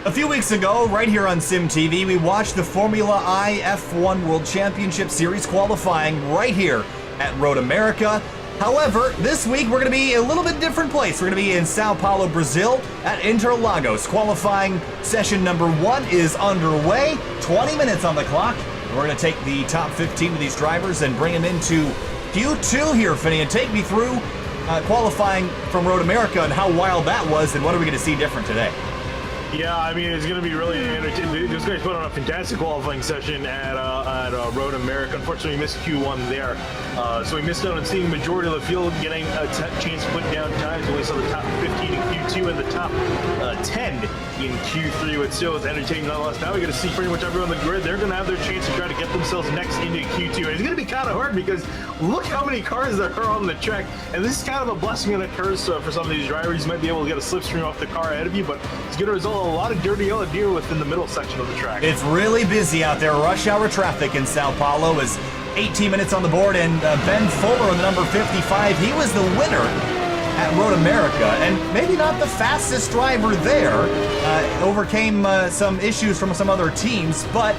A few weeks ago, right here on SYM TV, we watched the Formula I F1 World Championship Series qualifying right here at Road America. However, this week we're going to be a little bit different place. We're going to be in Sao Paulo, Brazil at Interlagos. Qualifying session number 1 is underway. 20 minutes on the clock. We're going to take the top 15 of these drivers and bring them into Q2 here, Finney, and take me through qualifying from Road America and how wild that was and what are we going to see different today. Yeah, I mean, it's going to be really entertaining. Those guys put on a fantastic qualifying session at Road America. Unfortunately, we missed Q1 there. So we missed out on seeing the majority of the field getting a chance to put down times. We only saw the top 15 in Q2 and the top 10 in Q3, but still it's entertaining nonetheless. Now we're going to see pretty much everyone on the grid. They're going to have their chance to try to get themselves next into Q2. And it's going to be kind of hard because look how many cars there are on the track. And this is kind of a blessing and a curse for some of these drivers. You might be able to get a slipstream off the car ahead of you, but it's going to result in a lot of dirty yellow deer within the middle section of the track. It's really busy out there. Rush hour traffic in Sao Paulo is 18 minutes on the board, and Ben Fuller in the number 55, he was the winner at Road America, and maybe not the fastest driver there. Overcame some issues from some other teams, but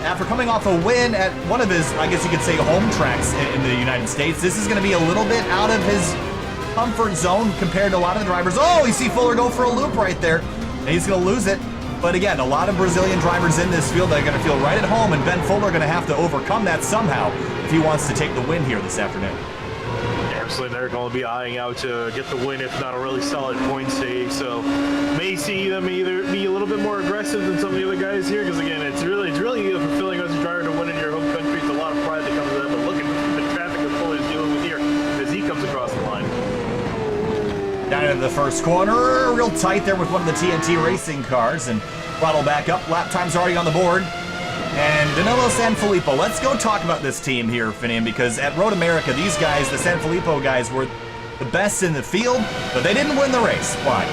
after coming off a win at one of his, I guess you could say, home tracks in the United States, this is going to be a little bit out of his comfort zone compared to a lot of the drivers. Oh, you see Fuller go for a loop right there, and he's going to lose it. But again, a lot of Brazilian drivers in this field that are going to feel right at home, and Ben Fuller going to have to overcome that somehow if he wants to take the win here this afternoon. Absolutely, they're going to be eyeing out to get the win, if not a really solid point save. So may see them either be a little bit more aggressive than some of the other guys here, because again, it's really fulfilling as a driver to win in your home country. It's a lot of pride that comes with that. But look at the traffic that Fuller's dealing with here as he comes across the line. Down into the first corner, real tight there with one of the TNT racing cars, and throttle back up. Lap time's already on the board. And Danilo Sanfilippo, let's go talk about this team here, Finian, because at Road America, these guys, the Sanfilippo guys, were the best in the field, but they didn't win the race. Why?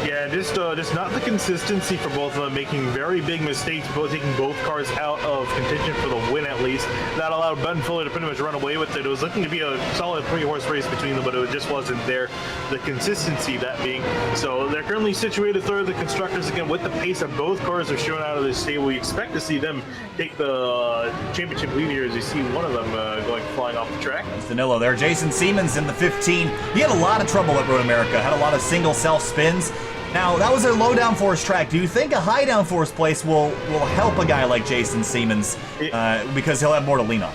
Yeah, just not the consistency for both of them, making very big mistakes, taking both cars out of contention for the win at least. That allowed Ben Fuller to pretty much run away with it. It was looking to be a solid 3-horse race between them, but it just wasn't there. The consistency, that being. So they're currently situated third. The constructors, again, with the pace that both cars are showing out of this stable, we expect to see them take the championship lead here as you see one of them going flying off the track. There's Danilo there. Jason Siemens in the 15. He had a lot of trouble at Road America, had a lot of single self spins. Now, that was a low downforce track. Do you think a high downforce place will help a guy like Jason Siemens because he'll have more to lean on?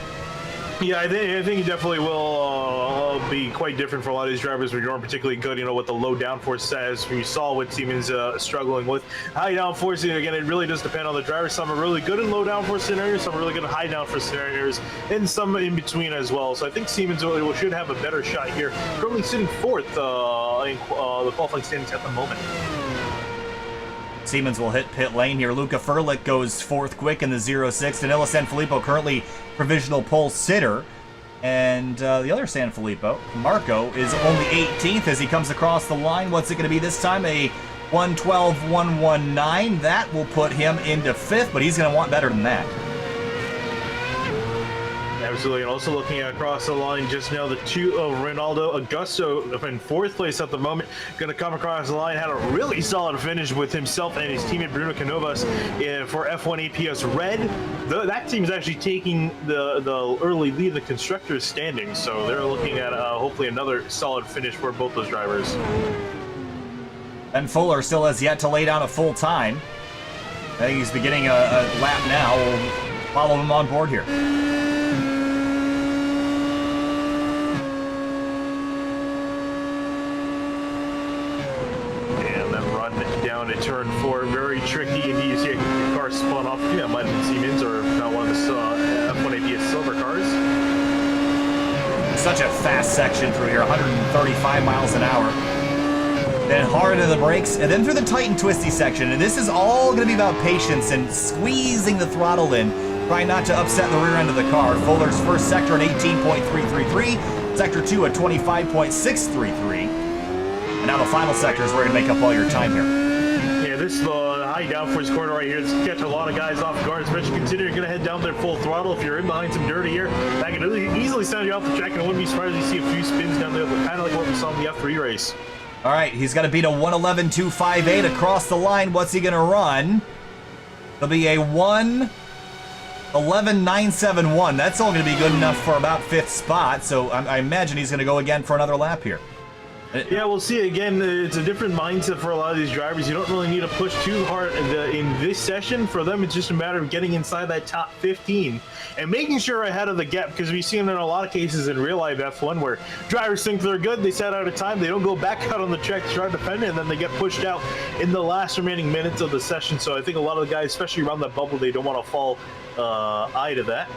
Yeah, I think he definitely will be quite different for a lot of these drivers who aren't particularly good, with the low downforce says. We saw what Siemens struggling with. High downforce, again, it really does depend on the driver. Some are really good in low downforce scenarios, some are really good in high downforce scenarios, and some in between as well. So I think Siemens should have a better shot here. Currently sitting fourth in the qualifying standings at the moment. Siemens will hit pit lane here. Luca Furlick goes fourth quick in the 0-6. Danilo Sanfilippo currently provisional pole sitter. And the other Sanfilippo, Marco, is only 18th as he comes across the line. What's it going to be this time? A 112.119. That will put him into 5th, but he's going to want better than that. Absolutely, and also looking across the line just now, the two of Ronaldo Augusto in 4th place at the moment, going to come across the line, had a really solid finish with himself and his teammate Bruno Canovas for F1 APS Red. That team is actually taking the early lead in the constructors standings, so they're looking at hopefully another solid finish for both those drivers. Ben Fuller still has yet to lay down a full time. I think he's beginning a lap now. We'll follow him on board here. Down to turn 4, very tricky indeed. You see a car spun off. Yeah, it might have been Siemens or not one of the F1 APS silver cars. Such a fast section through here, 135 miles an hour. Then hard into the brakes, and then through the tight and twisty section. And this is all going to be about patience and squeezing the throttle in, trying not to upset the rear end of the car. Fuller's first sector at 18.333, sector 2 at 25.633. And now the final sector is where you're going to make up all your time here. Yeah, this is the high downforce corner right here. It's catch a lot of guys off guard, especially considering you're going to head down there full throttle. If you're in behind some dirty here, that can really easily send you off the track, and I wouldn't be surprised if you see a few spins down there, kind of like what we saw in the F3 race. All right, he's got to beat a 1:11.258 across the line. What's he going to run? It'll be a 1:11.971. That's all going to be good enough for about 5th spot, so I imagine he's going to go again for another lap here. Yeah, we'll see. Again, it's a different mindset for a lot of these drivers. You don't really need to push too hard in this session. For them, it's just a matter of getting inside that top 15 and making sure ahead of the gap, because we've seen in a lot of cases in real life F1 where drivers think they're good, they set out of time, they don't go back out on the track to try to defend it, and then they get pushed out in the last remaining minutes of the session. So I think a lot of the guys, especially around that bubble, they don't want to fall eye to that.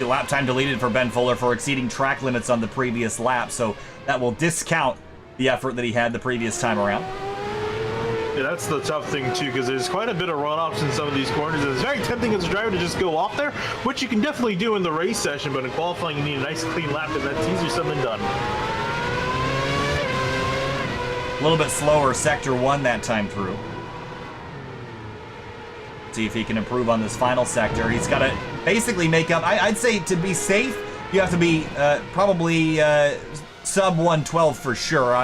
The lap time deleted for Ben Fuller for exceeding track limits on the previous lap, so that will discount the effort that he had the previous time around. Yeah, that's the tough thing too, because there's quite a bit of runoffs in some of these corners. It's very tempting as a driver to just go off there, which you can definitely do in the race session, but in qualifying you need a nice clean lap, and that's easier said than done. A little bit slower sector 1 that time through. See if he can improve on this final sector. He's got to basically make up. I'd say to be safe, you have to be probably sub 1:12 for sure.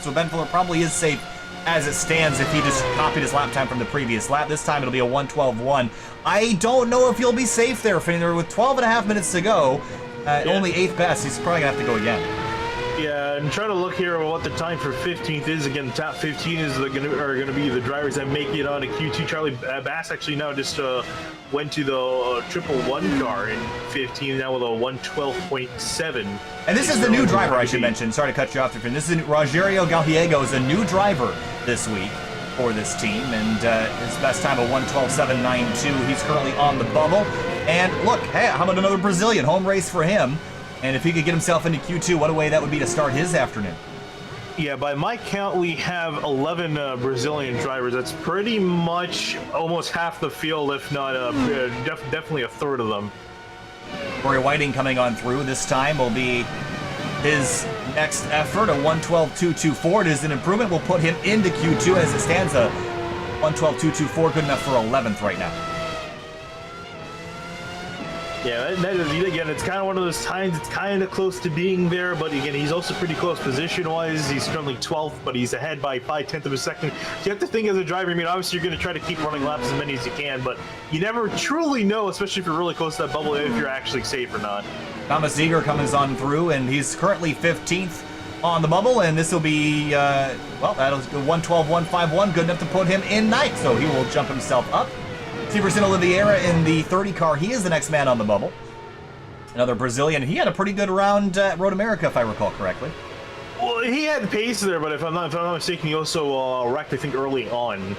So Ben Fuller probably is safe as it stands if he just copied his lap time from the previous lap. This time it'll be a 1:12.1. I don't know if he'll be safe there, Finder. With 12.5 minutes to go, only 8th best, he's probably going to have to go again. Yeah, and trying to look here at what the time for 15th is. Again, top 15 is are going to be the drivers that make it on a Q2. Charlie Bass actually now just went to the 111 car in 15, now with a 112.7. And this is the new driver, I should mention. Sorry to cut you off there, Finn. This is Rogerio Galhiego is a new driver this week for this team, and his best time of 112.792. He's currently on the bubble. And look, hey, how about another Brazilian home race for him? And if he could get himself into Q2, what a way that would be to start his afternoon. Yeah, by my count, we have 11 Brazilian drivers. That's pretty much almost half the field, if not definitely a third of them. Corey Whiting coming on through. This time will be his next effort, a 112.224. It is an improvement. We'll put him into Q2 as it stands, a 112.224, good enough for 11th right now. Yeah, that is, again, it's kind of one of those times, it's kind of close to being there, but again, he's also pretty close position-wise. He's currently 12th, but he's ahead by 0.5 of a second. You have to think as a driver, I mean, obviously you're going to try to keep running laps as many as you can, but you never truly know, especially if you're really close to that bubble, if you're actually safe or not. Thomas Ziegler comes on through, and he's currently 15th on the bubble, and this will be, well, that'll 112.151, good enough to put him in 9th, so he will jump himself up. Severson Oliveira in the 30 car. He is the next man on the bubble. Another Brazilian. He had a pretty good round at Road America, if I recall correctly. Well, he had pace there, but if I'm not mistaken, he also wrecked, I think, early on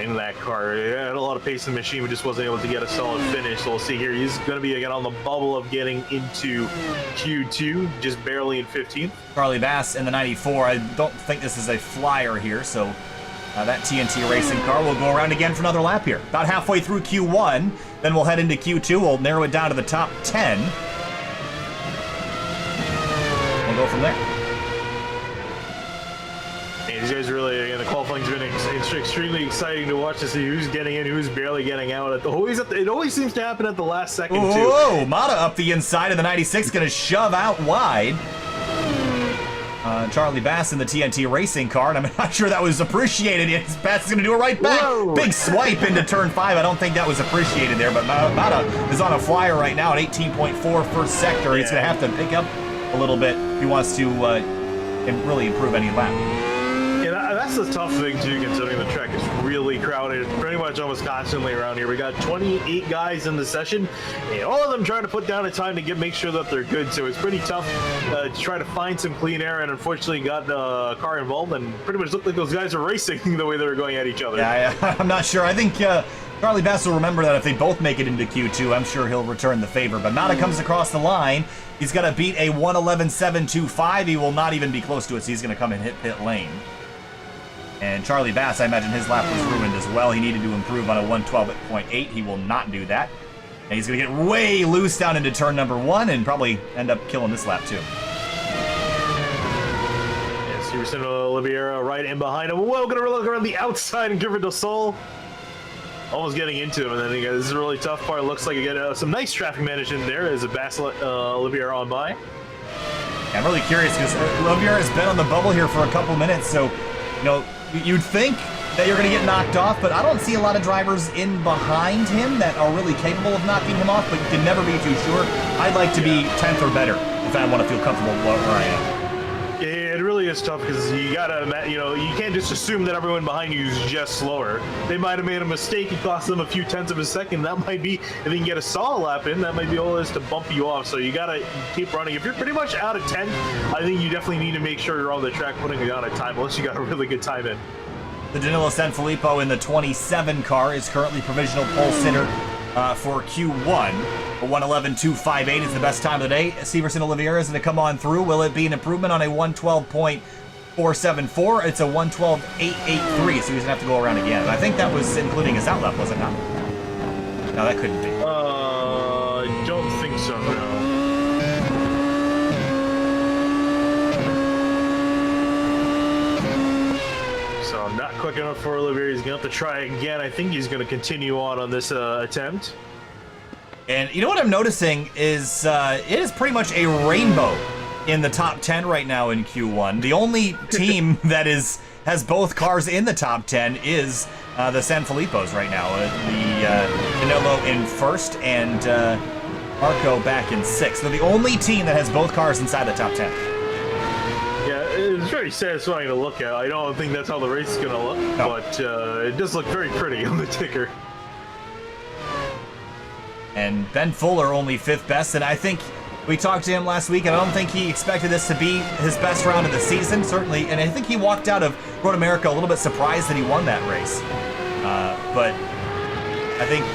in that car. He had a lot of pace in the machine, but just wasn't able to get a solid finish. So we'll see here. He's going to be, again, on the bubble of getting into Q2, just barely in 15th. Charlie Bass in the 94. I don't think this is a flyer here, so that TNT Racing car will go around again for another lap here. About halfway through Q1, then we'll head into Q2. We'll narrow it down to the top 10. We'll go from there. Hey, these guys really, again, the qualifying's been extremely exciting to watch to see who's getting in, who's barely getting out. It always seems to happen at the last second, too. Whoa, Mata up the inside of the 96, going to shove out wide. Charlie Bass in the TNT Racing car, and I'm not sure that was appreciated. Bass is going to do it right back. Whoa. Big swipe into turn 5. I don't think that was appreciated there, but Mata is on a flyer right now at 18.4 first sector. Yeah. He's going to have to pick up a little bit if he wants to really improve any lap. Yeah, that's the tough thing, too, considering the track is really crowded pretty much almost constantly around here. We got 28 guys in the session, and all of them trying to put down a time to make sure that they're good. So it's pretty tough to try to find some clean air, and unfortunately got the car involved and pretty much looked like those guys are racing the way they were going at each other. Yeah, I'm not sure. I think Charlie Bass will remember that if they both make it into Q2, I'm sure he'll return the favor. But Mata comes across the line. He's got to beat a 111.725. He will not even be close to it, so he's going to come and hit pit lane. And Charlie Bass, I imagine his lap was ruined as well. He needed to improve on a 112.8. He will not do that. And he's going to get way loose down into turn number 1 and probably end up killing this lap too. Yes, Severson Oliveira right in behind him. Whoa, going to look around the outside and give it to Sol. Almost getting into him, and then this is a really tough part. Looks like you get some nice traffic management there as a Bass Oliveira on by. I'm really curious because Olivier has been on the bubble here for a couple minutes, so, you know, you'd think that you're going to get knocked off, but I don't see a lot of drivers in behind him that are really capable of knocking him off, but you can never be too sure. I'd like to be 10th or better if I want to feel comfortable where I am. It really is tough because you gotta, you know, you can't just assume that everyone behind you is just slower. They might have made a mistake and cost them a few tenths of a second. That might be, if they can get a solid lap in, that might be all it is to bump you off. So you gotta keep running. If you're pretty much out of 10, I think you definitely need to make sure you're on the track putting it on a time, unless you got a really good time in. The Danilo Sanfilippo in the 27 car is currently provisional pole sitter for Q1. A 1:11.258 is the best time of the day. Severson Oliveira is going to come on through. Will it be an improvement on a 1:12.474? It's a 1:12.883, so he's going to have to go around again. I think that was including his outlap, was it not? No, that couldn't be. I don't think so, no. So not quick enough for Olivier. He's going to have to try again. I think he's going to continue on this attempt. And you know what I'm noticing is it is pretty much a rainbow in the top 10 right now in Q1. The only team that has both cars in the top 10 is the Sanfilippos right now. The Danilo in first and Marco back in sixth. They're the only team that has both cars inside the top 10. Yeah, it's very satisfying to look at. I don't think that's how the race is going to look, no. But it does look very pretty on the ticker. And Ben Fuller only fifth best, and I think we talked to him last week, and I don't think he expected this to be his best round of the season, certainly, and I think he walked out of Road America a little bit surprised that he won that race. But I think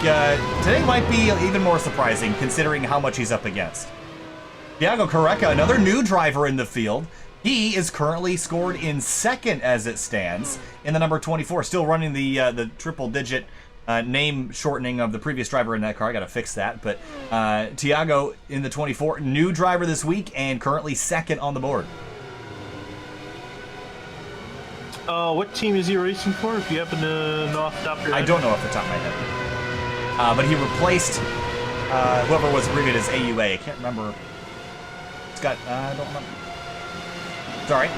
today might be even more surprising considering how much he's up against. Thiago Careca, another new driver in the field. He is currently scored in second as it stands in the number 24, still running the triple-digit name shortening of the previous driver in that car. I got to fix that. But Thiago in the 24, new driver this week and currently second on the board. What team is he racing for, if you happen to know off the top of your head? I don't know off the top of my head. But he replaced whoever was abbreviated as AUA. I can't remember. It's got, I don't remember. It's all right.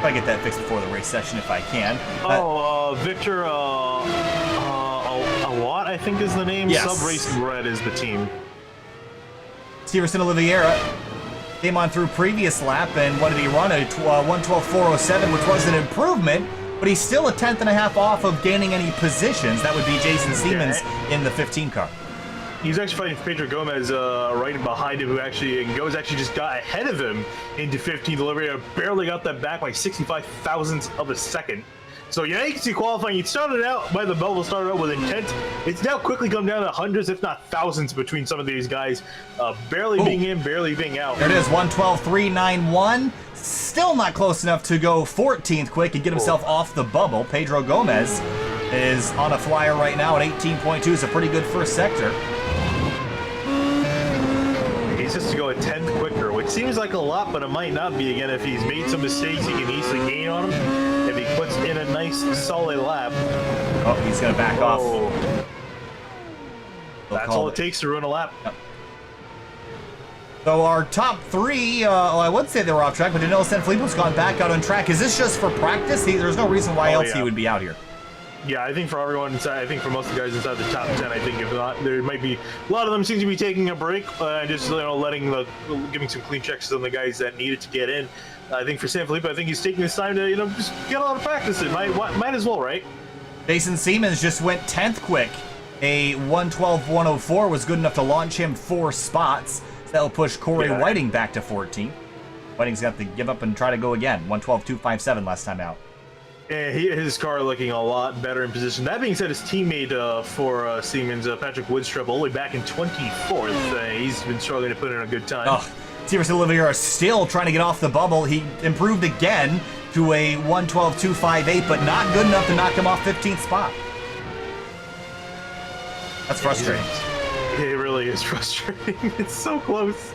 Try to get that fixed before the race session if I can. Victor Awat, I think is the name. Yes. Sub Racing Red is the team. Severson Oliveira came on through previous lap, and what did he run? A 1:12.407, which was an improvement, but he's still a tenth and a half off of gaining any positions. That would be Jason Siemens in the 15 car. He's actually fighting Pedro Gomez right behind him, who actually just got ahead of him into 15th. Oliveira barely got that back by 65 thousandths of a second. So yeah, you can see qualifying. It started out by the bubble, started out with intent. It's now quickly come down to hundreds, if not thousands, between some of these guys. Barely being in, barely being out. There it is, 1:12.391. Still not close enough to go 14th quick and get himself off the bubble. Pedro Gomez is on a flyer right now at 18.2. It's a pretty good first sector. He's just to go a tenth quicker, which seems like a lot, but it might not be. Again, if he's made some mistakes, he can easily gain on him. If he puts in a nice, solid lap. Oh, he's going to back off. That's all it takes to ruin a lap. Yep. So our top three, well, I would say they were off track, but Danilo Sanfilippo's gone back out on track. Is this just for practice? There's no reason why else he would be out here. Yeah, I think for everyone inside, I think for most of the guys inside the top 10, I think if not, there might be a lot of them seem to be taking a break, just giving some clean checks on the guys that needed to get in. I think for Sanfilippo, I think he's taking this time to just get a lot of practice in. Might as well, right? Jason Siemens just went 10th quick. A 1:12.104 was good enough to launch him 4 spots. So that'll push Corey Whiting back to 14th. Whiting's got to give up and try to go again. 1:12.257 last time out. Yeah, his car looking a lot better in position. That being said, his teammate for Siemens, Patrick Woodstrup, all the way back in 24th. He's been struggling to put in a good time. Oh, Severson Oliveira still trying to get off the bubble. He improved again to a 1:12.258, but not good enough to knock him off 15th spot. That's frustrating. It really is frustrating. It's so close.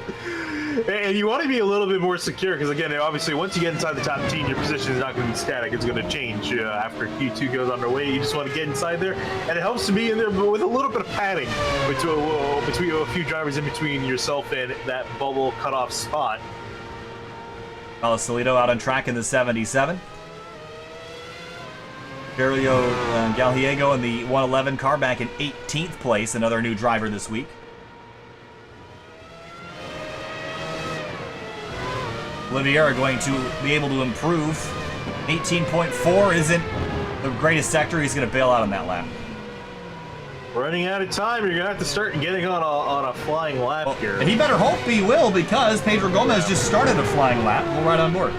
And you want to be a little bit more secure because, again, obviously, once you get inside the top 10, your position is not going to be static. It's going to change after Q2 goes underway. You just want to get inside there, and it helps to be in there with a little bit of padding between a few drivers in between yourself and that bubble cutoff spot. Carlos Salido out on track in the 77. Dario Galhiego in the 111 car back in 18th place, another new driver this week. Oliveira going to be able to improve. 18.4 isn't the greatest sector. He's going to bail out on that lap. Running out of time. You're going to have to start getting on a flying lap here. And he better hope he will, because Pedro Gomez just started a flying lap. We'll ride on board.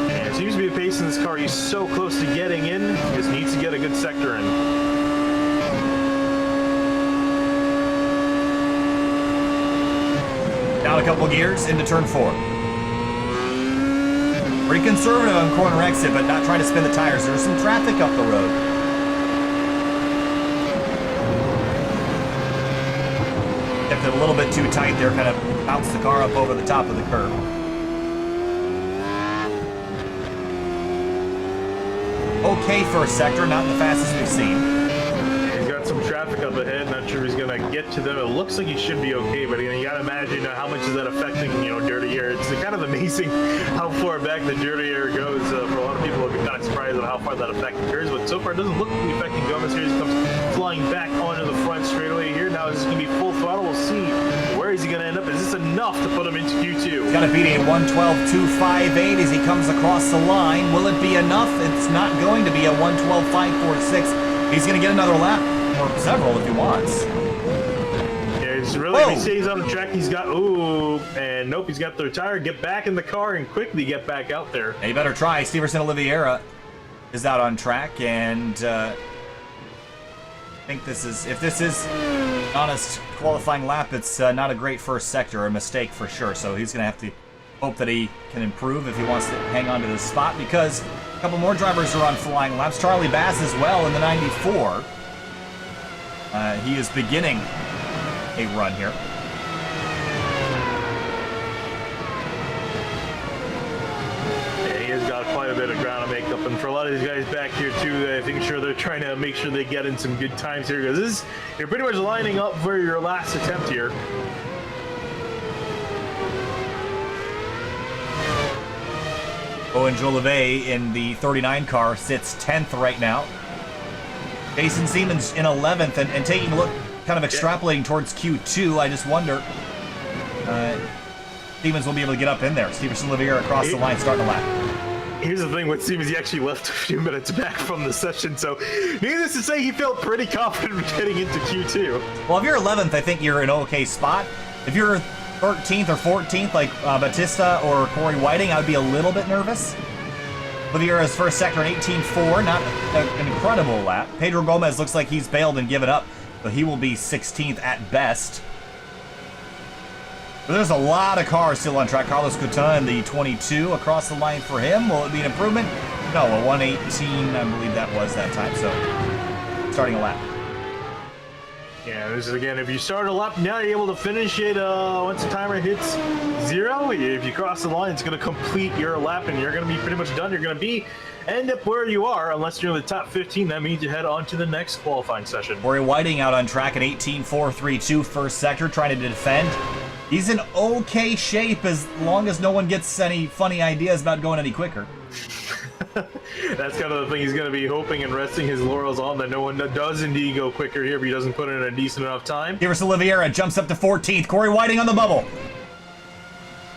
And it seems to be the pace in this car. He's so close to getting in. He just needs to get a good sector in. Down a couple gears into turn 4. Pretty conservative on corner exit, but not trying to spin the tires. There's some traffic up the road. Kept it a little bit too tight there, kind of bounced the car up over the top of the curb. Okay first sector, not the fastest we've seen. Some traffic up ahead. Not sure if he's gonna get to them. It looks like he should be okay, but you gotta imagine how much is that affecting dirty air. It's kind of amazing how far back the dirty air goes. For a lot of people, will be kind of surprised at how far that effect occurs. But so far, it doesn't look to be affecting Gomez. Here he comes flying back onto the front straightaway here. Now is this gonna be full throttle? We'll see. Where is he gonna end up? Is this enough to put him into Q2? He's got to beat a 112.258 as he comes across the line. Will it be enough? It's not going to be a 112.546. He's gonna get another lap. Or several if he wants. Yeah, it's really, if he stays on the track, he's got, and nope, he's got the tire. Get back in the car and quickly get back out there. Yeah, you better try. Steverson Oliveira is out on track, and I think this is, if this is an honest qualifying lap, it's not a great first sector, a mistake for sure. So he's going to have to hope that he can improve if he wants to hang on to this spot, because a couple more drivers are on flying laps. Charlie Bass as well in the 94. He is beginning a run here. Yeah, he has got quite a bit of ground to make up, and for a lot of these guys back here too, I think they're trying to make sure they get in some good times here, because you're pretty much lining up for your last attempt here. Owen Jolivet in the 39 car sits 10th right now. Jason Siemens in 11th, and taking a look, kind of extrapolating towards Q2, I just wonder, Siemens will be able to get up in there. Steverson Oliveira across the line, starting a lap. Here's the thing with Siemens, he actually left a few minutes back from the session, so needless to say, he felt pretty confident getting into Q2. Well, if you're 11th, I think you're in an okay spot. If you're 13th or 14th, like Batista or Corey Whiting, I would be a little bit nervous. Oliveira's first sector in 18.4, not an incredible lap. Pedro Gomez looks like he's bailed and given up, but he will be 16th at best. But there's a lot of cars still on track. Carlos Coutin in the 22 across the line for him. Will it be an improvement? No, a 118, I believe that was that time. So, starting a lap. Yeah, this is, again, if you start a lap, now you're able to finish it once the timer hits 0. If you cross the line, it's going to complete your lap, and you're going to be pretty much done. You're going to end up where you are, unless you're in the top 15. That means you head on to the next qualifying session. Corey Whiting out on track at 18.432, first sector, trying to defend. He's in okay shape as long as no one gets any funny ideas about going any quicker. That's kind of the thing he's going to be hoping and resting his laurels on, that no one does indeed go quicker here if he doesn't put in a decent enough time. Steverson Oliveira jumps up to 14th. Corey Whiting on the bubble.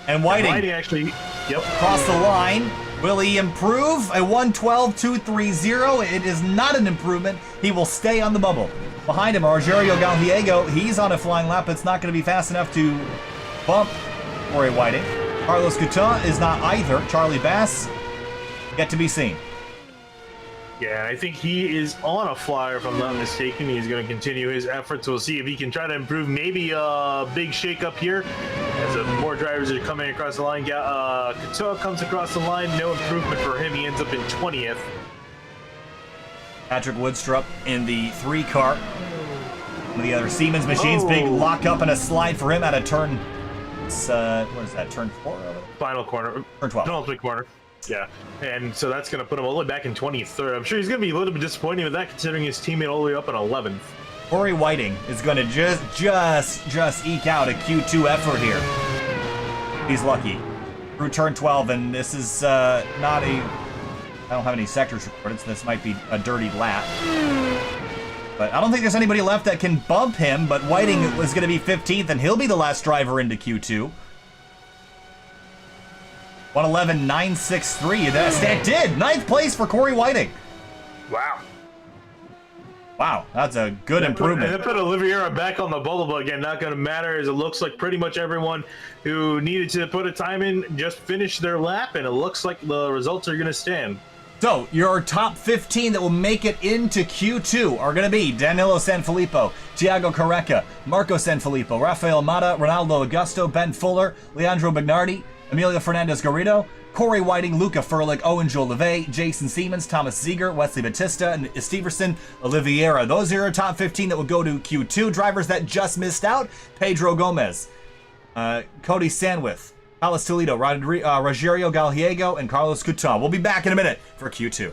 And Whiting actually, across the line. Will he improve? A 112.230. It is not an improvement. He will stay on the bubble. Behind him, Rogerio Galhiego. He's on a flying lap. It's not going to be fast enough to bump Corey Whiting. Carlos Coutin is not either. Charlie Bass, yet to be seen. Yeah, I think he is on a flyer, if I'm not mistaken. He's going to continue his efforts. We'll see if he can try to improve. Maybe a big shake-up here as more drivers are coming across the line. Couture comes across the line. No improvement for him. He ends up in 20th. Patrick Woodstrup in the 3 car. One of the other Siemens machines, big lock up and a slide for him out of turn. It's, what is that, turn 4? Final corner. Turn 12. Penultimate corner. Yeah, and so that's going to put him all the way back in 23rd. I'm sure he's going to be a little bit disappointed with that, considering his teammate all the way up in 11th. Corey Whiting is going to just eke out a Q2 effort here. He's lucky. Through turn 12, and this is not a... I don't have any sectors recorded, so this might be a dirty lap. But I don't think there's anybody left that can bump him, but Whiting was going to be 15th, and he'll be the last driver into Q2. 111.963. That did! 9th place for Corey Whiting. Wow. Wow, that's a good improvement. And put Oliveira back on the bubble, but again, not going to matter, as it looks like pretty much everyone who needed to put a time in just finished their lap, and it looks like the results are going to stand. So, your top 15 that will make it into Q2 are going to be Danilo Sanfilippo, Thiago Careca, Marco Sanfilippo, Rafael Mata, Ronaldo Augusto, Ben Fuller, Leandro Bagnardi, Emilio Fernandez Garrido, Corey Whiting, Luca Furlick, Owen Jolivet, Jason Siemens, Thomas Ziegert, Wesley Batista, and Steverson Oliveira. Those are your top 15 that will go to Q2. Drivers that just missed out: Pedro Gomez, Cody Sandwith, Alice Toledo, Rogerio Gallego, and Carlos Couton. We'll be back in a minute for Q2.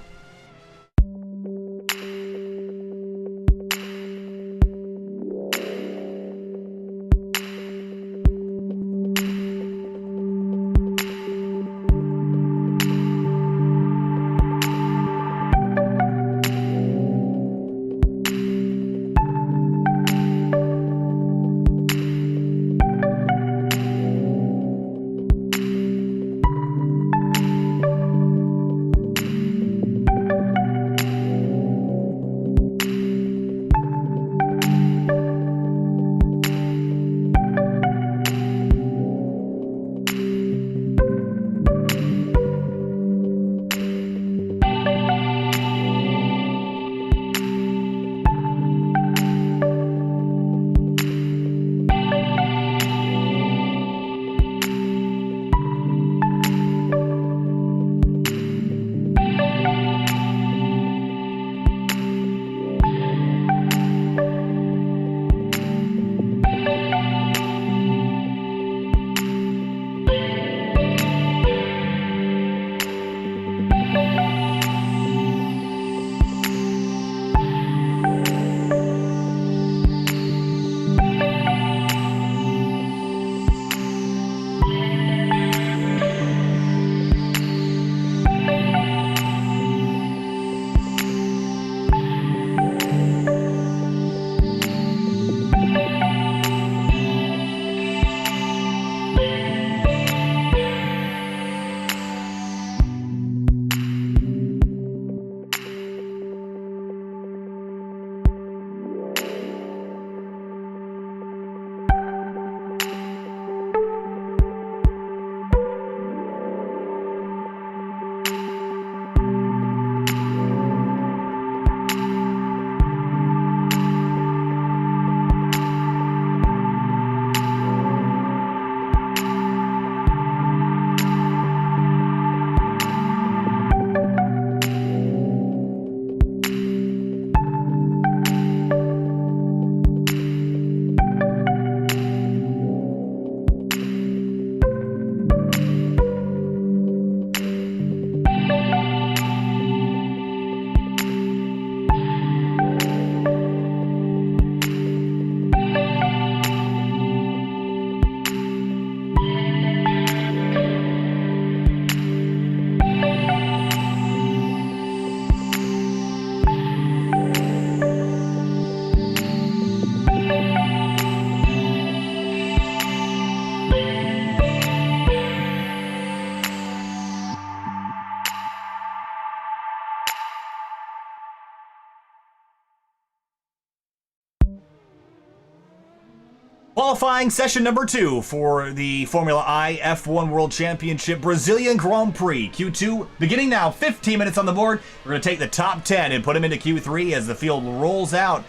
Qualifying session number 2 for the Formula I F1 World Championship Brazilian Grand Prix. Q2 beginning now, 15 minutes on the board. We're going to take the top 10 and put them into Q3 as the field rolls out.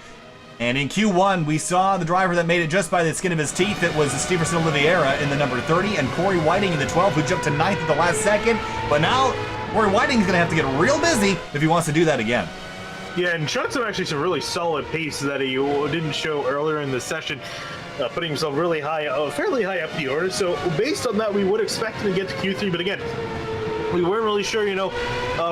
And in Q1, we saw the driver that made it just by the skin of his teeth. It was Steverson Oliveira in the number 30 and Corey Whiting in the 12, who jumped to 9th at the last second. But now, Corey Whiting is going to have to get real busy if he wants to do that again. Yeah, and showed some actually some really solid pace that he didn't show earlier in the session, putting himself really high, fairly high up the order. So based on that, we would expect him to get to Q3. But again, we weren't really sure, you know,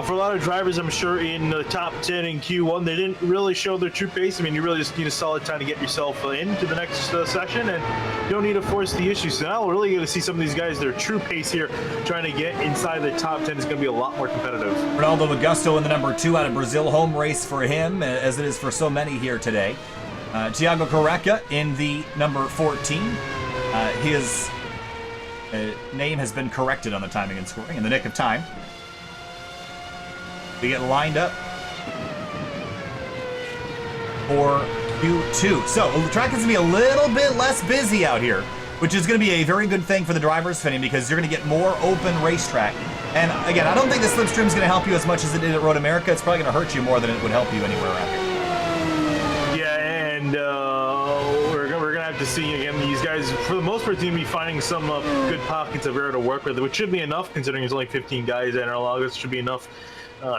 for a lot of drivers, I'm sure in the top 10 in Q1, they didn't really show their true pace. I mean, you really just need a solid time to get yourself into the next session, and you don't need to force the issue. So now we're really going to see some of these guys, their true pace here, trying to get inside the top 10 is going to be a lot more competitive. Ronaldo Augusto in the number 2 out of Brazil, home race for him, as it is for so many here today. Thiago Careca in the number 14. His name has been corrected on the timing and scoring in the nick of time. We get lined up for Q2. So the track is going to be a little bit less busy out here, which is going to be a very good thing for the drivers, Finney, because you're going to get more open racetrack. And again, I don't think the slipstream is going to help you as much as it did at Road America. It's probably going to hurt you more than it would help you anywhere around here. And we're gonna have to see again. These guys, for the most part, seem to be finding some good pockets of air to work with, which should be enough considering there's only 15 guys at Interlagos. Should be enough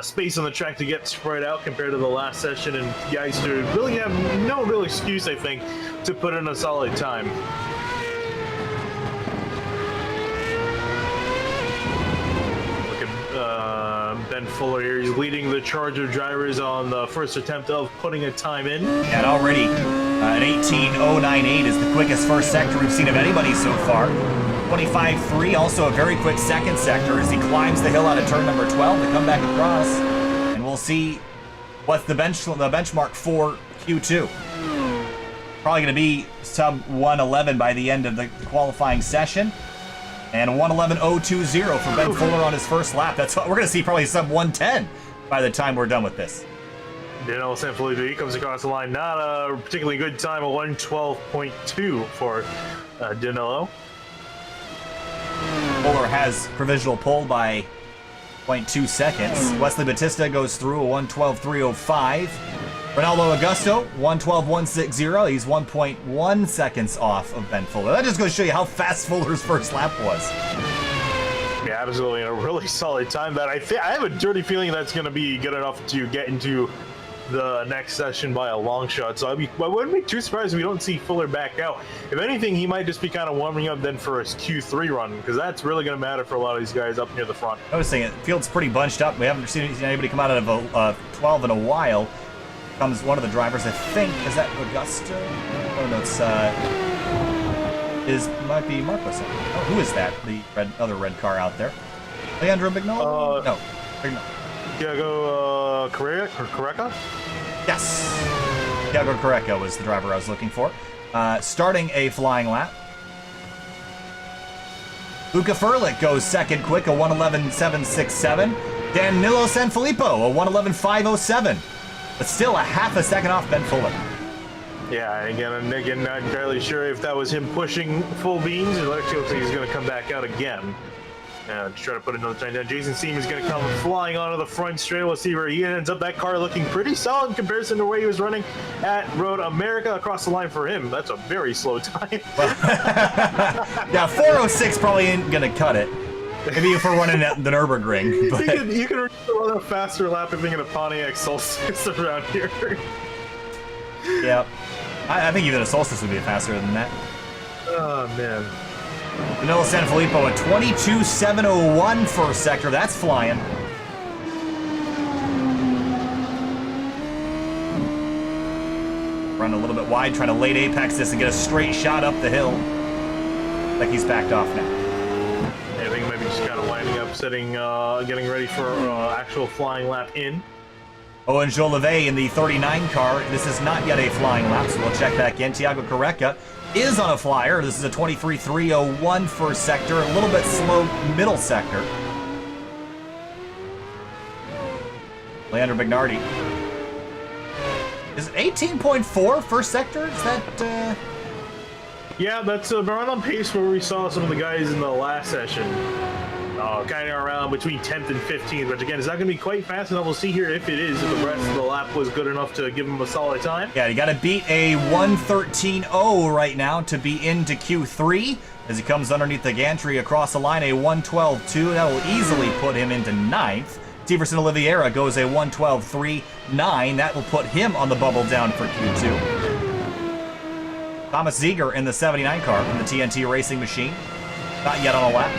space on the track to get spread out compared to the last session, and guys to really have no real excuse, I think, to put in a solid time. Ben Fuller here, he's leading the charge of drivers on the first attempt of putting a time in. And already an 18.098 is the quickest first sector we've seen of anybody so far. 25.3, also a very quick second sector as he climbs the hill out of turn number 12 to come back across. And we'll see what's the benchmark for Q2. Probably going to be sub 111 by the end of the qualifying session. And 111.020 for Ben Fuller on his first lap. That's what we're going to see, probably sub 110 by the time we're done with this. Danilo Sanfilippo, he comes across the line. Not a particularly good time, a 112.2 for Danilo. Fuller has provisional pole by 0.2 seconds. Wesley Batista goes through a 112.305. Ronaldo Augusto, 112.160. He's 1.1 seconds off of Ben Fuller. That just goes to show you how fast Fuller's first lap was. Yeah, absolutely, a really solid time. That I have a dirty feeling that's going to be good enough to get into the next session by a long shot. So I wouldn't be too surprised if we don't see Fuller back out. If anything, he might just be kind of warming up then for his Q3 run, because that's really going to matter for a lot of these guys up near the front. Noticing it, field's pretty bunched up. We haven't seen anybody come out of a 12 in a while. Comes one of the drivers, I think. Is that Augusto? Oh no, might be Marcos. Oh, who is that? The other red car out there. Leandro Bignolo? No. Thiago Careca? Yes. Thiago Careca was the driver I was looking for. Starting a flying lap. Luca Furlick goes second quick, a 111.767. Danilo Sanfilippo, a 111.507. But still a half a second off Ben Fuller. Yeah, again, not entirely sure if that was him pushing full beans, or actually looks like he's going to come back out again. To try to put another time down. Jason Seam is going to come flying onto the front straight. We'll see where he ends up. That car looking pretty solid in comparison to where he was running at Road America. Across the line for him, that's a very slow time. Yeah, 406 probably ain't going to cut it. Maybe if we're running at the Nürburgring. But... You can run a faster lap if you're in a Pontiac Solstice around here. Yeah. I think even a Solstice would be faster than that. Oh, man. Danilo Sanfilippo, a 22.701 first sector. That's flying. Run a little bit wide, trying to late apex this and get a straight shot up the hill. Like he's backed off now. I think maybe just kind of lining up, getting ready for actual flying lap in. Owen Jolivet in the 39 car. This is not yet a flying lap, so we'll check back in. Thiago Careca is on a flyer. This is a 23.301 first sector, a little bit slow middle sector. Leandro Bignardi. Is it 18.4 first sector? Is that... Yeah, that's around on pace where we saw some of the guys in the last session. Kind of around between 10th and 15th, which again is not going to be quite fast enough. We'll see here if it is, if the rest of the lap was good enough to give him a solid time. Yeah, you got to beat a 113.0 right now to be into Q3. As he comes underneath the gantry across the line, a 112.2. That will easily put him into 9th. Severson Oliveira goes a 1:12.39. That will put him on the bubble down for Q2. Thomas Ziegler in the 79 car from the TNT Racing machine. Not yet on a lap.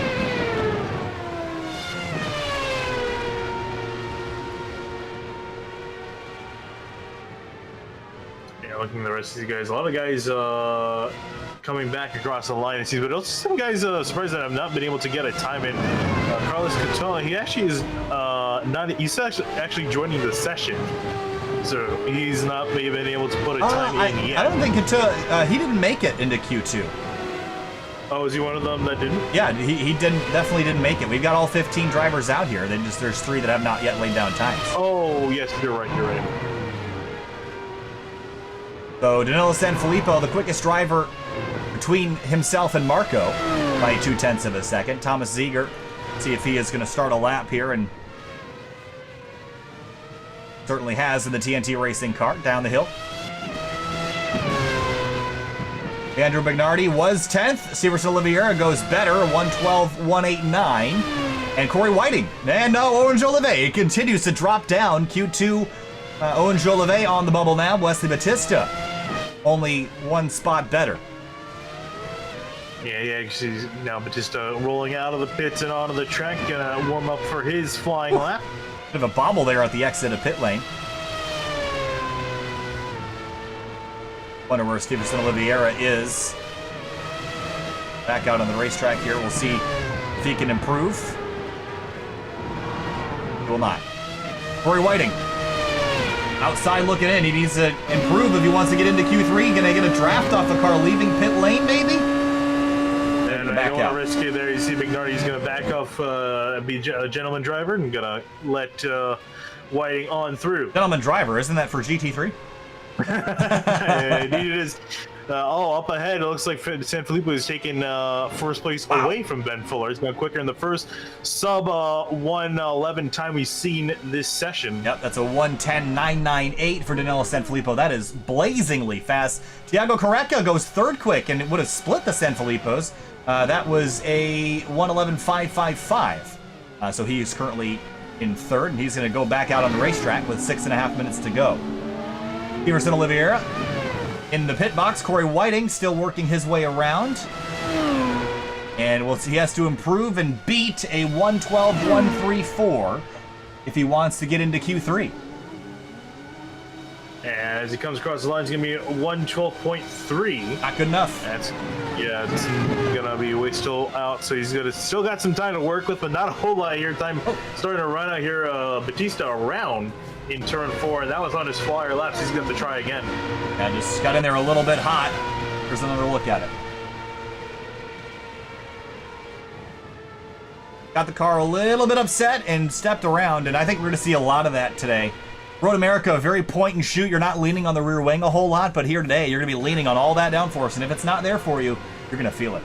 Yeah, looking at the rest of these guys, a lot of guys coming back across the line, it seems, but also some guys surprised that I've not been able to get a time in. Carlos Catola, he actually is he's actually joining the session, so he's not been able to put a time in yet. I don't think he didn't make it into Q2. Oh, is he one of them that didn't? Yeah, he definitely didn't make it. We've got all 15 drivers out here. There's 3 that have not yet laid down times. Oh, yes, you're right. So Danilo Sanfilippo, the quickest driver between himself and Marco by 0.2 of a second. Thomas Ziegler, see if he is going to start a lap here, and certainly has in the TNT Racing car down the hill. Andrew Magnardi was 10th. Severson Oliveira goes better, 1:12.189. And Corey Whiting, and no, Owen Jolivet continues to drop down. Q2, Owen Jolivet on the bubble now. Wesley Batista, only 1 spot better. Yeah, you see now Batista rolling out of the pits and onto the track, gonna warm up for his flying lap. Bit of a bobble there at the exit of pit lane. Wonder where Severson Oliveira is. Back out on the racetrack here. We'll see if he can improve. He will not. Corey Whiting, outside looking in. He needs to improve if he wants to get into Q3. Gonna get a draft off the car leaving pit lane, maybe? And I don't want to risk it there. You see McNarty's going to back off, be a gentleman driver, and going to let Whiting on through. Gentleman driver, isn't that for GT3? Indeed it is. Up ahead, it looks like Sanfilippo is taking first place away from Ben Fuller. He's gone quicker in the first sub 1:11 time we've seen this session. Yep, that's a 1:10.998 for Danilo Sanfilippo. That is blazingly fast. Thiago Careca goes 3rd quick, and it would have split the Sanfilippos. That was a 1:11.555. So he is currently in 3rd, and he's going to go back out on the racetrack with 6.5 minutes to go. Severson Oliveira in the pit box. Corey Whiting still working his way around. And we'll see, he has to improve and beat a 1:12.134 if he wants to get into Q3. And as he comes across the line, it's going to be 1:12.3. Not good enough. It's going to be way still out, so he's still got some time to work with, but not a whole lot here. Time starting to run out here, Batista around in turn 4, and that was on his flyer laps. He's going to try again. Yeah, just got in there a little bit hot. Here's another look at it. Got the car a little bit upset and stepped around, and I think we're going to see a lot of that today. Road America, very point and shoot. You're not leaning on the rear wing a whole lot, but here today, you're going to be leaning on all that downforce, and if it's not there for you, you're going to feel it.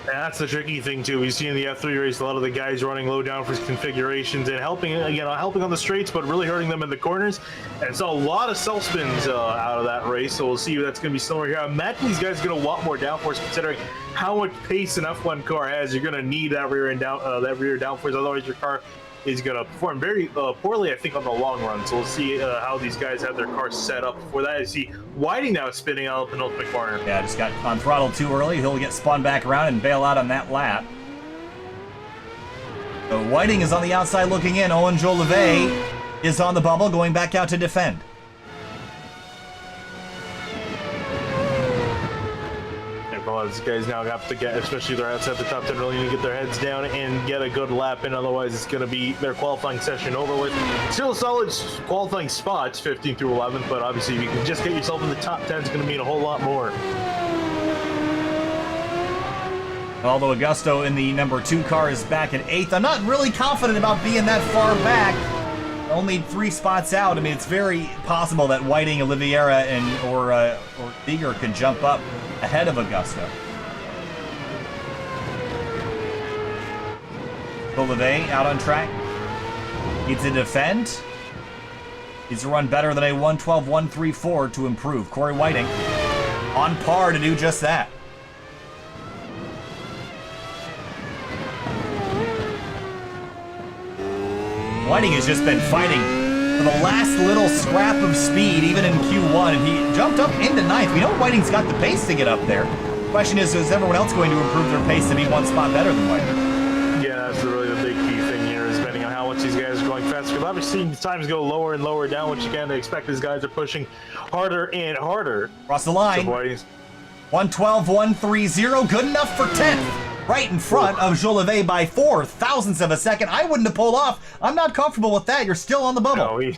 And that's the tricky thing too. We see in the F3 race a lot of the guys running low downforce configurations and helping on the straights, but really hurting them in the corners. And so a lot of self spins out of that race. So we'll see if that's going to be similar here. I imagine these guys are going to want more downforce, considering how much pace an F1 car has. You're going to need that rear downforce, otherwise your car is going to perform very poorly, I think, on the long run. So we'll see how these guys have their cars set up for that. You see Whiting now spinning out of the penultimate corner. Yeah, just got on throttle too early. He'll get spun back around and bail out on that lap. So Whiting is on the outside looking in. Owen Jolivet is on the bubble, going back out to defend. These guys now have to get, especially if they're outside the top 10, really need to get their heads down and get a good lap in. Otherwise, it's going to be their qualifying session over with. Still solid qualifying spots, 15th through 11th, but obviously if you can just get yourself in the top 10, it's going to mean a whole lot more. Although Augusto in the number 2 car is back at 8th, I'm not really confident about being that far back. Only 3 spots out. I mean, it's very possible that Whiting, Oliveira, or Ziegler could jump up ahead of Augusto. Jolivet out on track. Needs to defend. Needs to run better than a 1:12.134 to improve. Corey Whiting on par to do just that. Whiting has just been fighting for the last little scrap of speed, even in Q1, and he jumped up into 9th. We know Whiting's got the pace to get up there. Question is everyone else going to improve their pace to be one spot better than Whiting? Yeah, that's really the big key thing here, is depending on how much these guys are going faster. We've obviously seen times go lower and lower down, which you kind of expect. These guys are pushing harder and harder. Cross the line. So 112.130, good enough for 10th. Right in front of Jolivet by 4 thousandths of a second. I wouldn't have pulled off. I'm not comfortable with that. You're still on the bubble. No, he's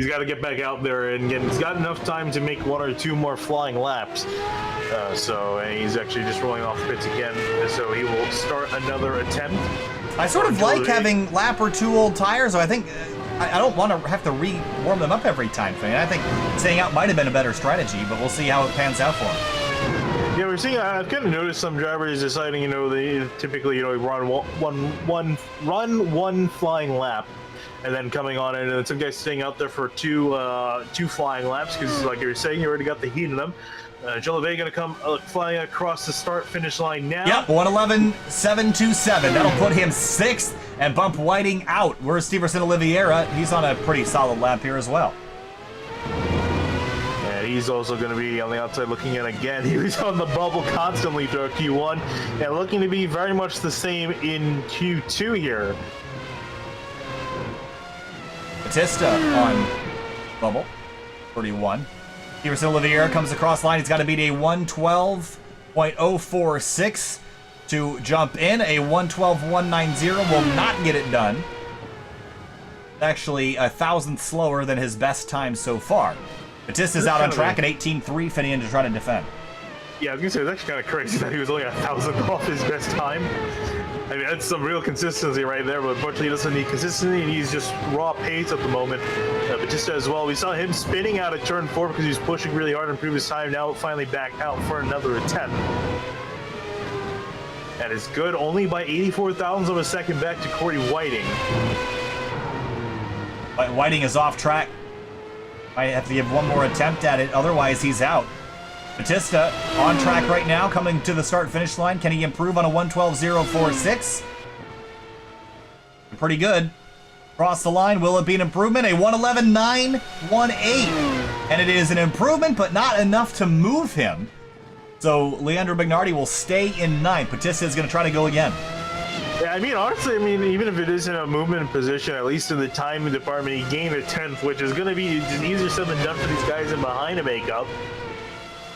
got to get back out there and he's got enough time to make 1 or 2 more flying laps. And he's actually just rolling off the pits again, so he will start another attempt. I sort of like having lap or 2 old tires. So I think I don't want to have to re-warm them up every time. I think staying out might have been a better strategy, but we'll see how it pans out for him. Yeah, we're seeing. I've kind of noticed some drivers deciding, they typically, run one flying lap, and then coming on in, and then some guys staying out there for two flying laps because, like you were saying, you already got the heat in them. Jolivet going to come flying across the start-finish line now. Yep, 111.727. That'll put him 6th and bump Whiting out. Where's Steverson Oliveira? He's on a pretty solid lap here as well. And he's also going to be on the outside looking in again. He was on the bubble constantly throughout Q1 and looking to be very much the same in Q2 here. Batista on bubble, 31. Steverson Oliveira comes across line. He's got to beat a 112.046 to jump in. A 112.190 will not get it done. Actually, a thousandth slower than his best time so far. Batista's out on track at 18.3, finishing to try to defend. Yeah, I was going to say, it's actually kind of crazy that he was only a thousandth off his best time. I mean, that's some real consistency right there, but unfortunately he doesn't need consistency, and he's just raw pace at the moment. Batista as well. We saw him spinning out at turn 4 because he was pushing really hard to improve his time. Now finally back out for another attempt. That is good, only by 84 thousandths of a second back to Corey Whiting. Whiting is off track. I have to give one more attempt at it, otherwise he's out. Batista on track right now, coming to the start-finish line. Can he improve on a 112.046? Pretty good. Cross the line, will it be an improvement? A 111.918. And it is an improvement, but not enough to move him. So Leandro Bignardi will stay in 9th. Batista is going to try to go again. Yeah, I mean, honestly, even if it isn't a movement position, at least in the timing department, he gained a 10th, which is going to be just easier said than done for these guys in behind to make up.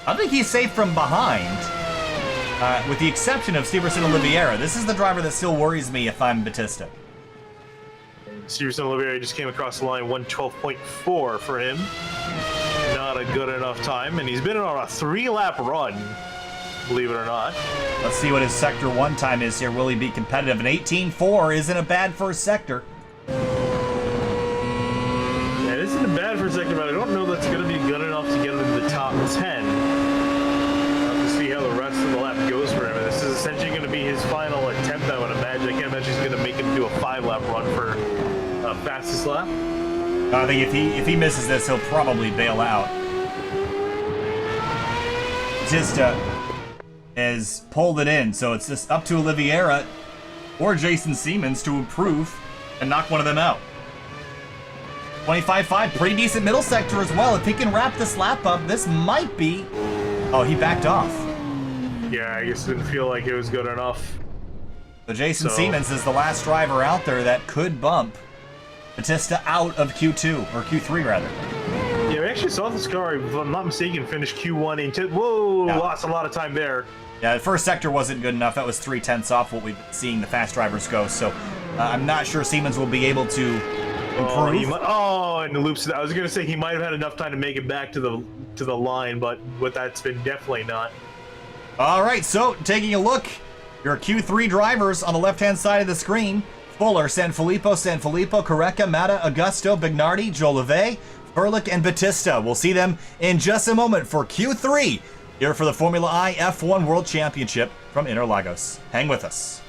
I think he's safe from behind, with the exception of Steverson Oliveira. This is the driver that still worries me if I'm Batista. Steverson Oliveira just came across the line, 112.4 for him. Not a good enough time, and he's been on a 3-lap run, believe it or not. Let's see what his Sector 1 time is here. Will he be competitive? An 18.4 isn't a bad first sector. Yeah, it isn't a bad first sector, but I don't know that's going to be good enough to get into the top 10. We'll have to see how the rest of the lap goes for him. And this is essentially going to be his final attempt, I would imagine. I can't imagine he's going to make him do a 5-lap run for fastest lap. I think if he misses this, he'll probably bail out. Batista has pulled it in, so it's just up to Oliveira or Jason Siemens to improve and knock one of them out. 25.5, pretty decent middle sector as well. If he can wrap this lap up, this might be... Oh, he backed off. Yeah, I guess it didn't feel like it was good enough. So Jason Siemens is the last driver out there that could bump Batista out of Q2, or Q3 rather. Yeah, we actually saw this car, if I'm not mistaken, finish Q1 into... Whoa, yeah. Lost a lot of time there. Yeah, the first sector wasn't good enough. That was 3/10 off what we've been seeing the fast drivers go. So I'm not sure Siemens will be able to improve. And the loops. I was going to say he might have had enough time to make it back to the line, but with that's been definitely not. All right, so taking a look, your Q3 drivers on the left-hand side of the screen: Fuller, Sanfilippo, Careca, Mata, Augusto, Bignardi, Jolivet, Furlick, and Batista. We'll see them in just a moment for Q3 here for the Formula I F1 World Championship from Interlagos. Hang with us.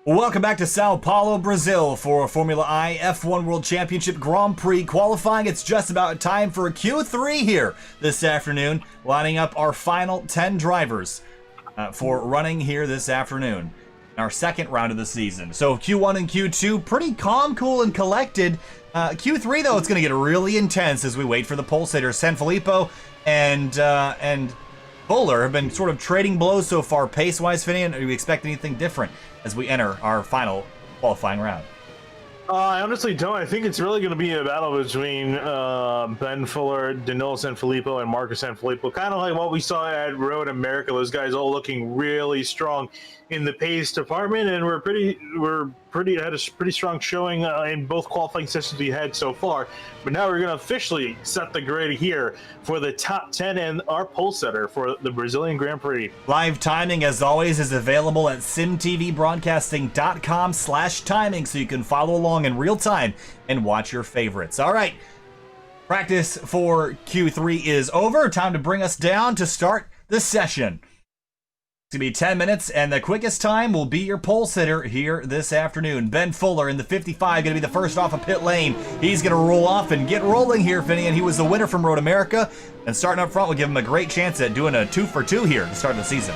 Welcome back to Sao Paulo, Brazil for Formula I F1 World Championship Grand Prix qualifying. It's just about time for Q3 here this afternoon, lining up our final 10 drivers for running here this afternoon, our second round of the season. So Q1 and Q2, pretty calm, cool, and collected. Q3, though, it's going to get really intense as we wait for the pole sitters. Sanfilippo and Fuller have been sort of trading blows so far pace-wise. Finian, do we expect anything different as we enter our final qualifying round? I honestly don't. I think it's really going to be a battle between Ben Fuller, Danilo Sanfilippo, and Marco Sanfilippo. Kind of like what we saw at Road America. Those guys all looking really strong in the pace department, and we're had a pretty strong showing in both qualifying sessions we had so far. But now we're going to officially set the grid here for the top 10 and our pole setter for the Brazilian Grand Prix. Live timing, as always, is available at simtvbroadcasting.com/timing, so you can follow along in real time and watch your favorites. All right, practice for Q3 is over. Time to bring us down to start the session. It's going to be 10 minutes, and the quickest time will be your pole sitter here this afternoon. Ben Fuller in the 55, going to be the first off of pit lane. He's going to roll off and get rolling here, Finian. He was the winner from Road America, and starting up front will give him a great chance at doing a 2-for-2 here to start the season.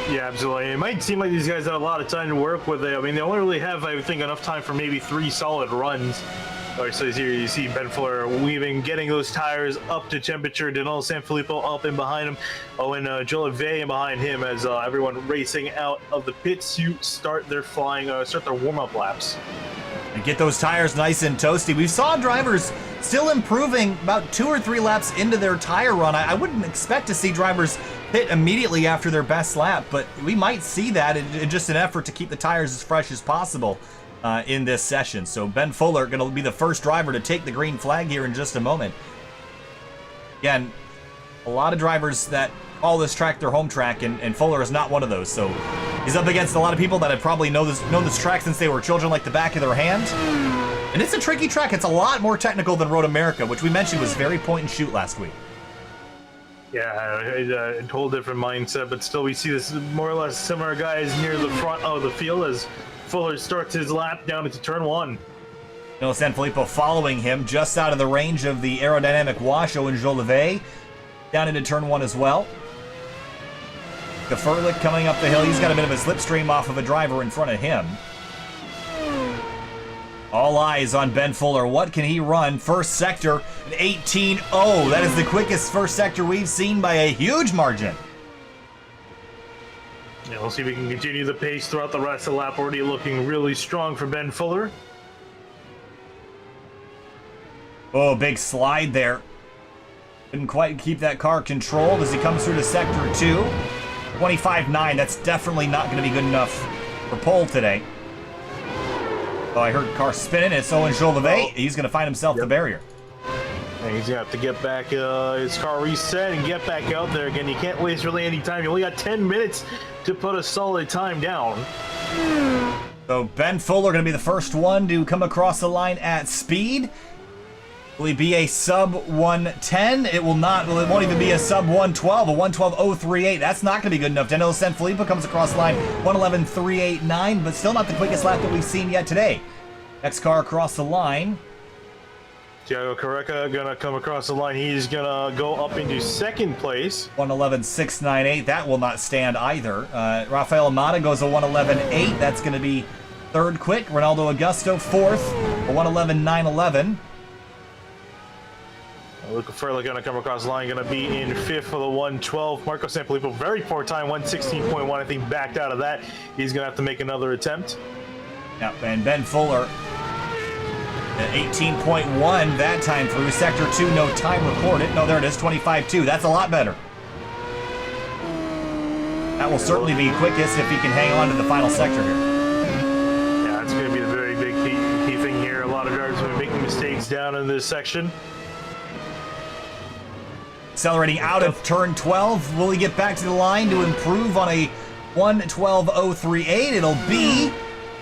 Yeah, absolutely. It might seem like these guys have a lot of time to work with. I mean, they only really have, I think, enough time for maybe 3 solid runs. All right, so here you see Ben Fuller weaving, getting those tires up to temperature. Danilo Sanfilippo up and behind him. Oh, and Jolivet in behind him as everyone racing out of the pits to start their warm-up laps. And get those tires nice and toasty. We saw drivers still improving about 2 or 3 laps into their tire run. I wouldn't expect to see drivers pit immediately after their best lap, but we might see that in just an effort to keep the tires as fresh as possible in this session. So Ben Fuller going to be the first driver to take the green flag here in just a moment. Again, a lot of drivers that call this track their home track, and Fuller is not one of those. So he's up against a lot of people that have probably known this track since they were children like the back of their hand. And it's a tricky track. It's a lot more technical than Road America, which we mentioned was very point and shoot last week. Yeah, a whole different mindset, but still we see this more or less similar guys near the front of the field as Fuller starts his lap down into turn 1. Danilo Sanfilippo following him just out of the range of the aerodynamic wash. Owen Jolivet down into turn 1 as well. Gefurlick coming up the hill. He's got a bit of a slipstream off of a driver in front of him. All eyes on Ben Fuller. What can he run? First sector, an 18.0. That is the quickest first sector we've seen by a huge margin. Yeah, we'll see if we can continue the pace throughout the rest of the lap. Already looking really strong for Ben Fuller. Oh, big slide there. Couldn't quite keep that car controlled as he comes through to sector 2. 25.9. That's definitely not going to be good enough for pole today. Oh, I heard car spinning. It's Owen Jolivet. He's going to find himself the barrier. And he's going to have to get back his car reset and get back out there again. You can't waste really any time. You only got 10 minutes to put a solid time down. So Ben Fuller going to be the first one to come across the line at speed. Will he be a sub 110? It will not. Well, it won't even be a sub 112, a 112.038. That's not going to be good enough. Danilo Sanfilippo comes across the line 111.389, but still not the quickest lap that we've seen yet today. Next car across the line. Thiago Careca gonna come across the line. He's gonna go up into second place. 111.698. That will not stand either. Rafael Amada goes a 111.8. That's going to be third quick. Ronaldo Augusto fourth, a 111.911. Luca Ferla gonna come across the line, gonna be in fifth for the 112. Marco Sanfilippo, very poor time, 116.1. I think backed out of that. He's gonna have to make another attempt. Yep, and Ben Fuller at 18.1 that time through sector 2. No time recorded. No, there it is, 25.2. That's a lot better. That will certainly be quickest if he can hang on to the final sector here. Yeah, it's gonna be a very big key thing here. A lot of drivers will be making mistakes down in this section. Accelerating out of turn 12. Will he get back to the line to improve on a 112.038? It'll be...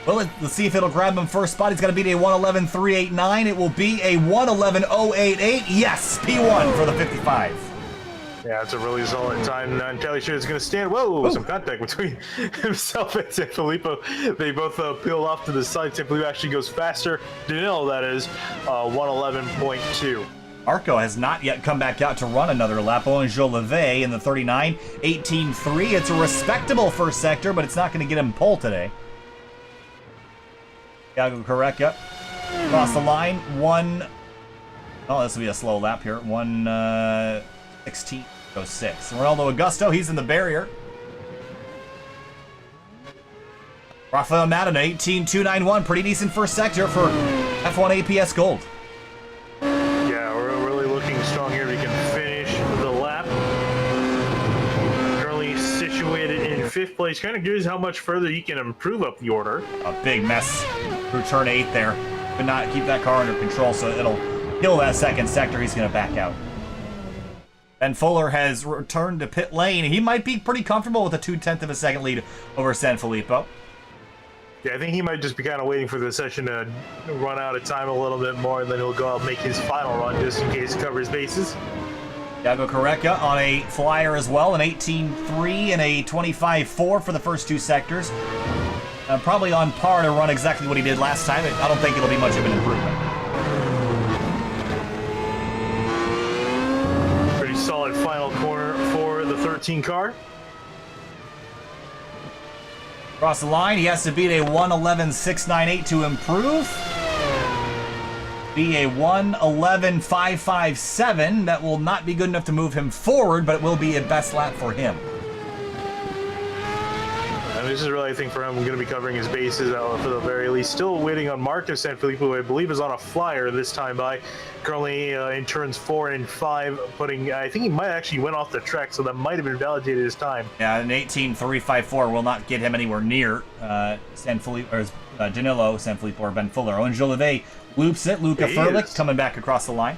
Well, let's see if it'll grab him first spot. He's got to beat a 111.389. It will be a 111.088. Yes, P1 for the 55. Yeah, it's a really solid time. Not entirely sure it's going to stand. Whoa, some contact between himself and Sanfilippo. They both peel off to the side. Sanfilippo actually goes faster. Danilo, that is, 111.2. Marco has not yet come back out to run another lap. Jolivet in the 39, 18.3. It's a respectable first sector, but it's not going to get him pole today. Thiago Correca across the line. Oh, this will be a slow lap here. 1:16.06. Ronaldo Augusto, he's in the barrier. Rafael Madden, 18.291. Pretty decent first sector for F1 APS Gold. Yeah, we're really looking strong here. We can finish the lap. Currently situated in 5th place. Kind of curious how much further he can improve up the order. A big mess through turn 8 there. Could not keep that car under control, so it'll kill that second sector. He's going to back out. Ben Fuller has returned to pit lane. He might be pretty comfortable with a 0.2 of a second lead over Sanfilippo. Yeah, I think he might just be kind of waiting for the session to run out of time a little bit more, and then he'll go out and make his final run just in case he covers bases. Thiago Correca on a flyer as well, an 18.3 and a 25.4 for the first 2 sectors. Probably on par to run exactly what he did last time. I don't think it'll be much of an improvement. Pretty solid final corner for the 13 car. Across the line, he has to beat a 1:11.698 to improve. Be a 1:11.557. That will not be good enough to move him forward, but it will be a best lap for him. And this is really, I think, for him, going to be covering his bases for the very least. Still waiting on Marcus Sanfilippo, who I believe is on a flyer this time by. Currently in turns 4 and 5, I think he might actually went off the track, so that might have invalidated his time. Yeah, an 18.354 will not get him anywhere near Danilo Sanfilippo or Ben Fuller. Owen Jolivet loops it. Luca Furlick coming back across the line.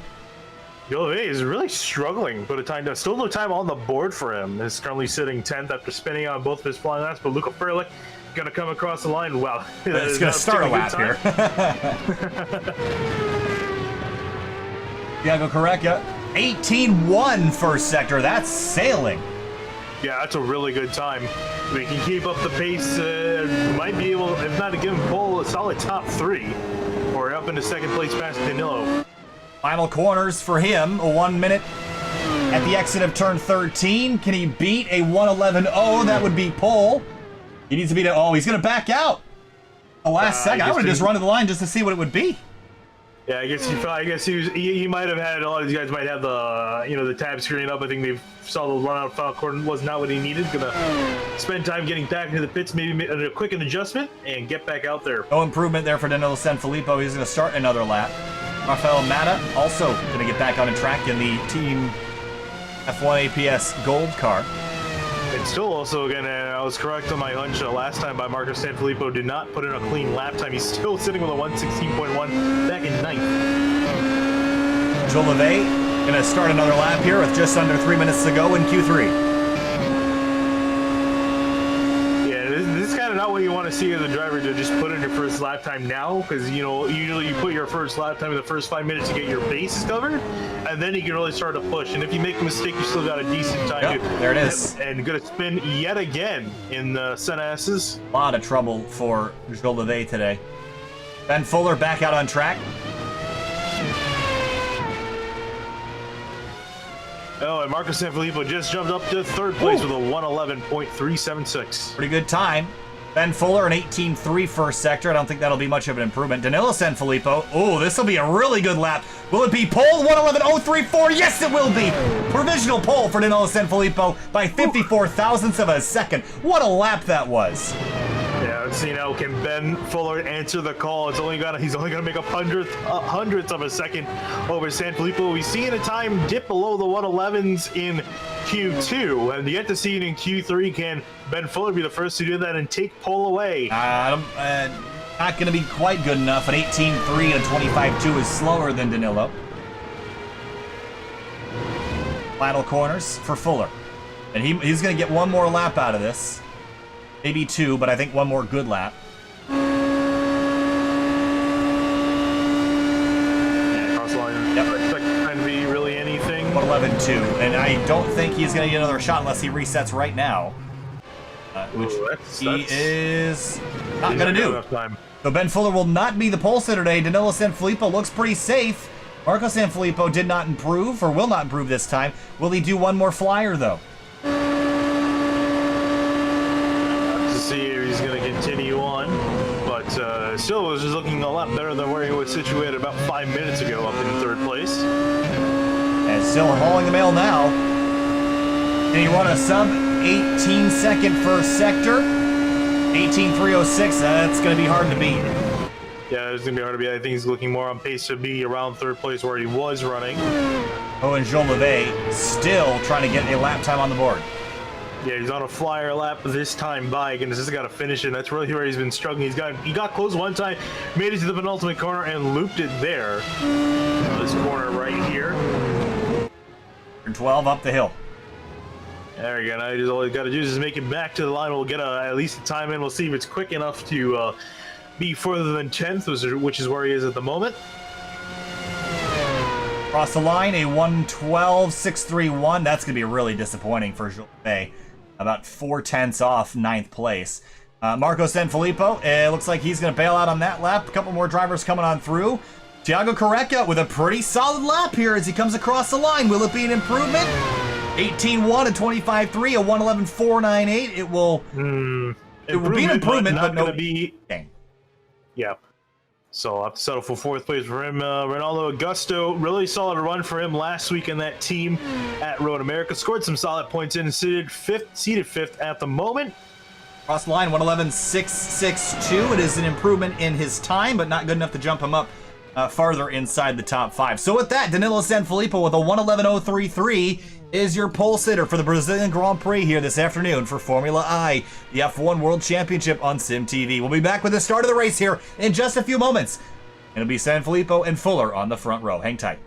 Jolivet is really struggling to put a time down. Still no time on the board for him. He's currently sitting 10th after spinning on both of his flying laps, but Luca Furlick going to come across the line. Wow. It's going to start a lap here. Thiago Correca, 18.1 first sector. That's sailing. Yeah, that's a really good time. If he can keep up the pace, might be able, if not to give him pole, a solid top 3. Or up into second place past Danilo. Final corners for him, a 1 minute at the exit of turn 13. Can he beat a 1:11.0? That would be pole. He needs to beat it. Oh, he's going to back out. The last second. I would have just run to the line just to see what it would be. Yeah, I guess he might have had, a lot of these guys might have the tab screen up. I think they saw the run out final corner was not what he needed. Gonna spend time getting back into the pits, maybe a quick adjustment, and get back out there. No improvement there for Danilo Sanfilippo. He's going to start another lap. Rafael Mata also going to get back on the track in the Team F1 APS Gold car. And still also, again, I was correct on my hunch last time by Marcus Sanfilippo did not put in a clean lap time. He's still sitting with a 1:16.1 back in 9th. Jolivet going to start another lap here with just under 3 minutes to go in Q3. Yeah, this is kind of not what you want to see as a driver, to just put in your first lap time now, because, usually you put your first lap time in the first 5 minutes to get your bases covered, and then you can really start to push. And if you make a mistake, you still got a decent time. Yep, there it is. And going to spin yet again in the Senas's. A lot of trouble for Jolivet today. Ben Fuller back out on track. Oh, and Marcus Sanfilippo just jumped up to 3rd place with a 1:11.376. Pretty good time. Ben Fuller, an 18.3 first sector. I don't think that'll be much of an improvement. Danilo Sanfilippo. Oh, this will be a really good lap. Will it be pole? 1:11.034. Yes, it will be. Provisional pole for Danilo Sanfilippo by 54 thousandths of a second. What a lap that was. Yeah, let's see now. Can Ben Fuller answer the call? He's only gonna make a hundredth of a second over Sanfilippo. We've seen a time dip below the 1:11s in Q2, and yet to see it in Q3. Can Ben Fuller be the first to do that and take pole away? Not going to be quite good enough. An 18.3 and a 25.2 is slower than Danilo. Final corners for Fuller. And he's going to get one more lap out of this. Maybe 2, but I think one more good lap. Yeah, cross line. Yep. Expect time to be really anything. 1:11.2 to, and I don't think he's going to get another shot unless he resets right now. Which he is not going to do. So Ben Fuller will not be the pole sitter today. Danilo Sanfilippo looks pretty safe. Marco Sanfilippo did not improve, or will not improve this time. Will he do one more flyer, though? To see if he's going to continue on. But still was just looking a lot better than where he was situated about 5 minutes ago up in 3rd place. And still hauling the mail now. Can he run a sub 18-second first sector? 18.306, that's going to be hard to beat. Yeah, it's going to be hard to beat. I think he's looking more on pace to be around 3rd place where he was running. Oh, and Jean Levet still trying to get a lap time on the board. Yeah, he's on a flyer lap this time by, and he's just got to finish it. That's really where he's been struggling. He got close one time, made it to the penultimate corner, and looped it there. This corner right here. 12 up the hill. There we go. Now all he's got to do is make it back to the line. We'll get at least a time in. We'll see if it's quick enough to be further than 10th, which is where he is at the moment. Across the line, a 1:12.631. That's going to be really disappointing for Gilles. About 4/10 off 9th place. Marco Sanfilippo, it looks like he's going to bail out on that lap. A couple more drivers coming on through. Thiago Correca with a pretty solid lap here as he comes across the line. Will it be an improvement? 18.1 and 25.3, a 1:11.498. It will be an improvement, but no. Okay. Yeah. So I'll have to settle for 4th place for him. Ronaldo Augusto, really solid run for him last week in that team at Road America. Scored some solid points in and seated 5th at the moment. Cross the line, 1:11.662. It is an improvement in his time, but not good enough to jump him up farther inside the top 5. So with that, Danilo Sanfilippo with a 1:11.033 is your pole sitter for the Brazilian Grand Prix here this afternoon for Formula I, the F1 World Championship on SYM TV. We'll be back with the start of the race here in just a few moments. It'll be Sanfilippo and Fuller on the front row. Hang tight.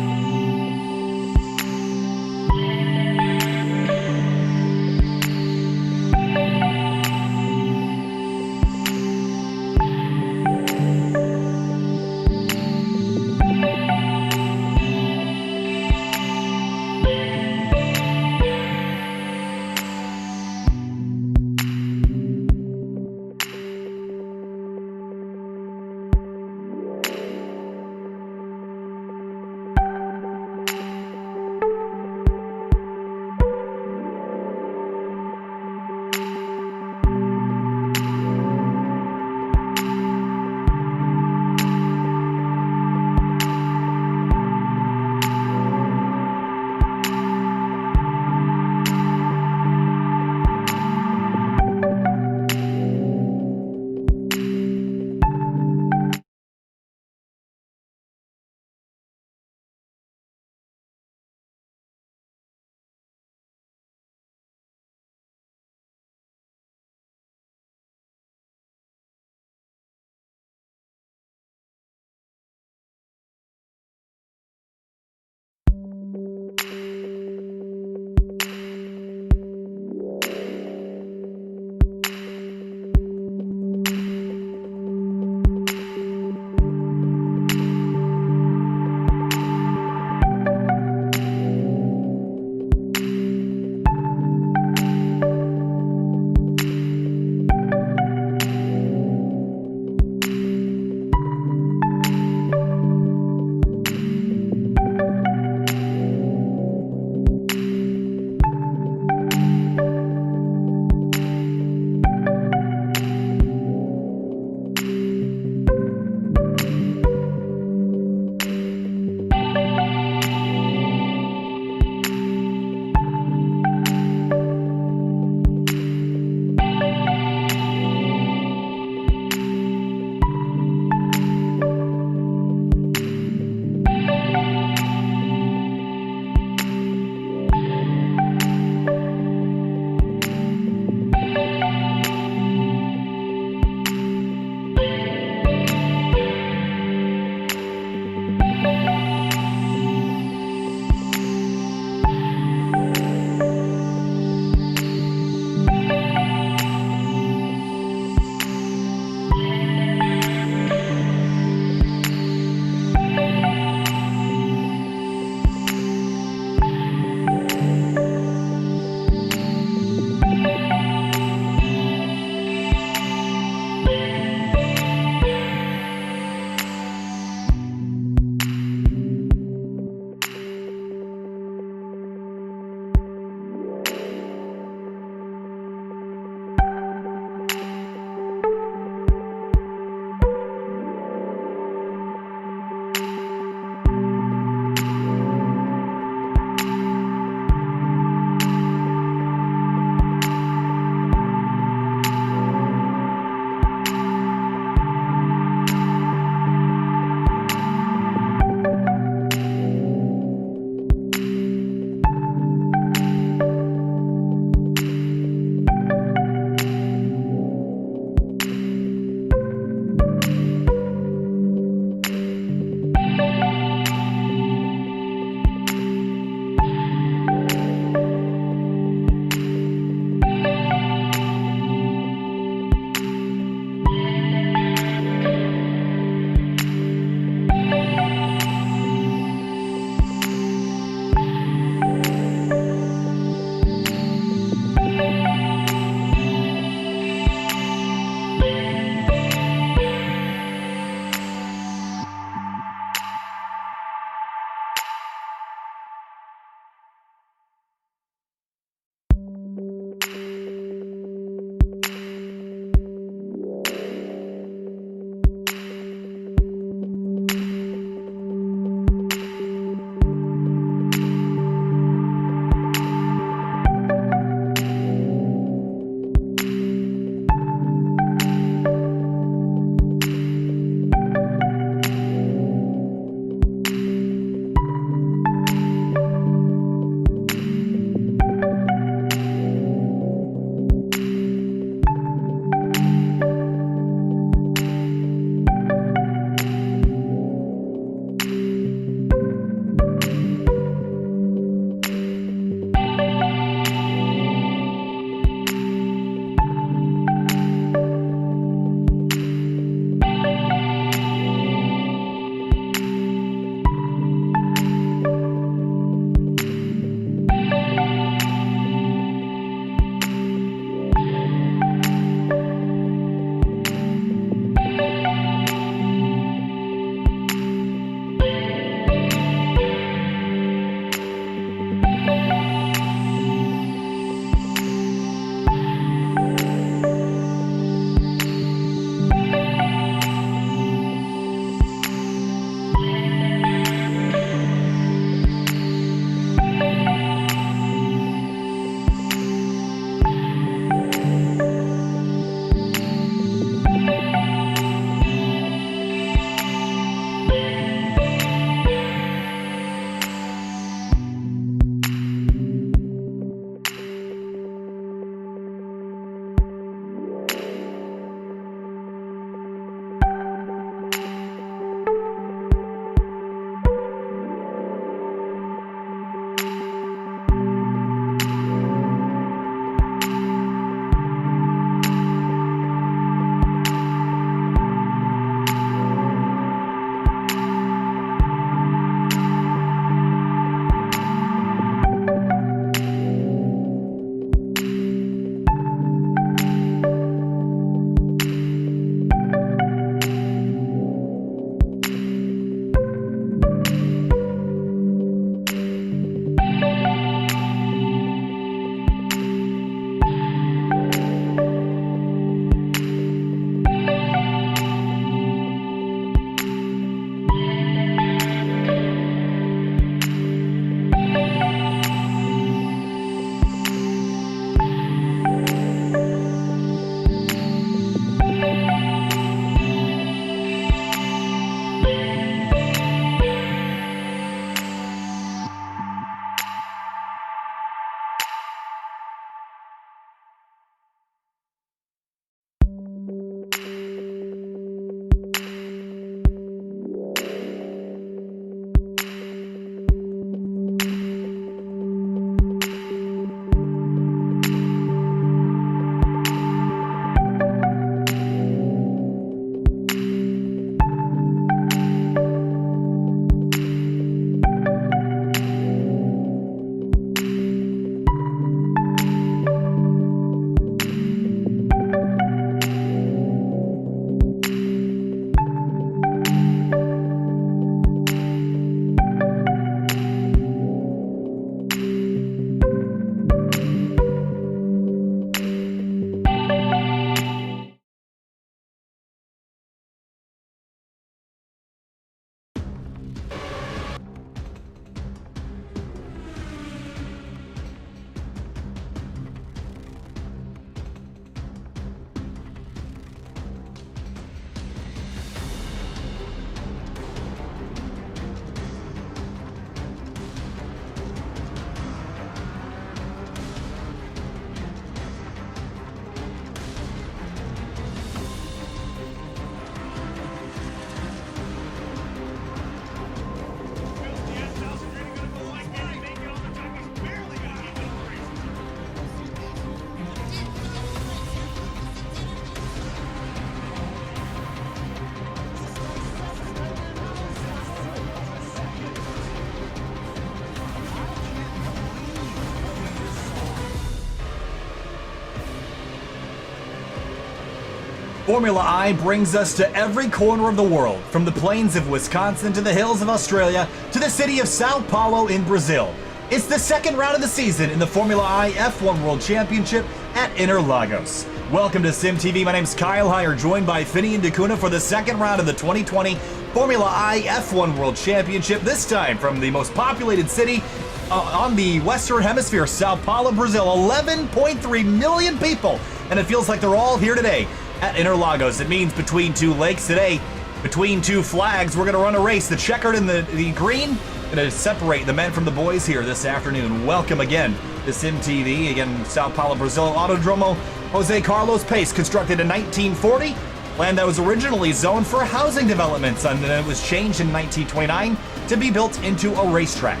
Formula I brings us to every corner of the world, from the plains of Wisconsin to the hills of Australia to the city of Sao Paulo in Brazil. It's the second round of the season in the Formula I F1 World Championship at Interlagos. Welcome to SYM TV. My name's Kyle Heyer, joined by Finney and DeCuna for the second round of the 2020 Formula I F1 World Championship, this time from the most populated city on the Western Hemisphere, Sao Paulo, Brazil. 11.3 million people, and it feels like they're all here today at Interlagos. It means between two lakes today, between two flags, we're going to run a race. The checkered and the green going to separate the men from the boys here this afternoon. Welcome again to SYM TV. Again, Sao Paulo, Brazil. Autodromo Jose Carlos Pace, constructed in 1940. Land that was originally zoned for housing developments, and then it was changed in 1929 to be built into a racetrack.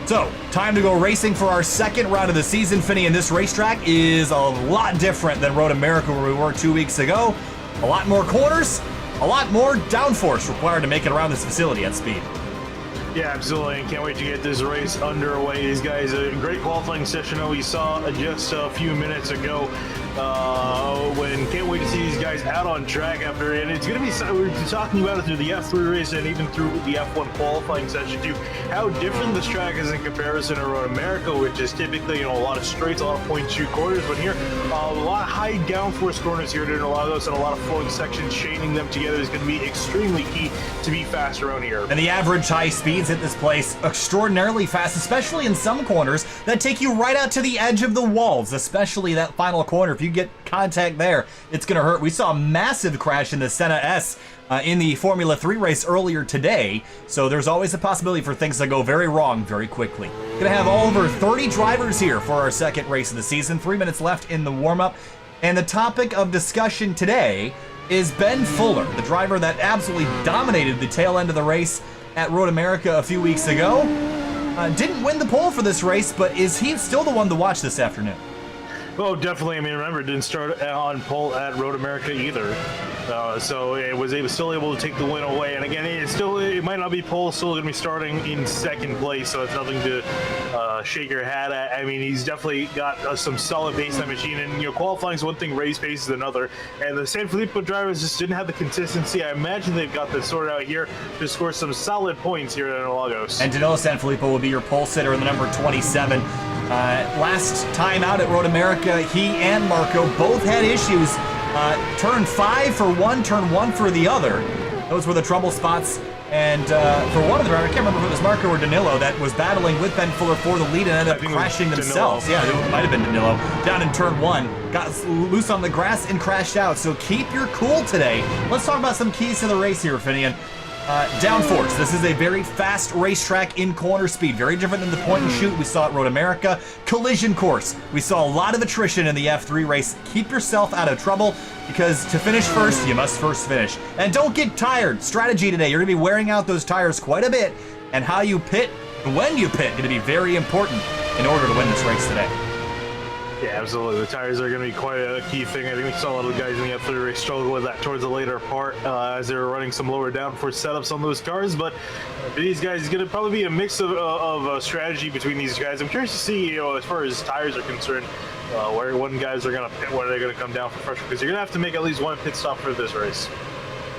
So, time to go racing for our second round of the season, Finney, and this racetrack is a lot different than Road America, where we were 2 weeks ago. A lot more corners, a lot more downforce required to make it around this facility at speed. Yeah, absolutely, and can't wait to get this race underway. These guys, a great qualifying session that we saw just a few minutes ago. Can't wait to see these guys out on track after, and it's going to be, we're talking about it through the F3 race and even through the F1 qualifying session too, how different this track is in comparison to Road America, which is typically, a lot of straights, a lot of point shoot corners, but here, a lot of high downforce corners here at Interlagos and a lot of flowing sections. Chaining them together is going to be extremely key to be fast around here. And the average high speeds at this place, extraordinarily fast, especially in some corners that take you right out to the edge of the walls, especially that final corner. If you get contact there, it's going to hurt. We saw a massive crash in the Senna S in the Formula 3 race earlier today, so there's always a possibility for things to go very wrong very quickly. Going to have over 30 drivers here for our second race of the season. 3 minutes left in the warm-up, and the topic of discussion today is Ben Fuller, the driver that absolutely dominated the tail end of the race at Road America a few weeks ago. Didn't win the pole for this race, but is he still the one to watch this afternoon? Oh, definitely. I mean, remember, it didn't start on pole at Road America either. So it was still able to take the win away. And again, it might not be pole, still going to be starting in second place. So it's nothing to shake your hat at. I mean, he's definitely got some solid baseline machine. And, qualifying is one thing, race pace is another. And the San Felipe drivers just didn't have the consistency. I imagine they've got this sorted out here to score some solid points here at Interlagos. And Danilo Sanfilippo will be your pole sitter in the number 27. Last time out at Road America, he and Marco both had issues. Turn 5 for one, turn 1 for the other. Those were the trouble spots. And for one of them, I can't remember if it was Marco or Danilo that was battling with Ben Fuller for the lead and ended up crashing themselves. Yeah, it might have been Danilo. Down in turn 1, got loose on the grass and crashed out. So keep your cool today. Let's talk about some keys to the race here, Finian. Downforce. This is a very fast racetrack in corner speed. Very different than the point and shoot we saw at Road America. Collision course. We saw a lot of attrition in the F3 race. Keep yourself out of trouble, because to finish first, you must first finish. And don't get tired. Strategy today. You're going to be wearing out those tires quite a bit, and how you pit and when you pit is going to be very important in order to win this race today. Yeah, absolutely. The tires are going to be quite a key thing. I think we saw a lot of the guys in the F3 race struggle with that towards the later part as they were running some lower downforce setups on those cars. But these guys, is going to probably be a mix of strategy between these guys. I'm curious to see, as far as tires are concerned, where one guys are going to pit, when they're going to come down for pressure, because you're going to have to make at least one pit stop for this race.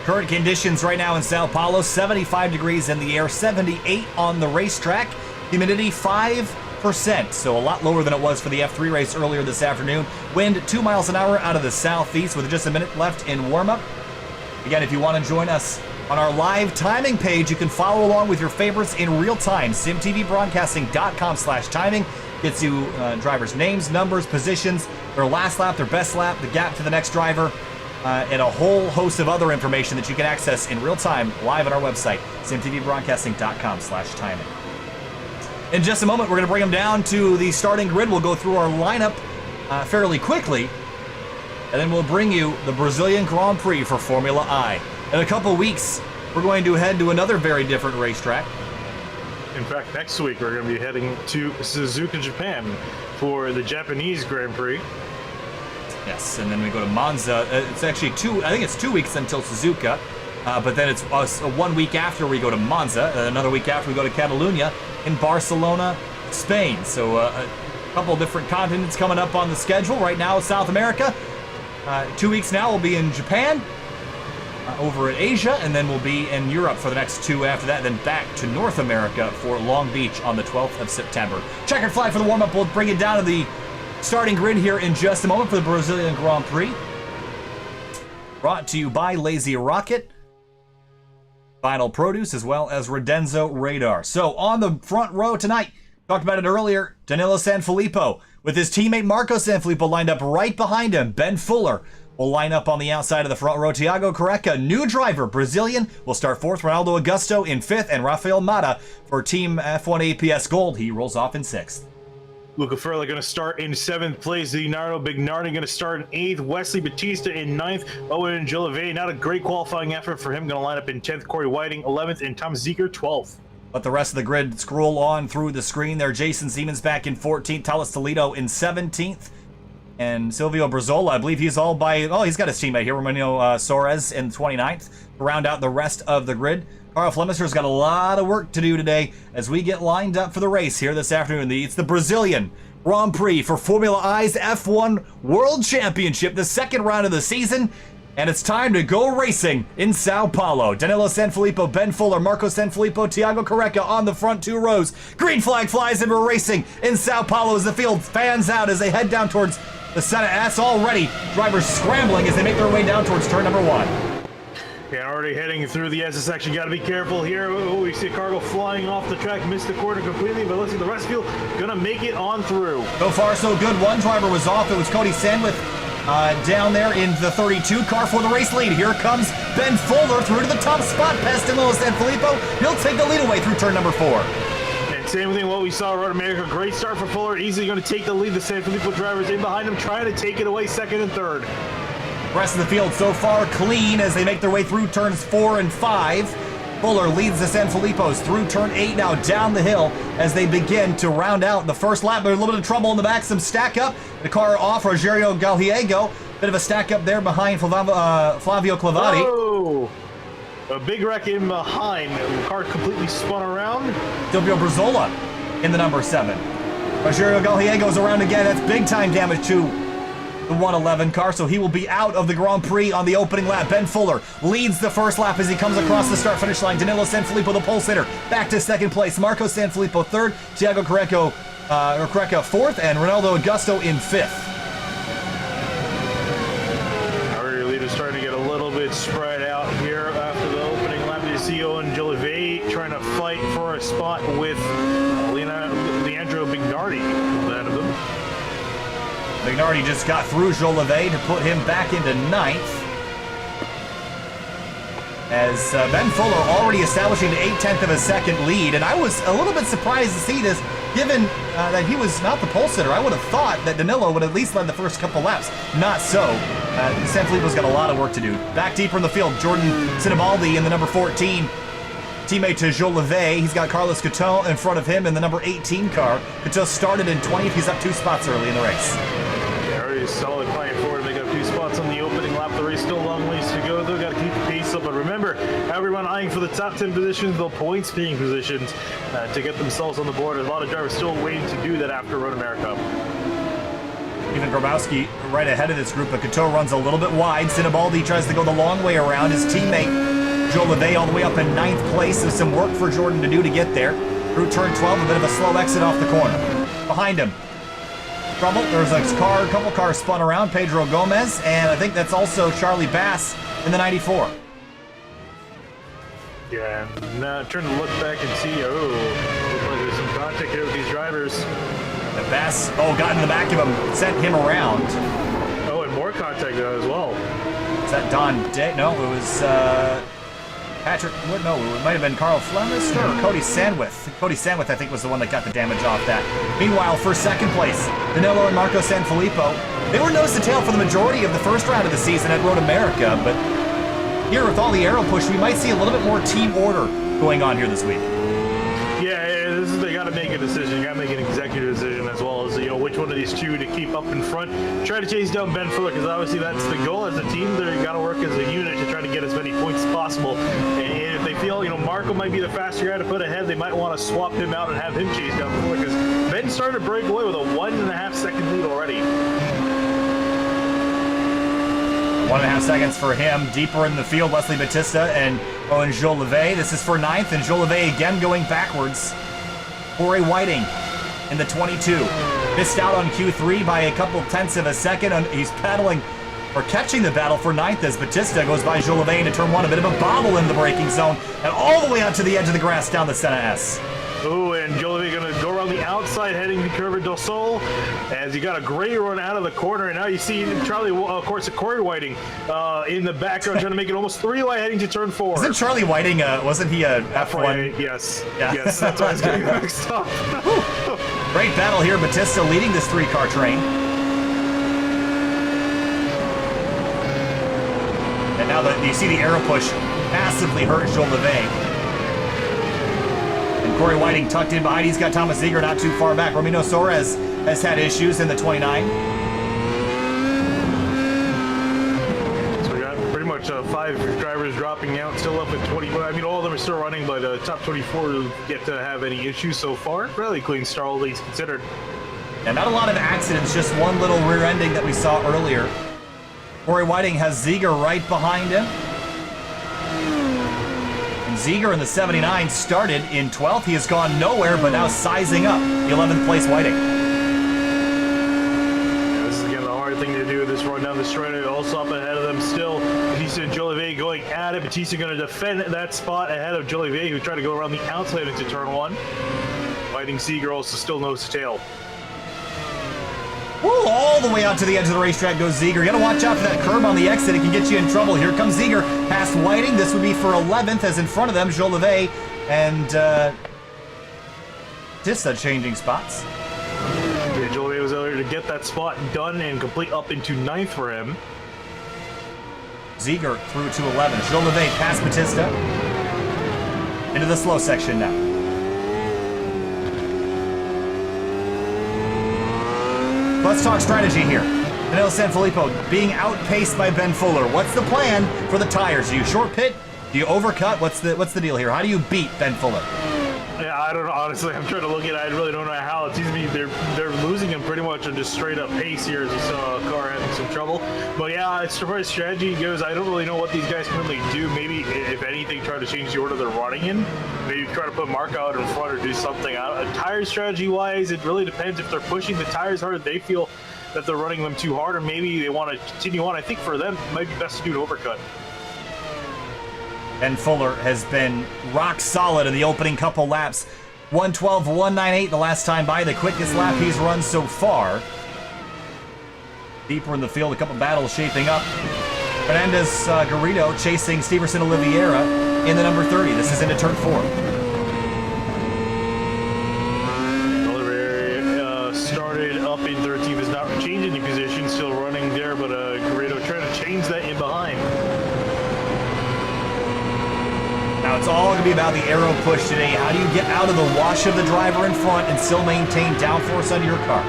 Current conditions right now in Sao Paulo, 75 degrees in the air, 78 on the racetrack, humidity 5%, so a lot lower than it was for the F3 race earlier this afternoon. Wind 2 miles an hour out of the southeast with just a minute left in warm-up. Again, if you want to join us on our live timing page, you can follow along with your favorites in real time. SYMTVBroadcasting.com/timing gets you drivers' names, numbers, positions, their last lap, their best lap, the gap to the next driver, and a whole host of other information that you can access in real time live on our website, SYMTVBroadcasting.com/timing. In just a moment, we're going to bring them down to the starting grid. We'll go through our lineup fairly quickly, and then we'll bring you the Brazilian Grand Prix for Formula I. In a couple weeks, we're going to head to another very different racetrack. In fact, next week we're going to be heading to Suzuka, Japan for the Japanese Grand Prix. Yes, and then we go to Monza. It's actually I think it's 2 weeks until Suzuka, but then it's 1 week after we go to Monza, another week after we go to Catalunya in Barcelona, Spain. So a couple different continents coming up on the schedule. Right now, South America, 2 weeks now, we'll be in Japan, over in Asia, and then we'll be in Europe for the next 2 after that, then back to North America for Long Beach on the 12th of September. Checkered flag for the warm-up. We'll bring it down to the starting grid here in just a moment for the Brazilian Grand Prix. Brought to you by Lazy Rocket, Final Produce, as well as Redenzo Radar. So on the front row tonight, talked about it earlier, Danilo Sanfilippo with his teammate Marco Sanfilippo lined up right behind him. Ben Fuller will line up on the outside of the front row. Thiago Careca, new driver, Brazilian, will start 4th. Ronaldo Augusto in 5th, and Rafael Mata for Team F1 APS Gold. He rolls off in 6th. Luca Ferla going to start in 7th place. Leonardo Bignardi going to start in 8th. Wesley Batista in 9th. Owen Gillivet, not a great qualifying effort for him. Going to line up in 10th. Corey Whiting 11th, and Tom Zeker 12th. Let the rest of the grid scroll on through the screen there. Jason Siemens back in 14th. Talis Toledo in 17th. And Silvio Brazola, I believe he's all by... Oh, he's got his teammate here, Romano Soares in 29th. To round out the rest of the grid. Carl Flemister's got a lot of work to do today as we get lined up for the race here this afternoon. It's the Brazilian Grand Prix for Formula I's F1 World Championship, the 2nd round of the season. And it's time to go racing in Sao Paulo. Danilo Sanfilippo, Ben Fuller, Marco Sanfilippo, Thiago Careca on the front 2 rows. Green flag flies and we're racing in Sao Paulo as the field fans out as they head down towards the Senate S already. Drivers scrambling as they make their way down towards turn number 1. Yeah, already heading through the SS section. Got to be careful here. Oh, we see a cargo flying off the track, missed the corner completely, but let's see the rest of the field gonna make it on through. So far, so good. One driver was off. It was Cody Sandwith down there in the 32 car for the race lead. Here comes Ben Fuller through to the top spot, past Danilo Sanfilippo. He'll take the lead away through turn number 4. And same thing what we saw at Road America. Great start for Fuller. Easily going to take the lead. The Sanfilippo drivers in behind him, trying to take it away 2nd and 3rd. Rest of the field so far clean as they make their way through turns 4 and 5. Fuller leads the Sanfilippos through turn 8 now down the hill as they begin to round out the first lap. There's a little bit of trouble in the back, some stack up. The car off, Rogerio Galhiego. Bit of a stack up there behind Flavio Clavati. Oh, a big wreck in behind. The car completely spun around. Silvio Brazola in the number 7. Rogerio Galhiego's around again. That's big time damage to the 111 car, so he will be out of the Grand Prix on the opening lap. Ben Fuller leads the first lap as he comes across the start-finish line. Danilo Sanfilippo, the pole sitter, back to 2nd place. Marco Sanfilippo 3rd, Thiago Careca 4th, and Ronaldo Augusto in 5th. Our lead is starting to get a little bit spread out here after the opening lap. You see Owen Gillivet trying to fight for a spot with Leandro Bignardi. That of them. Bignardi just got through Jolivet to put him back into 9th. As Ben Fuller already establishing an 8/10 of a second lead. And I was a little bit surprised to see this, given that he was not the pole sitter. I would have thought that Danilo would at least led the first couple laps. Not so. Sanfilippo's got a lot of work to do. Back deeper in the field, Jordan Sinibaldi in the number 14. Teammate to Jolivet. He's got Carlos Couto in front of him in the number 18 car. Couto started in 20th. He's up 2 spots early in the race. Yeah, already solid climb forward. They got 2 spots on the opening lap. The race still a long ways to go, though. Got to keep the pace up. But remember, everyone eyeing for the top 10 positions, the points-being positions, to get themselves on the board. There's a lot of drivers still waiting to do that after Road America. Even Grabowski right ahead of this group, but Couto runs a little bit wide. Sinibaldi tries to go the long way around. His teammate Jolivet all the way up in 9th place. There's some work for Jordan to do to get there. Through turn 12, a bit of a slow exit off the corner. Behind him, trouble. There's a couple cars spun around. Pedro Gomez, and I think that's also Charlie Bass in the 94. Yeah, now turn to look back and see, looks like there's some contact here with these drivers. The Bass, got in the back of him, sent him around. Oh, and more contact as well. Is that Don Day? No, it was Patrick. No, it might have been Carl Flemister or Cody Sandwith. Cody Sandwith, I think, was the one that got the damage off that. Meanwhile, for 2nd place, Danilo and Marco Sanfilippo. They were nose to tail for the majority of the first round of the season at Road America, but here with all the aero push, we might see a little bit more team order going on here this week. Yeah, they got to make a decision. You got to make an executive decision as well as which one of these 2 to keep up in front. Try to chase down Ben Fuller because obviously that's the goal as a team. They got to work as a unit to try to get as many points as possible. And if they feel Marco might be the faster guy to put ahead, they might want to swap him out and have him chase down Fuller because Ben started to break away with a 1.5 second lead already. 1.5 seconds for him. Deeper in the field, Wesley Batista and Owen Jolivet. This is for 9th, and Jolivet again going backwards. Corey Whiting in the 22. Missed out on Q3 by a couple tenths of a second. He's battling, or catching the battle for 9th as Batista goes by Jolivet into turn 1. A bit of a bobble in the braking zone, and all the way out to the edge of the grass down the Senna S. Ooh, and Jolivet going to go around the outside heading to Curva del Sol as he got a great run out of the corner. And now you see Charlie, of course, Corey Whiting in the background trying to make it almost 3 wide heading to turn 4. Isn't Charlie Whiting, wasn't he a F1? Yes. Yeah. Yes, that's why I was getting mixed up. Great battle here. Batista leading this 3-car train. And now you see the arrow push massively hurt Jolivet. Corey Whiting tucked in behind. He's got Thomas Ziegler not too far back. Romino Soares has had issues in the 29. So we got pretty much 5 drivers dropping out, still up at 20. I mean, all of them are still running, but top 24 get to have any issues so far. Fairly clean start, all things considered. And not a lot of accidents, just one little rear ending that we saw earlier. Corey Whiting has Ziegler right behind him. Ziegler in the 79 started in 12th. He has gone nowhere, but now sizing up the 11th place Whiting. Yeah, this is again the hard thing to do. This run down the straightaway, also up ahead of them still. Batista and Jolivet going at it. Batista going to defend that spot ahead of Jolivet, who tried to go around the outside into turn 1. Whiting Ziegler also still nose to tail. Woo, all the way out to the edge of the racetrack goes Ziegler. You gotta watch out for that curb on the exit. It can get you in trouble. Here comes Ziegler past Whiting. This would be for 11th, as in front of them, Jolivet and Batista changing spots. Yeah, Jolivet was able to get that spot done and complete up into 9th for him. Ziegler through to 11. Jolivet past Batista. Into the slow section now. Let's talk strategy here. Danilo Sanfilippo being outpaced by Ben Fuller. What's the plan for the tires? Do you short pit? Do you overcut? What's the deal here? How do you beat Ben Fuller? Yeah, I don't know. Honestly, I'm trying to look at it. I really don't know how. It seems to be they're losing him pretty much on just straight up pace here, as you saw a car having some trouble. But yeah, as far as strategy goes, I don't really know what these guys currently do. Maybe, if anything, try to change the order they're running in. Maybe try to put Marco out in front or do something. Tire strategy-wise, it really depends. If they're pushing the tires hard, they feel that they're running them too hard, or maybe they want to continue on. I think for them, it might be best to do an overcut. Ben Fuller has been rock solid in the opening couple laps. 1:12.198 the last time by, the quickest lap he's run so far. Deeper in the field, a couple battles shaping up. Fernandez Garrido chasing Steverson Oliveira in the number 30. This is into turn 4. Oliveira started up in 13th, is not changing the position, still running there, but Garrido trying to change that in behind. Now it's all going to be about the aero push today. How do you get out of the wash of the driver in front and still maintain downforce on your car?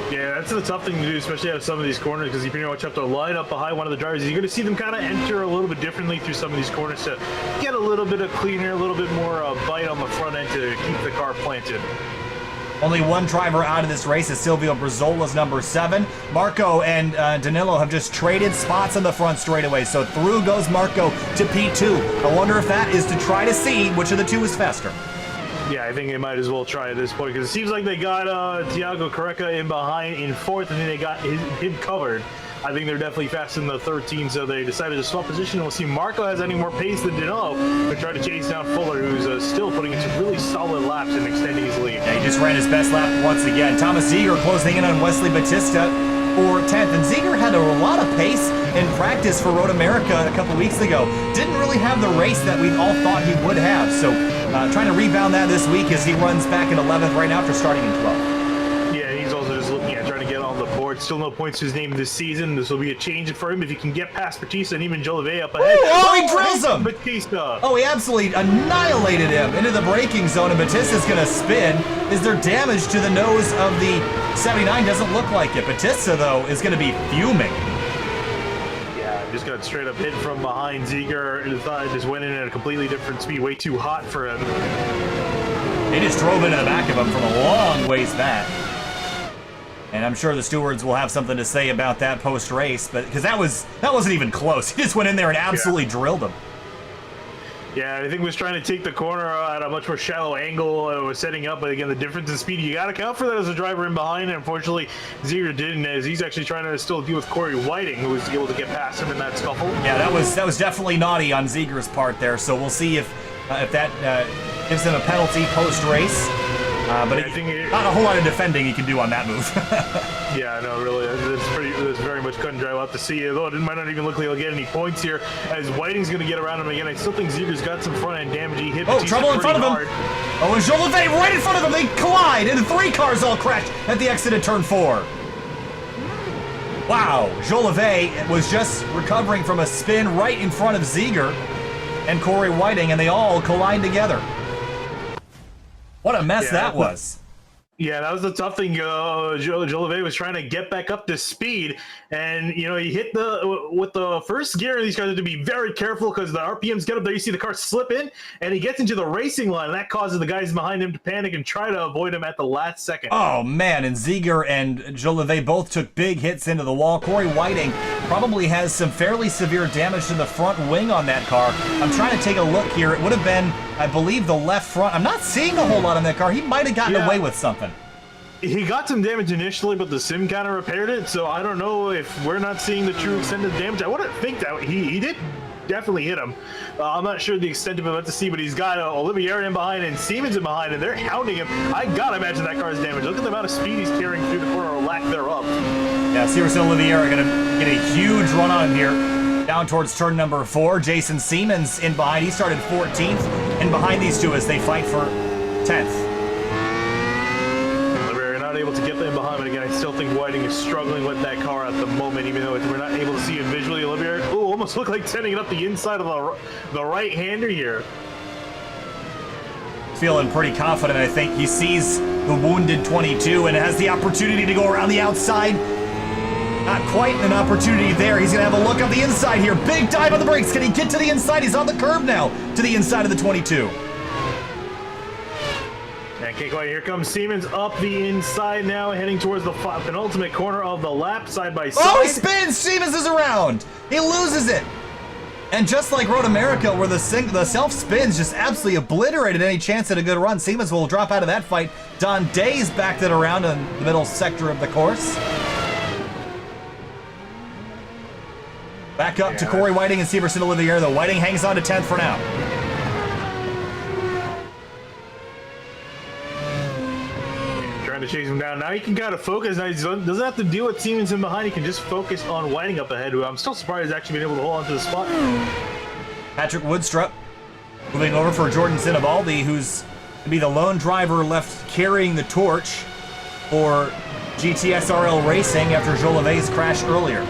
Yeah, that's the tough thing to do, especially out of some of these corners, because you pretty much have to line up behind one of the drivers. You're going to see them kind of enter a little bit differently through some of these corners to get a little bit of cleaner, a little bit more bite on the front end to keep the car planted. Only one driver out of this race is Silvio Brizzola's number 7. Marco and Danilo have just traded spots on the front straightaway, so through goes Marco to P2. I wonder if that is to try to see which of the two is faster. Yeah, I think they might as well try at this point, because it seems like they got Thiago Careca in behind in 4th, and then they got him covered. I think they're definitely faster than the 13, so they decided to swap position. We'll see if Marco has any more pace than Danilo to try to chase down Fuller, who's still putting in some really solid laps and extending his lead. Yeah, he just ran his best lap once again. Thomas Ziegler closing in on Wesley Batista for 10th, and Ziegler had a lot of pace in practice for Road America a couple weeks ago. Didn't really have the race that we all thought he would have, so trying to rebound that this week as he runs back in 11th right now after starting in 12th. Yeah, he's also just looking at trying to get on the board. Still no points to his name this season. This will be a change for him if he can get past Batista and even Jolivet up ahead. Oh, he drills him! Batista! Oh, he absolutely annihilated him into the braking zone, and Batista's going to spin. Is there damage to the nose of the 79? Doesn't look like it. Batista, though, is going to be fuming. Yeah, just got straight up hit from behind. Ziegler just went in at a completely different speed. Way too hot for him. He just drove into the back of him from a long ways back. And I'm sure the stewards will have something to say about that post-race, but because that wasn't even close. He just went in there and absolutely drilled him. Yeah, I think he was trying to take the corner at a much more shallow angle. It was setting up, but again, the difference in speed, you got to account for that as a driver in behind. And unfortunately, Ziegler didn't, as he's actually trying to still deal with Corey Whiting, who was able to get past him in that scuffle. Yeah, that was definitely naughty on Ziegler's part there. So we'll see if that gives him a penalty post-race. But not a whole lot of defending he can do on that move. Yeah, no, really, it's very much cut and dry. We'll have to see. Although it might not even look like he'll get any points here, as Whiting's going to get around him again. I still think Ziegler's got some front-end damage. He hit trouble in front of him. Oh, and Jolivet right in front of him. They collide, and the 3 cars all crash at the exit of turn 4. Wow, Jolivet was just recovering from a spin right in front of Ziegler and Corey Whiting, and they all collide together. What a mess that was. Yeah, that was the tough thing. Jolivet was trying to get back up to speed, and he hit with the first gear. These guys have to be very careful because the RPMs get up there. You see the car slip in, and he gets into the racing line, and that causes the guys behind him to panic and try to avoid him at the last second. Oh man, and Ziegler and Jolivet both took big hits into the wall. Corey Whiting probably has some fairly severe damage to the front wing on that car. I'm trying to take a look here. It would have been, I believe, the left front. I'm not seeing a whole lot on that car. He might have gotten away with something. He got some damage initially, but the sim kind of repaired it, so I don't know if we're not seeing the true extent of the damage. I wouldn't think that he did definitely hit him. I'm not sure the extent of it, let's see, but he's got Olivier in behind and Siemens in behind, and they're hounding him. I gotta imagine that car's damage. Look at the amount of speed he's carrying through the corner, or lack thereof. Yeah, Siemens and Olivier are gonna get a huge run on him here. Down towards turn number 4, Jason Siemens in behind. He started 14th, and behind these two as they fight for 10th. Able to get them behind, but again, I still think Whiting is struggling with that car at the moment, even though we're not able to see it visually. Olivier, almost looked like sending it up the inside of the right-hander here. Feeling pretty confident, I think. He sees the wounded 22 and has the opportunity to go around the outside. Not quite an opportunity there. He's going to have a look on the inside here. Big dive on the brakes. Can he get to the inside? He's on the curb now to the inside of the 22. Okay, quite. Here comes Siemens up the inside now, heading towards the penultimate corner of the lap, side by side. Oh, he spins! Siemens is around! He loses it! And just like Road America, where the self-spins just absolutely obliterated any chance at a good run, Siemens will drop out of that fight. Don Day's backed it around in the middle sector of the course. Back up to Corey Whiting and Severson Olivier, though. Whiting hangs on to 10th for now. To chase him down. Now he can kind of focus. Now he doesn't have to deal with Siemens in behind. He can just focus on Whiting up ahead, who I'm still surprised he's actually been able to hold on to the spot. Patrick Woodstrup moving over for Jordan Sinibaldi, who's going to be the lone driver left carrying the torch for GTSRL Racing after Jolivet's crash earlier.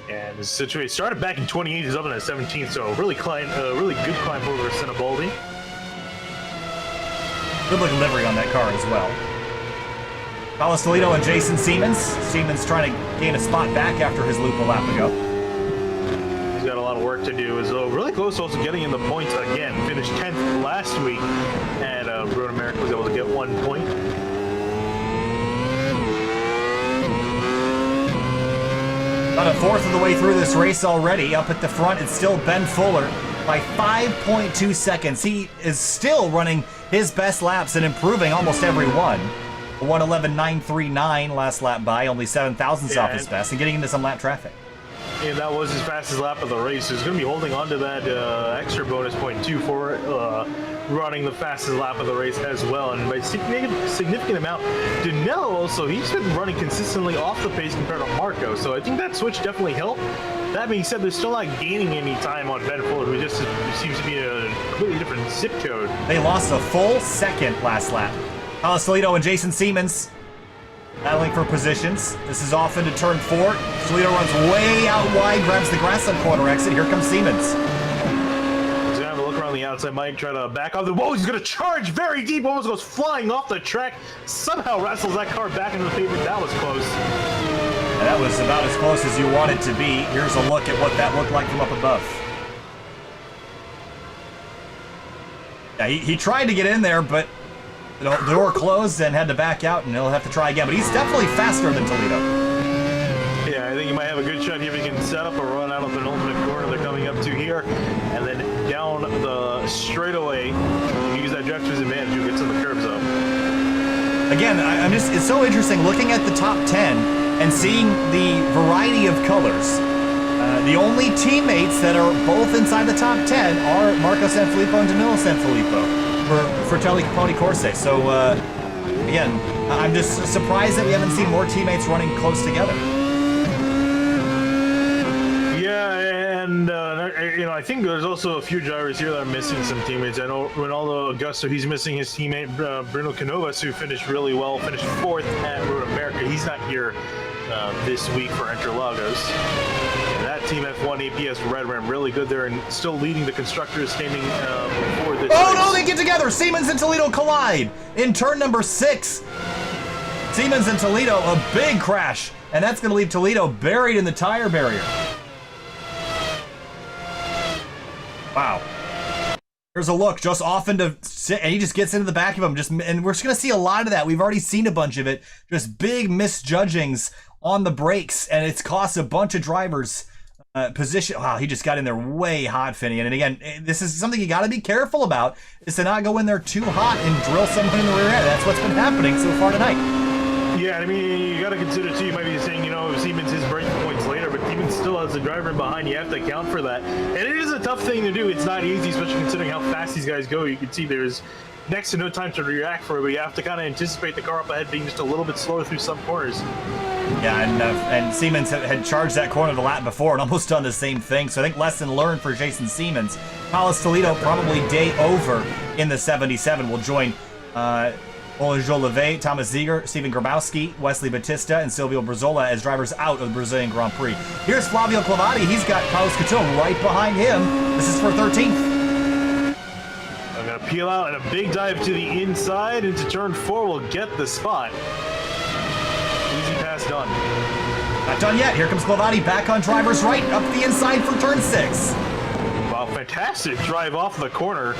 And the situation started back in 28. He's up in at 17th, so really good climb over Sinibaldi. Good looking livery on that car as well. Carlos Toledo and Jason Siemens. Siemens trying to gain a spot back after his loop a lap ago. He's got a lot of work to do. Is really close also getting in the points again. Finished 10th last week, and Road America was able to get 1 point. About a fourth of the way through this race already. Up at the front, it's still Ben Fuller by 5.2 seconds. He is still running his best laps and improving almost every one. 1:11.939 last lap by, only 7 thousandths off his best, and getting into some lap traffic. And that was his fastest lap of the race. He's going to be holding on to that extra bonus point too for running the fastest lap of the race as well. And by a significant amount, Danello also, he's been running consistently off the pace compared to Marco. So I think that switch definitely helped. That being said, they're still not gaining any time on Ben Fuller, who just seems to be a completely different zip code. They lost a full second last lap. Carlos Toledo and Jason Siemens battling for positions. This is off into turn 4. Toledo runs way out wide, grabs the grass on corner exit. Here comes Siemens. He's gonna have a look around the outside, Mike, try to back off the. Whoa, he's gonna charge very deep, almost goes flying off the track. Somehow wrestles that car back into the pavement. That was close. And that was about as close as you want it to be. Here's a look at what that looked like from up above. Yeah, he tried to get in there, but the door closed and had to back out, and he'll have to try again. But he's definitely faster than Toledo. Yeah, I think he might have a good shot here if he can set up a run out of the penultimate corner they're coming up to here, and then down the straightaway. Use that drive to his advantage. Who gets in the curb zone? Again, it's so interesting looking at the top 10 and seeing the variety of colors. The only teammates that are both inside the top 10 are Marco Sanfilippo and Danilo Sanfilippo for Fratelli Caponi Corse. So, again, I'm just surprised that we haven't seen more teammates running close together. Yeah, and I think there's also a few drivers here that are missing some teammates. I know Ronaldo Augusto, he's missing his teammate Bruno Canovas, who finished really well, finished 4th at Road America. He's not here this week for Interlagos. And that team F1 APS Red Ram really good there and still leading the constructors standing before this race. No, they get together. Siemens and Toledo collide in turn number 6. Siemens and Toledo, a big crash, and that's going to leave Toledo buried in the tire barrier. Wow. Here's a look just off into, and he just gets into the back of him. And we're just going to see a lot of that. We've already seen a bunch of it. Just big misjudgings on the brakes, and it's cost a bunch of drivers position. Wow, he just got in there way hot, Finian. And again, this is something you got to be careful about, is to not go in there too hot and drill someone in the rear end. That's what's been happening so far tonight. Yeah, I mean, you got to consider, too, you might be saying, Siemens is breaking points later, but Siemens still has a driver behind. You have to account for that. And it is a tough thing to do. It's not easy, especially considering how fast these guys go. You can see there's next to no time to react for it, but you have to kind of anticipate the car up ahead being just a little bit slower through some corners. Yeah, and Siemens had charged that corner the lap before and almost done the same thing. So I think lesson learned for Jason Siemens. Carlos Toledo probably day over in the 77 will join Roland Jolivet, Thomas Ziegler, Steven Grabowski, Wesley Batista, and Silvio Brazola as drivers out of the Brazilian Grand Prix. Here's Flavio Clavati. He's got Carlos Coutinho right behind him. This is for 13th. I'm going to peel out and a big dive to the inside into turn 4 will get the spot. Easy pass done. Not done yet. Here comes Clavati back on driver's right up the inside for turn 6. Wow, fantastic drive off the corner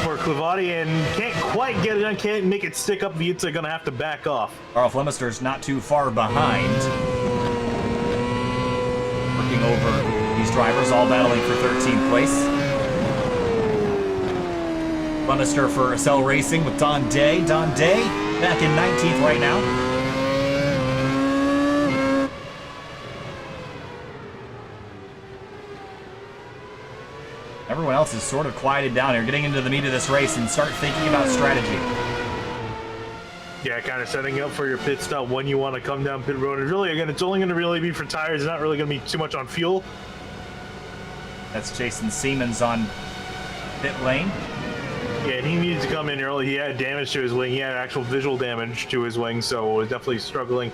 for Clavati and can't quite get it done, can't make it stick up. Vietza gonna have to back off. Carl Flemister's not too far behind. Working over these drivers, all battling for 13th place. Flemister for SYM with Don Day. Don Day back in 19th right now. Everyone else is sort of quieted down here, getting into the meat of this race and start thinking about strategy. Yeah, kind of setting up for your pit stop when you want to come down pit road. And really, again, it's only going to really be for tires. It's not really going to be too much on fuel. That's Jason Siemens on pit lane. Yeah, and he needed to come in early. He had damage to his wing. He had actual visual damage to his wing, so was definitely struggling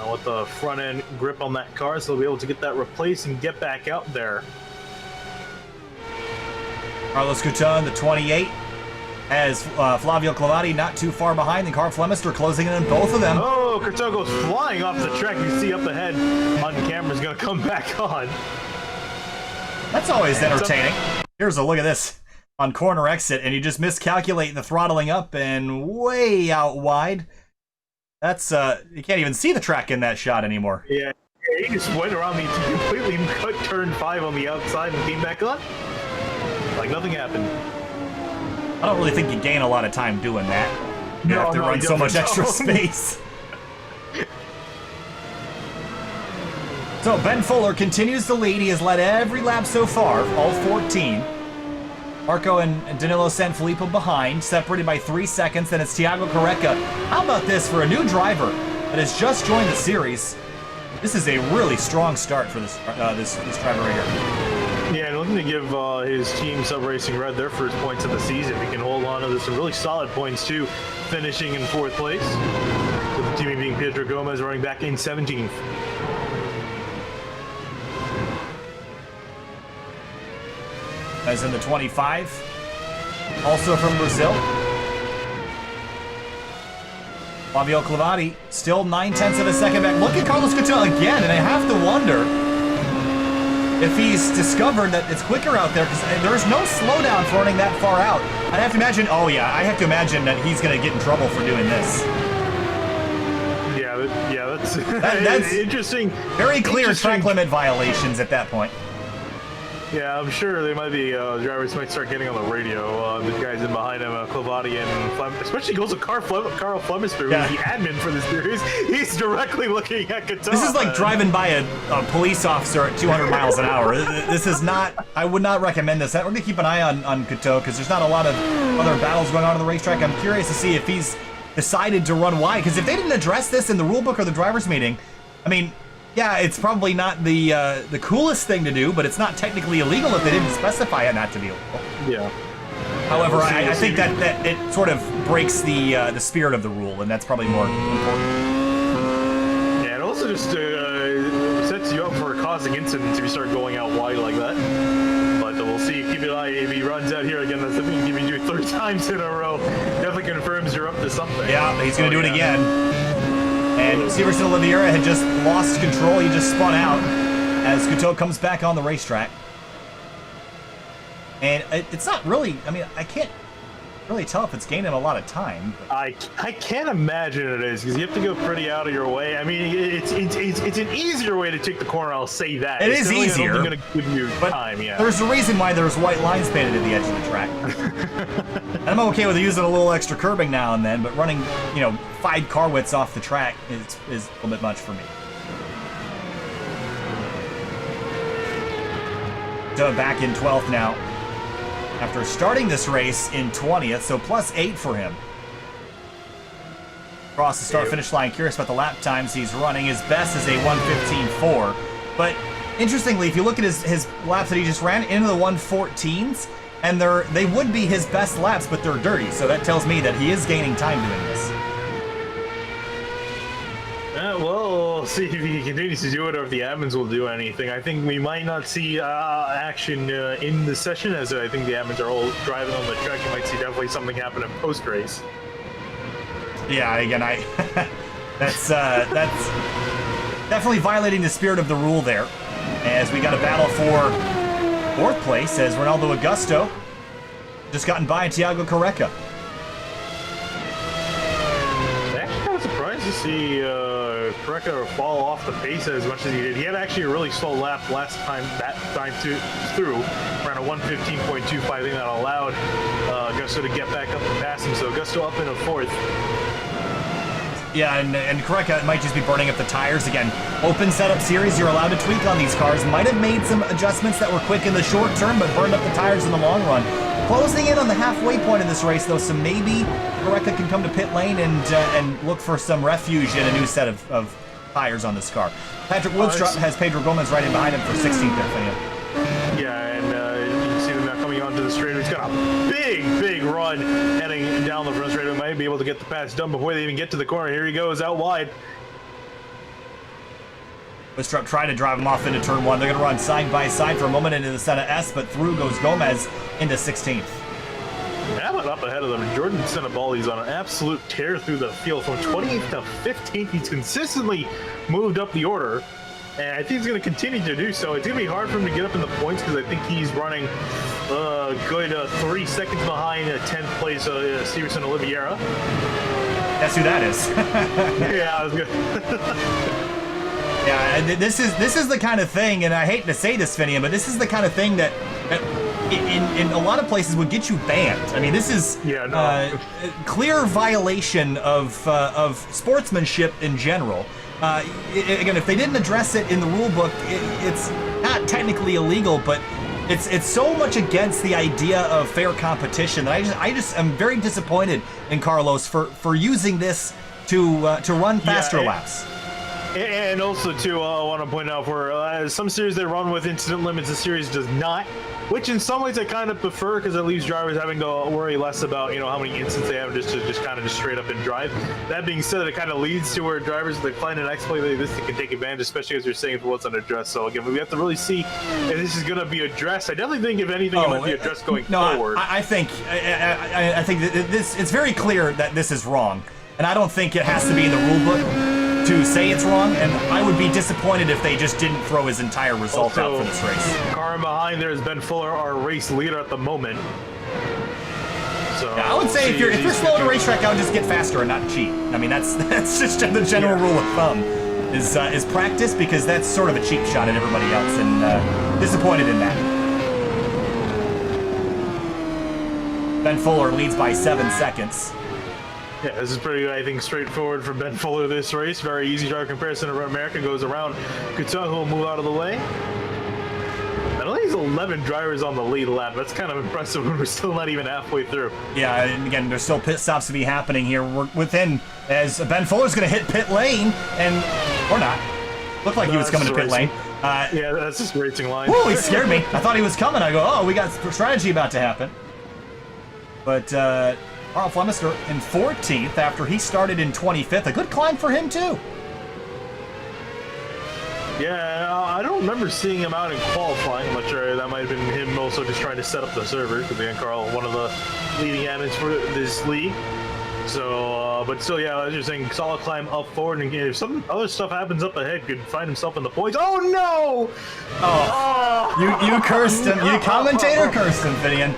with the front end grip on that car. So he'll be able to get that replaced and get back out there. Carlos Coutin, the 28, as Flavio Clavati not too far behind. And Carl Flemister closing in on both of them. Oh, Coutin goes flying off the track. You see up ahead on camera is going to come back on. That's always entertaining. Here's a look at this on corner exit, and you just miscalculate the throttling up and way out wide. That's, you can't even see the track in that shot anymore. Yeah, he just went around me to completely cut turn 5 on the outside and came back on. Like nothing happened. I don't really think you gain a lot of time doing that. You have to run so much extra space. So Ben Fuller continues to lead. He has led every lap so far, all 14. Marco and Danilo Sanfilippo behind, separated by 3 seconds. Then it's Thiago Careca. How about this for a new driver that has just joined the series? This is a really strong start for this this driver right here. Yeah, and looking to give his team SYM Red their first points of the season. He can hold on to some really solid points too, finishing in 4th place. With the team being Pedro Gomez running back in 17th. As in the 25, also from Brazil. Flavio Clavati still 9/10 of a second back. Look at Carlos Coutinho again, and I have to wonder if he's discovered that it's quicker out there, because there's no slowdown for running that far out. I'd have to imagine, oh yeah, I have to imagine that he's going to get in trouble for doing this. Yeah, That's interesting. Very clear track limit violations at that point. Yeah, I'm sure they might be, drivers might start getting on the radio. The guys in behind him, Clavati and Flem, especially goes to Carl Flemister, Yeah. who's the admin for this series. He's directly looking at Qatar. This is like driving by a police officer at 200 miles an hour. This is not, I would not recommend this. We're going to keep an eye on Couto because there's not a lot of other battles going on the racetrack. I'm curious to see if he's decided to run wide, because if they didn't address this in the rule book or the driver's meeting, I mean, yeah, it's probably not the coolest thing to do, but it's not technically illegal if they didn't specify it not to be illegal. Yeah. However, I think that it sort of breaks the spirit of the rule, and that's probably more important. Yeah, it also just sets you up for a causing incident if you start going out wide like that. But we'll see. Keep an eye if he runs out here again. That's something if you do 3 times in a row. Definitely confirms you're up to something. Yeah, he's going to do it again. And Severson Oliveira had just lost control. He just spun out as Couto comes back on the racetrack. And it's not really, I mean, I can't really tell if it's gaining a lot of time. But I can't imagine it is, because you have to go pretty out of your way. I mean, it's an easier way to take the corner, I'll say that. It is easier. It's going to give you time, yeah. There's a reason why there's white lines painted at the edge of the track. And I'm okay with using a little extra curbing now and then, but running, 5 car widths off the track is a little bit much for me. So back in 12th now, after starting this race in 20th, so +8 for him. Across the start-finish line, curious about the lap times he's running. His best is a 1:15.4. But interestingly, if you look at his laps that he just ran, into the 1:14s, and they would be his best laps, but they're dirty. So that tells me that he is gaining time doing this. Well, we'll see if he continues to do it or if the admins will do anything. I think we might not see action in the session, as I think the admins are all driving on the track. You might see definitely something happen in post-race. Yeah, again, that's definitely violating the spirit of the rule there, as we got a battle for 4th place as Ronaldo Augusto just gotten by Thiago Careca. Actually, I was surprised to see Careca fall off the pace as much as he did. He had actually a really slow lap last time, through, around a 1:15.25. I think that allowed Augusto to get back up and pass him. So Augusto up in a 4th. Yeah, and Careca might just be burning up the tires again. Open setup series, you're allowed to tweak on these cars. Might have made some adjustments that were quick in the short term, but burned up the tires in the long run. Closing in on the halfway point in this race, though, so maybe Careca can come to pit lane and look for some refuge in a new set of tires on this car. Patrick Woodstrup has Pedro Gomez right in behind him for 16th there, Fania. Yeah, and you can see them now coming onto the straightaway. He's got a big run heading down the front straightaway. Might be able to get the pass done before they even get to the corner. Here he goes out wide. Woodstrup trying to drive him off into turn 1. They're going to run side by side for a moment into the Senna S, but through goes Gomez into 16th. Abbott up ahead of them. Jordan Sennabaldi's on an absolute tear through the field from 28th to 15th. He's consistently moved up the order, and I think he's going to continue to do so. It's going to be hard for him to get up in the points because I think he's running a good 3 seconds behind 10th place Severson Oliveira. That's who that is. Yeah, I was good. Yeah, this is the kind of thing, and I hate to say this, Finian, but this is the kind of thing that in a lot of places would get you banned. I mean, this is clear violation of sportsmanship in general. Again, if they didn't address it in the rule book, it's not technically illegal, but it's so much against the idea of fair competition that I just am very disappointed in Carlos for using this to run faster laps. And also, too, I want to point out for some series they run with incident limits, the series does not, which in some ways I kind of prefer because it leaves drivers having to worry less about, how many incidents they have just to straight up and drive. That being said, it kind of leads to where drivers, they find an exploit like this, they can take advantage, especially as you're saying if it wasn't addressed. So again, we have to really see if this is going to be addressed. I definitely think if anything, it might be addressed going forward. I think that it's very clear that this is wrong, and I don't think it has to be in the rule book to say it's wrong, and I would be disappointed if they just didn't throw his entire result out for this race. Car behind there is Ben Fuller, our race leader at the moment. So yeah, I would say if you're slow at a racetrack, I would just get faster and not cheat. I mean, that's just the general rule of thumb is practice, because that's sort of a cheap shot at everybody else, and disappointed in that. Ben Fuller leads by 7 seconds. Yeah, this is pretty, I think, straightforward for Ben Fuller this race. Very easy driver comparison to Road America. Goes around Couture, who will move out of the way. I don't think he's 11 drivers on the lead lap. That's kind of impressive when we're still not even halfway through. Yeah, and again, there's still pit stops to be happening here. We're within, as Ben Fuller's going to hit pit lane, and or not. Looked like he was coming to pit lane. Yeah, that's just racing line. Whoa, he scared me. I thought he was coming. I go, oh, we got strategy about to happen. But Carl Flemister in 14th after he started in 25th. A good climb for him, too. Yeah, I don't remember seeing him out in qualifying. I'm not sure. That might have been him also just trying to set up the server. Because again, Carl, one of the leading admins for this league. So, but still, yeah, as you're saying, solid climb up forward. And if some other stuff happens up ahead, could find himself in the points. Oh, no! Oh, you cursed him. You commentator cursed him, Finian.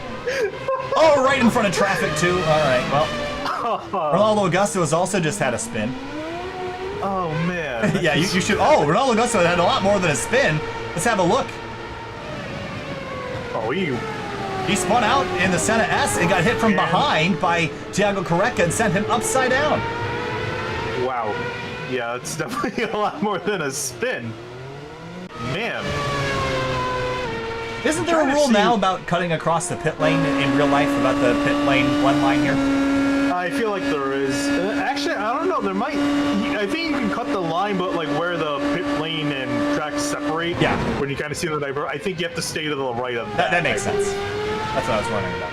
Oh, right in front of traffic, too. All right, well. Ronaldo Augusto has also just had a spin. Oh, man. Yeah, you should. Oh, Ronaldo Augusto had a lot more than a spin. Let's have a look. Oh, he spun out in the Senna S and got hit from behind by Thiago Correca and sent him upside down. Wow. Yeah, it's definitely a lot more than a spin. Man. Isn't there a rule now about cutting across the pit lane in real life, about the pit lane blend line here? I feel like there is. Actually, I don't know. There might. I think you can cut the line, but like where the pit lane and track separate. Yeah. When you kind of see the diver, I think you have to stay to the right of that. That makes sense. That's what I was wondering about.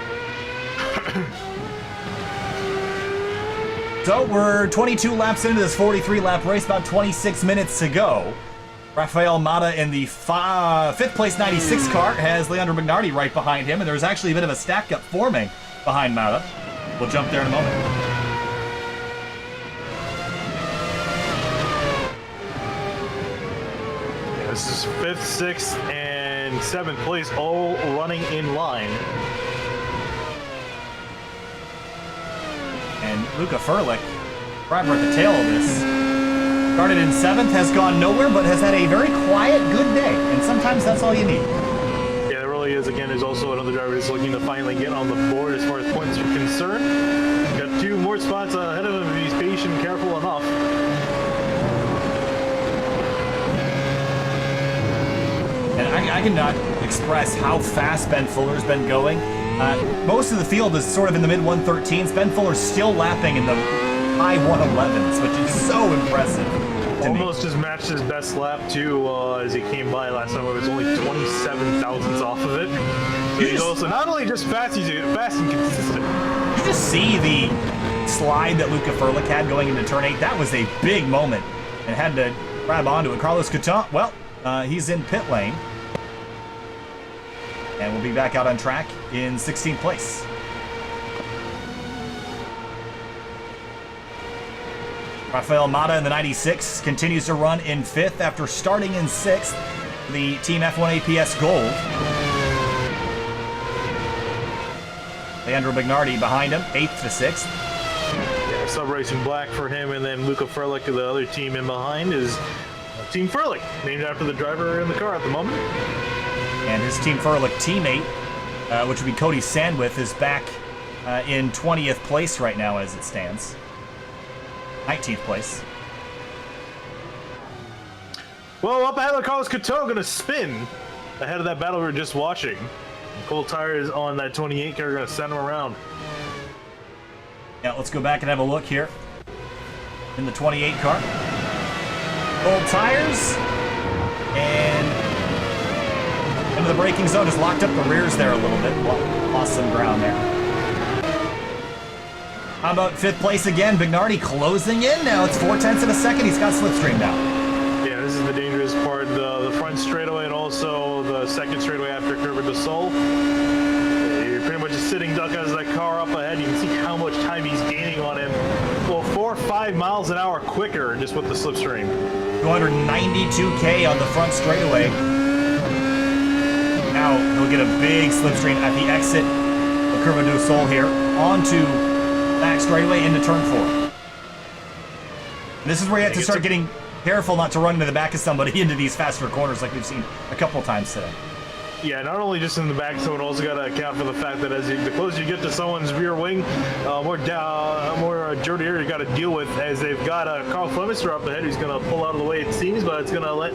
So we're 22 laps into this 43-lap race, about 26 minutes to go. Rafael Mata in the 5th place 96 car has Leandro Mignardi right behind him, and there's actually a bit of a stack up forming behind Mata. We'll jump there in a moment. Yeah, this is 5th, 6th, and 7th place, all running in line. And Luca Furlick, driver at the tail of this, started in 7th, has gone nowhere, but has had a very quiet, good day. And sometimes that's all you need. Yeah, it really is. Again, there's also another driver who's looking to finally get on the board as far as points are concerned. Got 2 more spots ahead of him if he's patient and careful enough. And I cannot express how fast Ben Fuller's been going. Most of the field is sort of in the mid-113s. Ben Fuller's still lapping in the high 111s, which is so impressive. Almost just matched his best lap too as he came by last time. It was only 27 thousandths off of it. So he's also not only just fast, he's fast and consistent. You just see the slide that Luca Furlick had going into turn 8. That was a big moment and had to grab onto it. Carlos Coutin, well, he's in pit lane. And we'll be back out on track in 16th place. Rafael Mata in the 96 continues to run in 5th after starting in 6th. The Team F1 APS Gold. Leandro Mignardi behind him, 8th to 6th. Yeah, Sub Racing Black for him, and then Luca Furlick, the other team in behind, is Team Furlick, named after the driver in the car at the moment. And his Team Furlick teammate, which would be Cody Sandwith, is back in 20th place right now as it stands. 19th place. Well, up ahead of Carlos Coutin, going to spin ahead of that battle we were just watching. Cold tires on that 28 car, going to send him around. Yeah, let's go back and have a look here. In the 28 car. Cold tires. And into the braking zone, just locked up the rears there a little bit. Lost some ground there. How about 5th place again? Mignardi closing in now. It's 0.4 of a second. He's got slipstream now. Yeah, this is the dangerous part. The front straightaway and also the second straightaway after Curva de Sol. You're pretty much a sitting duck as that car up ahead. You can see how much time he's gaining on him. Well, 4 or 5 miles an hour quicker just with the slipstream. 292K on the front straightaway. Now he'll get a big slipstream at the exit of Curva do Sol here. onto back straightaway into turn 4. This is where you have to start getting careful not to run into the back of somebody into these faster corners like we've seen a couple times today. Yeah, not only just in the back, someone also got to account for the fact that the closer you get to someone's rear wing, more dirty area you got to deal with, as they've got Carl Flemister up ahead who's going to pull out of the way it seems, but it's going to let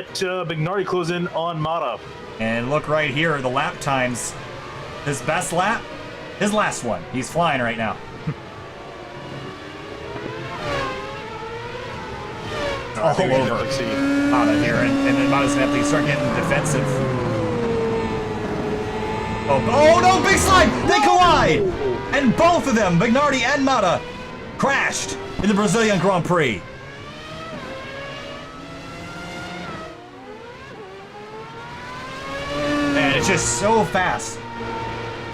Bignardi close in on Mata. And look right here, the lap times. His best lap, his last one. He's flying right now. All over Mata here, and then Mata's gonna have to start getting defensive. Oh no, big slide! They collide! And both of them, Bignardi and Mata, crashed in the Brazilian Grand Prix. And it's just so fast.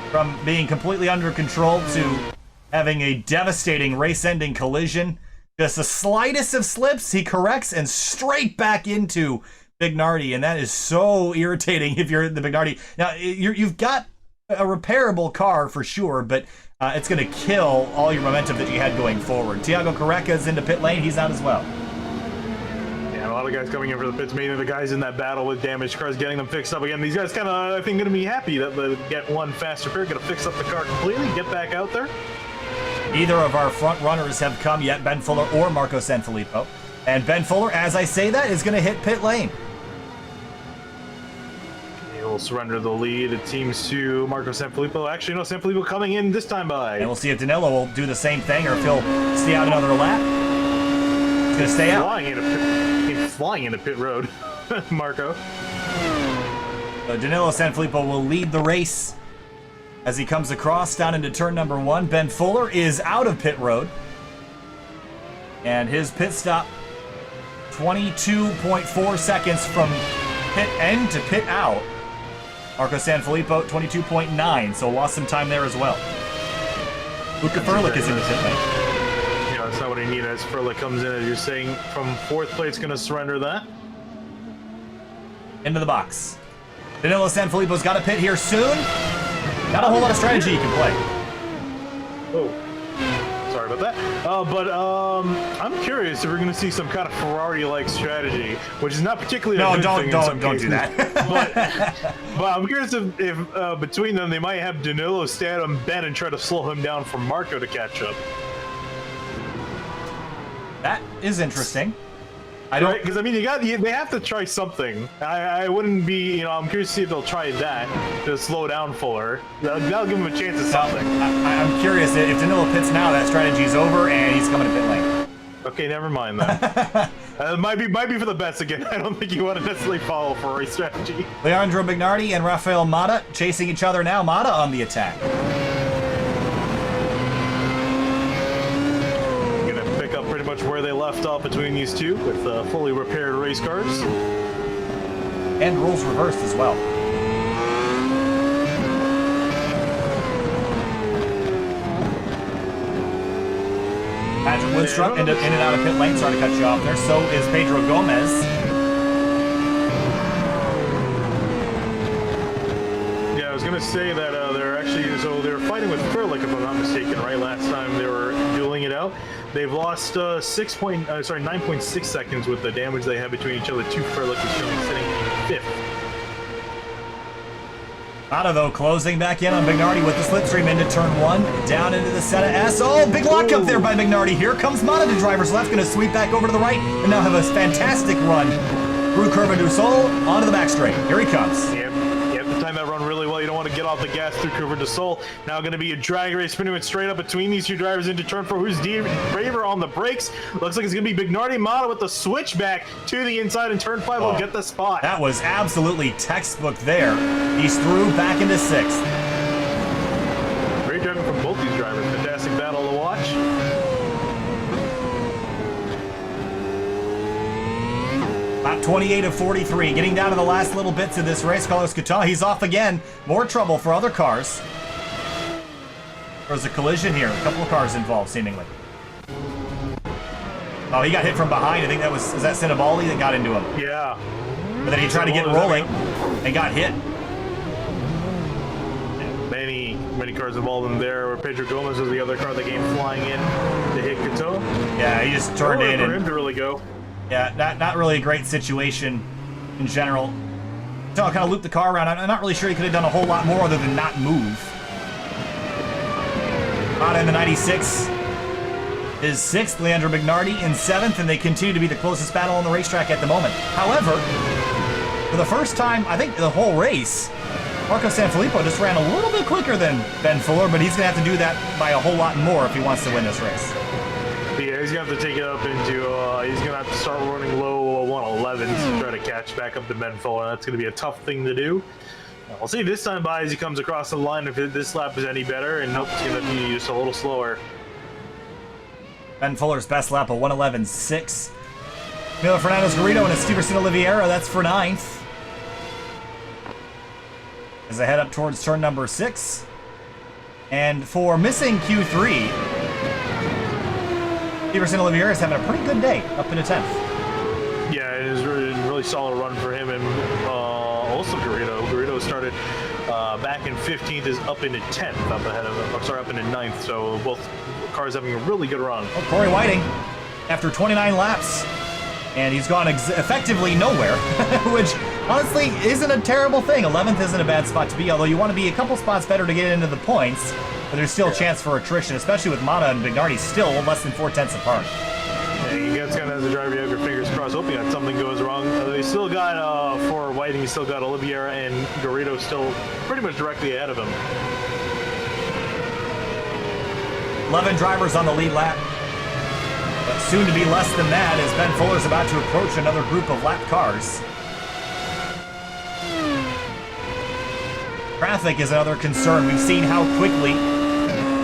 From being completely under control to having a devastating race-ending collision. Just the slightest of slips, he corrects and straight back into Bignardi, and that is so irritating if you're in the Bignardi. Now, you've got a repairable car for sure, but it's going to kill all your momentum that you had going forward. Thiago Careca's into pit lane. He's out as well. Yeah, a lot of guys coming in for the pits, mainly the guys in that battle with damaged cars, getting them fixed up again. These guys kind of, I think, going to be happy that they get one fast repair, going to fix up the car completely, get back out there. Neither of our front runners have come yet, Ben Fuller or Marco Sanfilippo. And Ben Fuller, as I say that, is going to hit pit lane. He'll surrender the lead, it seems, to Marco Sanfilippo. Actually, no, Sanfilippo coming in this time by. And we'll see if Danilo will do the same thing or if he'll stay out another lap. He's going to stay out. Flying into pit road, Marco. Danilo Sanfilippo will lead the race. As he comes across down into turn number 1, Ben Fuller is out of pit road. And his pit stop, 22.4 seconds from pit end to pit out. Marco Sanfilippo, 22.9, so lost some time there as well. Luca Furlick is in the pit lane. Yeah, that's not what he needed as Furlick comes in, as you're saying, from 4th place, going to surrender that. Into the box. Danilo Sanfilippo's got a pit here soon. Not a whole lot of strategy you can play. Oh, sorry about that. But I'm curious if we're going to see some kind of Ferrari-like strategy, which is not particularly a good thing in some cases. Do that. but I'm curious if between them they might have Danilo stand on Ben and try to slow him down for Marco to catch up. That is interesting. I don't, because I mean, they have to try something. I wouldn't be, I'm curious to see if they'll try that to slow down Fuller. That'll give him a chance at something. I'm curious if Danilo pits now, that strategy's over and he's coming to pit lane. Okay, never mind that. might be for the best again. I don't think you want to necessarily follow Ferrari strategy. Leandro Bignardi and Rafael Mata chasing each other now. Mata on the attack. Pretty much where they left off between these two with fully repaired race cars. And rules reversed as well. Patrick Woodstruck in and out of pit lane. Sorry to cut you off there. So is Pedro Gomez. Yeah, I was going to say that they're fighting with Furlick, if I'm not mistaken, right? Last time they were dueling it out. They've lost 9.6 seconds with the damage they have between each other. Furlick is currently sitting in 5th. Mata, though, closing back in on Bignardi with the slipstream into turn 1, down into the Senna S. Oh, big lock up there by Bignardi. Here comes Mata to driver's left, going to sweep back over to the right, and now have a fantastic run through Curva do Sol onto the back straight. Here he comes. Yep, the time that run really well. You don't want to get off the gas through Curva do Sol. Now going to be a drag race spinning it straight up between these two drivers into turn 4. Who's braver on the brakes? Looks like it's going to be Bignardi. Mata with the switchback to the inside, and turn 5 will get the spot. That was absolutely textbook there. He's through back into 6th. Great driving from both these drivers. Fantastic battle to watch. Lap 28 of 43, getting down to the last little bits of this race. Carlos Coutin, he's off again. More trouble for other cars. There's a collision here. A couple of cars involved, seemingly. Oh, he got hit from behind. I think that was, is that Cinnabali that got into him? Yeah. But then he tried to get rolling and got hit. many cars involved in there. Where Pedro Gomez was the other car that came flying in to hit Cato. Yeah, he just turned in. For him to really go. Yeah, not really a great situation in general. So I'll kind of loop the car around. I'm not really sure he could have done a whole lot more other than not move. Mata in the 96 is 6th, Leandro Mignardi in 7th, and they continue to be the closest battle on the racetrack at the moment. However, for the first time, I think the whole race, Marco Sanfilippo just ran a little bit quicker than Ben Fuller, but he's going to have to do that by a whole lot more if he wants to win this race. Yeah, he's going to have to take it up into, he's going to have to start running low 111s to try to catch back up to Ben Fuller. That's going to be a tough thing to do. We'll see this time by as he comes across the line if this lap is any better, and nope, it's going to be just a little slower. Ben Fuller's best lap, a 111.6. Milo Fernandez Garrido and Steverson Oliveira, that's for 9th. As they head up towards turn number 6. And for missing Q3, Steverson Oliveira is having a pretty good day, up into 10th. Yeah, it is a really solid run for him, and also Garrido. Garrido started back in 15th, is up into 10th, up ahead of him. Sorry, up into 9th. So both cars having a really good run. Oh, Corey Whiting, after 29 laps, and he's gone effectively nowhere, which honestly isn't a terrible thing. 11th isn't a bad spot to be, although you want to be a couple spots better to get into the points, but there's still a chance for attrition, especially with Mata and Mignardi still less than 4/10 apart. Yeah, you guys kind of, as a driver, you have your fingers crossed, hoping that something goes wrong. They still got, for Whiting, you still got Oliveira and Garrido still pretty much directly ahead of him. 11 drivers on the lead lap. But soon to be less than that as Ben Fuller's about to approach another group of lap cars. Traffic is another concern. We've seen how quickly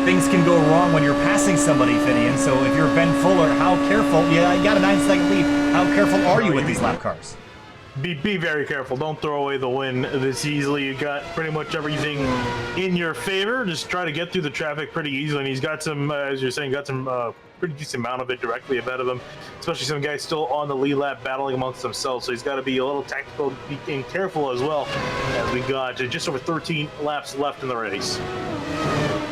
things can go wrong when you're passing somebody, Finian. So if you're Ben Fuller, how careful? Yeah, you got a 9-second lead. How careful are you with these lap cars? Be very careful. Don't throw away the win this easily. You got pretty much everything in your favor. Just try to get through the traffic pretty easily. And he's got some, as you're saying, got some pretty decent amount of it directly ahead of him. Especially some guys still on the lead lap battling amongst themselves. So he's got to be a little tactical and careful as well. As we got just over 13 laps left in the race.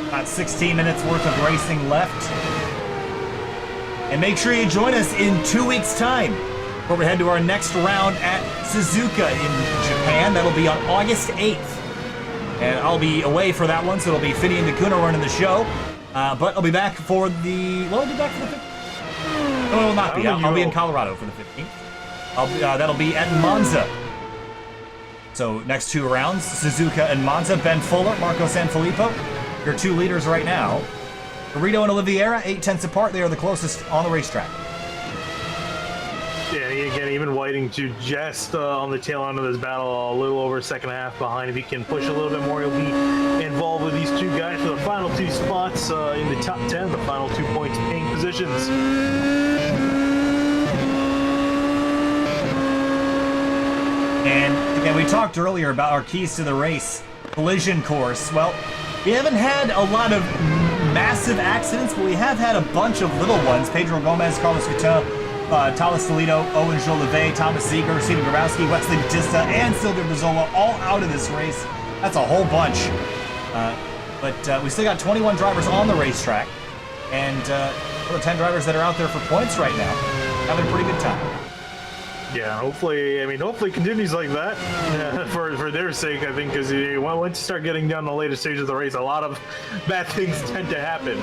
About 16 minutes worth of racing left. And make sure you join us in 2 weeks' time, where we head to our next round at Suzuka in Japan. That'll be on August 8th. And I'll be away for that one, so it'll be Finny and Nakuna running the show. But I'll be back for the... Will I be back for the 15th? No, it will not be. I'll be in Colorado for the 15th. That'll be at Monza. So next 2 rounds, Suzuka and Monza. Ben Fuller, Marco Sanfilippo, your 2 leaders right now. Garrido and Oliveira, 8/10 apart. They are the closest on the racetrack. Yeah, again, even Whiting to just on the tail end of this battle, a little over second half behind. If he can push a little bit more, he'll be involved with these 2 guys for the final 2 spots in the top 10, the final 2 points paying positions. And again, we talked earlier about our keys to the race, collision course. Well, we haven't had a lot of massive accidents, but we have had a bunch of little ones. Pedro Gomez, Carlos Coutin, Talis Toledo, Owen Jolivet, Thomas Seeger, Steven Grabowski, Wesley Batista, and Silvio Brizola all out of this race. That's a whole bunch. But we still got 21 drivers on the racetrack, and the 10 drivers that are out there for points right now, having a pretty good time. Yeah, hopefully it continues like that for their sake, I think, because once you start getting down the later stage of the race, a lot of bad things tend to happen.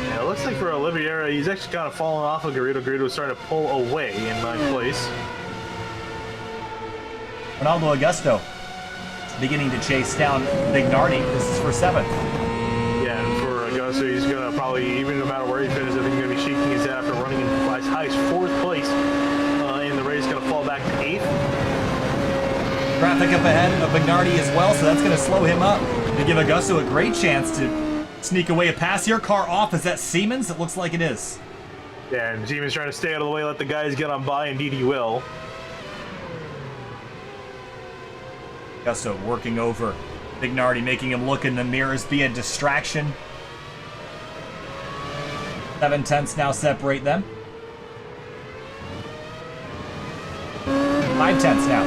Yeah, it looks like for Oliveira, he's actually kind of fallen off of Garrido. Garrido was starting to pull away in 9th place. Ronaldo Augusto beginning to chase down Mignardi. This is for 7th. Yeah, and for Augusto, he's going to probably, even no matter where he finishes, I think he's going to be shaking his head after running in as high as 4th place in the race. Going to fall back to 8th. Traffic up ahead of Mignardi as well, so that's going to slow him up. To give Augusto a great chance to sneak away a pass here. Car off. Is that Siemens? It looks like it is. Yeah, and Siemens trying to stay out of the way, let the guys get on by. Indeed he will. Augusto working over Mignardi, making him look in the mirrors, be a distraction. 7/10 now separate them. 5/10 now.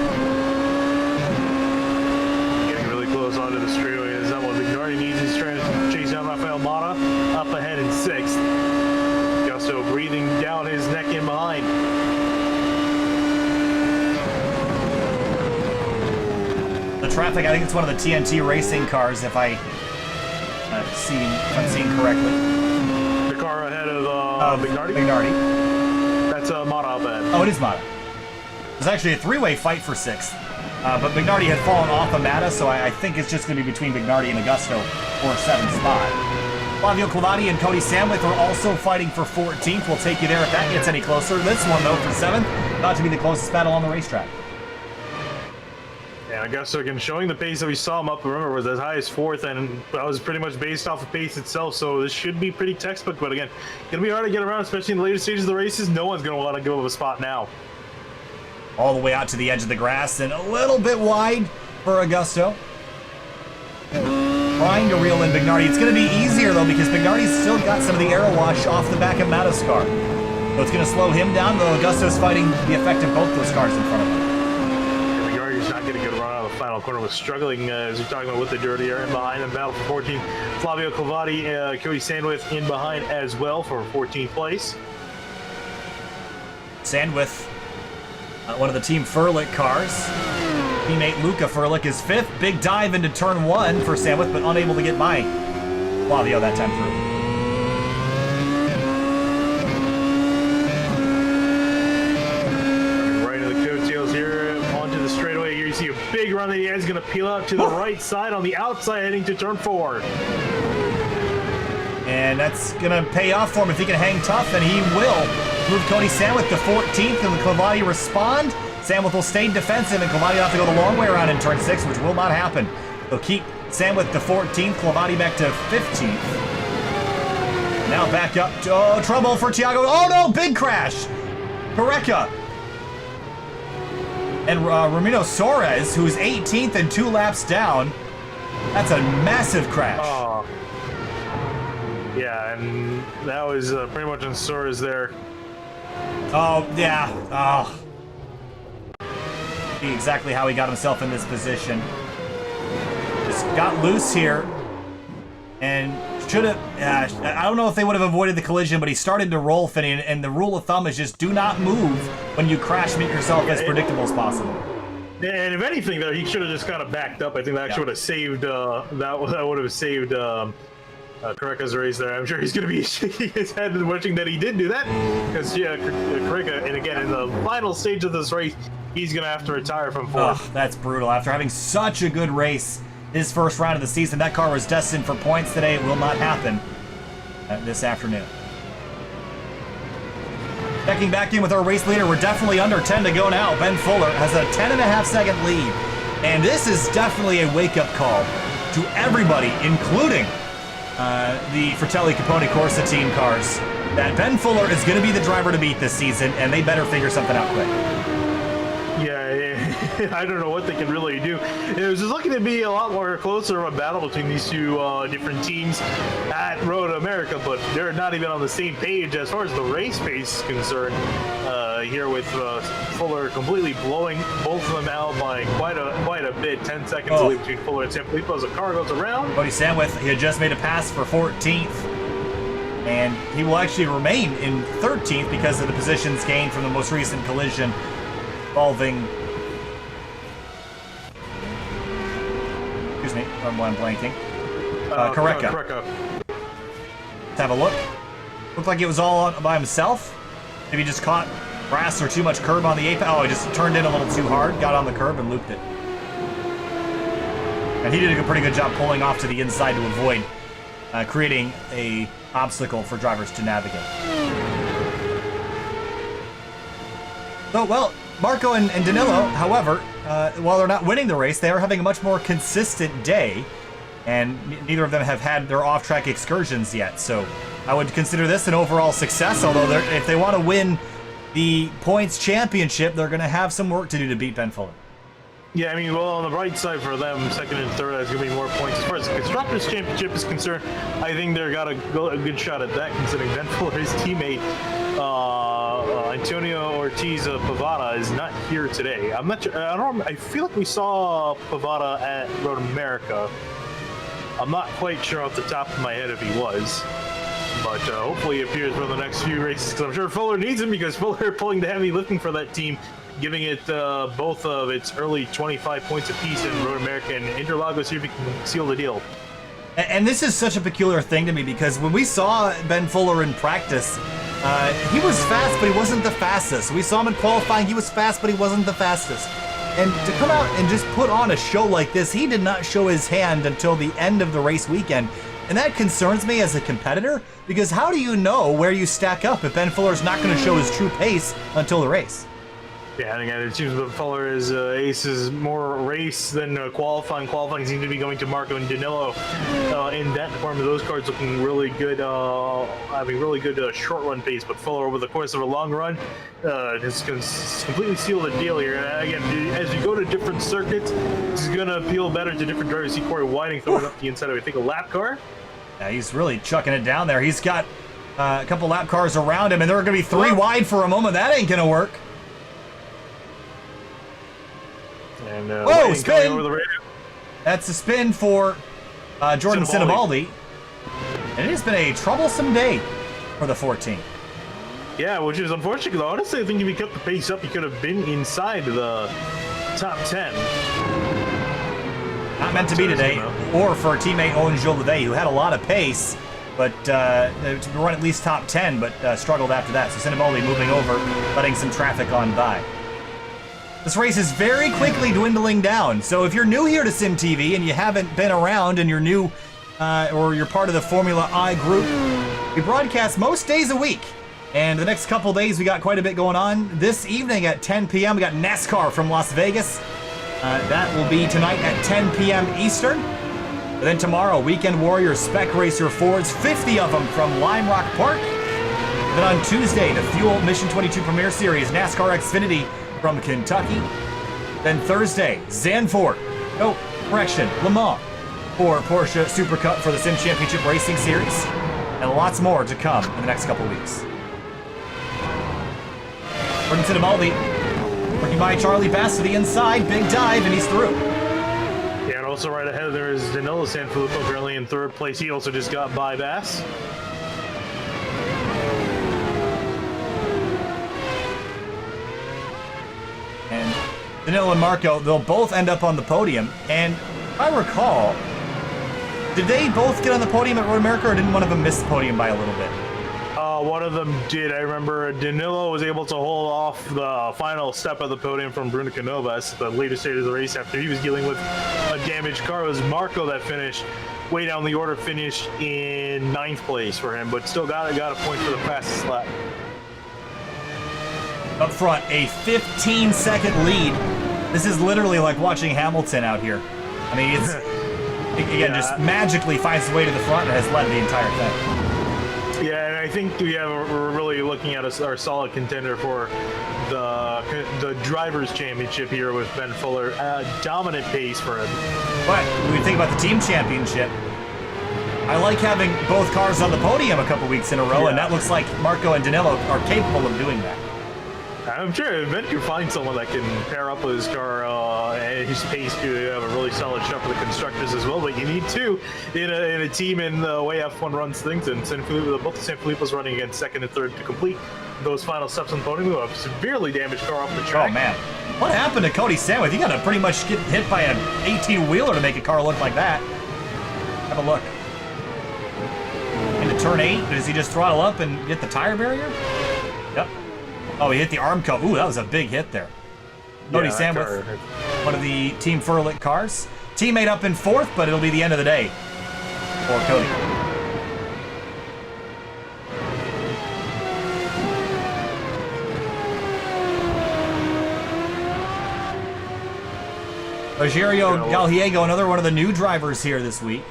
Getting onto the straightaway. Is that what Vignardi needs? He's trying to chase down Rafael Mata up ahead in 6th. Gusto breathing down his neck in behind. The traffic, I think it's one of the TNT racing cars, if I'm seeing correctly. The car ahead of Vignardi? Vignardi. That's Mata up ahead. Oh, it is Mata. It was actually a three-way fight for 6th. But Vignardi had fallen off of Mata, so I think it's just going to be between Vignardi and Augusto for 7th spot. Flavio Clavati and Cody Samwith are also fighting for 14th. We'll take you there if that gets any closer. This one, though, for 7th, about to be the closest battle on the racetrack. Yeah, Augusto again showing the pace that we saw him up, remember, was as high as 4th, and that was pretty much based off of pace itself, so this should be pretty textbook, but again, gonna be hard to get around, especially in the later stages of the races. No one's gonna want to give up a spot now. All the way out to the edge of the grass and a little bit wide for Augusto. Trying to reel in Vignardi. It's going to be easier, though, because Vignardi's still got some of the aero wash off the back of Mata's car. So it's going to slow him down, though Augusto's fighting the effect of both those cars in front of him. Vignardi's not getting a good run out of the final corner. Was struggling, as we're talking about, with the dirty air in behind and battle for 14th. Flavio Clavati, Cody Sandwith in behind as well for 14th place. Sandwith, one of the Team Furlick cars. Teammate Luca Furlick is 5th. Big dive into turn 1 for Sandwith, but unable to get by Flavio that time through. Right into the coattails here, onto the straightaway. Here you see a big run that he has, going to peel out to the right side on the outside, heading to turn 4. And that's going to pay off for him if he can hang tough, and he will. Move Cody Sandwith to 14th, and the Clavati respond. Sandwith will stay defensive, and Clavati will have to go the long way around in turn 6, which will not happen. They'll keep Sandwith to 14th, Clavati back to 15th. Now back up to trouble for Thiago. Oh no, big crash! Pareca. And Ramiro Suarez, who's 18th and 2 laps down. That's a massive crash. Oh. Yeah, and that was pretty much on Suarez there. Oh, yeah. Oh. See exactly how he got himself in this position. Just got loose here. And should have... I don't know if they would have avoided the collision, but he started to roll, Finney, and the rule of thumb is just do not move when you crash, make yourself as predictable as possible. And if anything, there, he should have just kind of backed up. I think that actually would have saved... that would have saved... Kareca's race there. I'm sure he's going to be shaking his head and wishing that he did do that. Because, yeah, Kareca, and again, in the final stage of this race, he's going to have to retire from 4th. Oh, that's brutal. After having such a good race his first round of the season, that car was destined for points today. It will not happen this afternoon. Checking back in with our race leader. We're definitely under 10 to go now. Ben Fuller has a 10.5-second lead. And this is definitely a wake-up call to everybody, including the Fratelli Capone Corsa team cars, that Ben Fuller is going to be the driver to beat this season, and they better figure something out quick. Yeah, I don't know what they can really do. It was just looking to be a lot more closer of a battle between these two different teams at Road America, but they're not even on the same page as far as the race pace is concerned. Here with Fuller completely blowing both of them out by quite a bit. 10 seconds away between Fuller and Sanfilippo as the car goes around. Cody Sandwith, he had just made a pass for 14th, and he will actually remain in 13th because of the positions gained from the most recent collision involving... Excuse me, I'm blanking. Kareca. Let's have a look. Looked like it was all by himself. Maybe just caught grass or too much curb on the apex. Oh, he just turned in a little too hard, got on the curb and looped it. And he did a pretty good job pulling off to the inside to avoid creating a obstacle for drivers to navigate. So, well, Marco and Danilo, however, while they're not winning the race, they are having a much more consistent day, and neither of them have had their off-track excursions yet. So I would consider this an overall success, although if they want to win the points championship, they're going to have some work to do to beat Ben Fuller. Yeah, I mean, well, on the bright side for them, second and third, there's going to be more points. As far as the Constructors' Championship is concerned, I think they've got a good shot at that, considering Ben Fuller's teammate, Antonio Ortiz Pavada, is not here today. I'm not sure, I feel like we saw Pavada at Road America. I'm not quite sure off the top of my head if he was. But hopefully he appears for the next few races, because I'm sure Fuller needs him, because Fuller pulling the heavy lifting for that team, giving it both of its early 25 points apiece in Road America and Interlagos here, we can seal the deal. And this is such a peculiar thing to me, because when we saw Ben Fuller in practice, he was fast, but he wasn't the fastest. We saw him in qualifying, he was fast, but he wasn't the fastest. And to come out and just put on a show like this, he did not show his hand until the end of the race weekend. And that concerns me as a competitor, because how do you know where you stack up if Ben Fuller's not going to show his true pace until the race? Yeah, and again, it seems that Fuller is ace is more race than qualifying. Qualifying seems to be going to Marco and Danilo in that department. Those cars looking really good, having really good short run pace. But Fuller, over the course of a long run, has completely sealed the deal here. And again, as you go to different circuits, it's going to appeal better to different drivers. See Corey Whiting throwing up the inside of, I think, a lap car. Yeah, he's really chucking it down there. He's got a couple lap cars around him, and they're going to be three wide for a moment. That ain't going to work. And, whoa, spin! Over the radio. That's a spin for Jordan Sinibaldi. And it has been a troublesome day for the 14. Yeah, which is unfortunate, because honestly, I think if he kept the pace up, he could have been inside the top 10. Not meant to be today, or for our teammate Owen Jolivet, who had a lot of pace, but to run at least top 10, but struggled after that. So Sinibaldi moving over, letting some traffic on by. This race is very quickly dwindling down, so if you're new here to SYM TV and you haven't been around and you're new, or you're part of the Formula I group, we broadcast most days a week. And the next couple days we got quite a bit going on. This evening at 10 p.m. we got NASCAR from Las Vegas. That will be tonight at 10 p.m. Eastern. And then tomorrow, Weekend Warriors Spec Racer Fords, 50 of them from Lime Rock Park. And then on Tuesday, the Fuel Mission 22 Premier Series NASCAR Xfinity from Kentucky. Then Thursday, Zandvoort, Le Mans for Porsche Super Cup for the SYM Championship Racing Series. And lots more to come in the next couple weeks. Jordan Sinibaldi working by Charlie Bass to the inside, big dive, and he's through. Yeah, and also right ahead there is Danilo Sanfilippo currently in third place. He also just got by Bass. And Danilo and Marco, they'll both end up on the podium. And if I recall, did they both get on the podium at Road America, or didn't one of them miss the podium by a little bit? One of them did. I remember Danilo was able to hold off the final step of the podium from Bruno Canovas at the later stage of the race after he was dealing with a damaged car. It was Marco that finished way down the order, finished in 9th place for him, but still got a point for the fastest lap. Up front, a 15-second lead. This is literally like watching Hamilton out here. I mean, it's again, just magically finds its way to the front and has led the entire thing. Yeah, and I think we're really looking at our solid contender for the Drivers' Championship here with Ben Fuller. Dominant pace for him. But when you think about the Team Championship, I like having both cars on the podium a couple weeks in a row, and that looks like Marco and Danilo are capable of doing that. I'm sure eventually you'll find someone that can pair up with his car and his pace to have a really solid shot for the constructors as well. But you need two in a team in the way F1 runs things. And both Sanfilippo's running against second and third to complete those final steps on the podium. A severely damaged car off the track. Oh man, what happened to Cody Sandwith? You got to pretty much get hit by an 18-wheeler to make a car look like that. Have a look. Into turn 8, does he just throttle up and get the tire barrier? Yep. Oh, he hit the arm cover. Ooh, that was a big hit there. Cody Sandwith, one of the Team Furlick cars. Teammate up in 4th, but it'll be the end of the day for Cody. Rogerio Galhiego, another one of the new drivers here this week.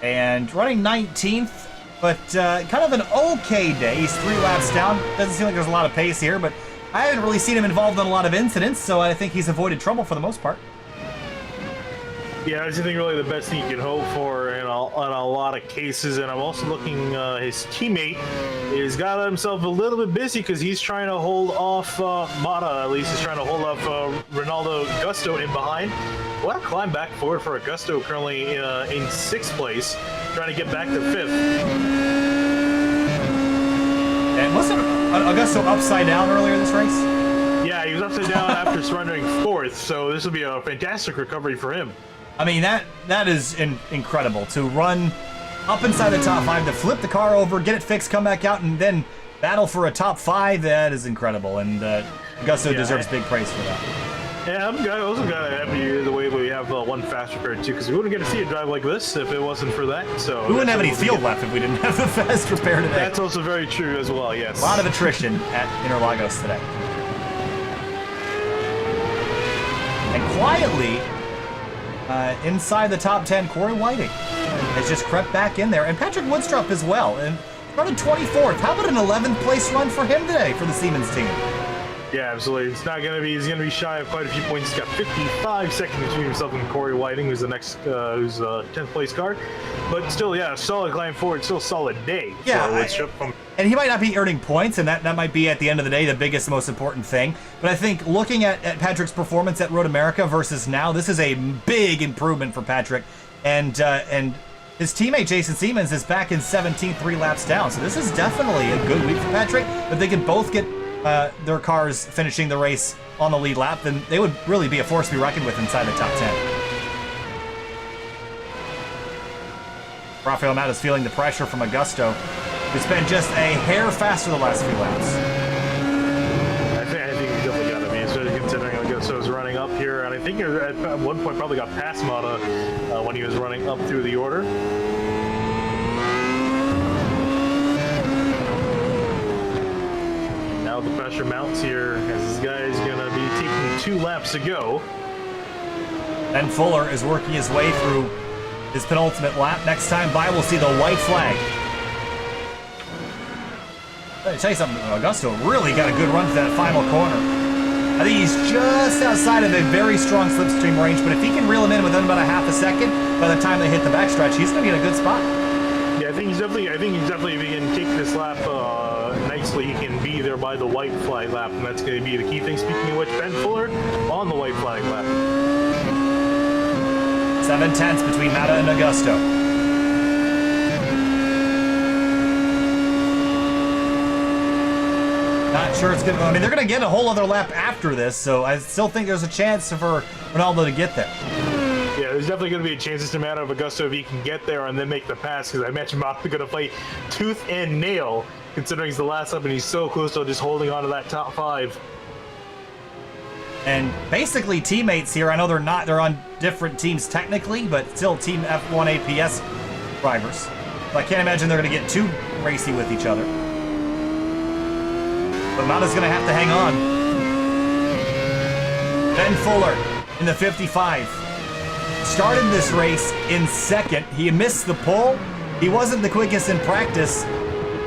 And running 19th. But kind of an okay day. He's 3 laps down. Doesn't seem like there's a lot of pace here, but I haven't really seen him involved in a lot of incidents, so I think he's avoided trouble for the most part. Yeah, I just think really the best thing you can hope for in a lot of cases. And I'm also looking, his teammate has got himself a little bit busy because he's trying to hold off Mata. At least he's trying to hold off Ronaldo Gusto in behind. What a climb back forward for Augusto, currently in 6th place, trying to get back to 5th. And wasn't Augusto upside down earlier this race? Yeah, he was upside down after surrendering 4th, so this will be a fantastic recovery for him. I mean, that is incredible, to run up inside the top 5, to flip the car over, get it fixed, come back out, and then battle for a top 5. That is incredible, and Augusto deserves big praise for that. Yeah, I'm also kind of happy the way we have one fast repair too, because we wouldn't get to see a drive like this if it wasn't for that. So we wouldn't have any field left if we didn't have the fast repair today. That's also very true as well. Yes. A lot of attrition at Interlagos today. And quietly, inside the top 10, Corey Whiting has just crept back in there, and Patrick Woodstrup as well, and running 24th. How about an 11th place run for him today for the Siemens team? Yeah, absolutely. It's not going to be. He's going to be shy of quite a few points. He's got 55 seconds between himself and Corey Whiting, who's the next, who's 10th place car. But still, yeah, solid climb forward. Still a solid day. Yeah, and he might not be earning points, and that might be at the end of the day the biggest, most important thing. But I think looking at Patrick's performance at Road America versus now, this is a big improvement for Patrick, and his teammate Jason Siemens is back in 17th, 3 laps down. So this is definitely a good week for Patrick. If they can both get their cars finishing the race on the lead lap, then they would really be a force to be reckoned with inside the top 10. Rafael Mata's feeling the pressure from Augusto, who's been just a hair faster the last few laps. I think he's definitely got to be, especially considering Augusto's running up here, and I think at one point probably got past Mata when he was running up through the order. Now the pressure mounts here as this guy is going to be taking 2 laps to go. Ben Fuller is working his way through his penultimate lap. Next time by, we'll see the white flag. Let me tell you something, Augusto really got a good run to that final corner. I think he's just outside of a very strong slipstream range, but if he can reel him in within about a half a second, by the time they hit the backstretch, he's going to be in a good spot. Yeah, I think he's definitely, if he can take this lap nicely, he can be there by the white flag lap, and that's going to be the key thing. Speaking of which, Ben Fuller on the white flag lap. 7/10 between Mata and Augusto. Not sure it's going to... I mean, they're going to get a whole other lap after this, so I still think there's a chance for Ronaldo to get there. Yeah, there's definitely going to be a chance, just a matter of Augusto if he can get there and then make the pass, because I mentioned Mata's going to fight tooth and nail, considering he's the last up and he's so close to just holding on to that top 5. And basically teammates here. I know they're on different teams technically, but still Team F1 APS drivers. But I can't imagine they're going to get too racy with each other. But Mata's going to have to hang on. Ben Fuller in the 55. Started this race in 2nd. He missed the pole. He wasn't the quickest in practice.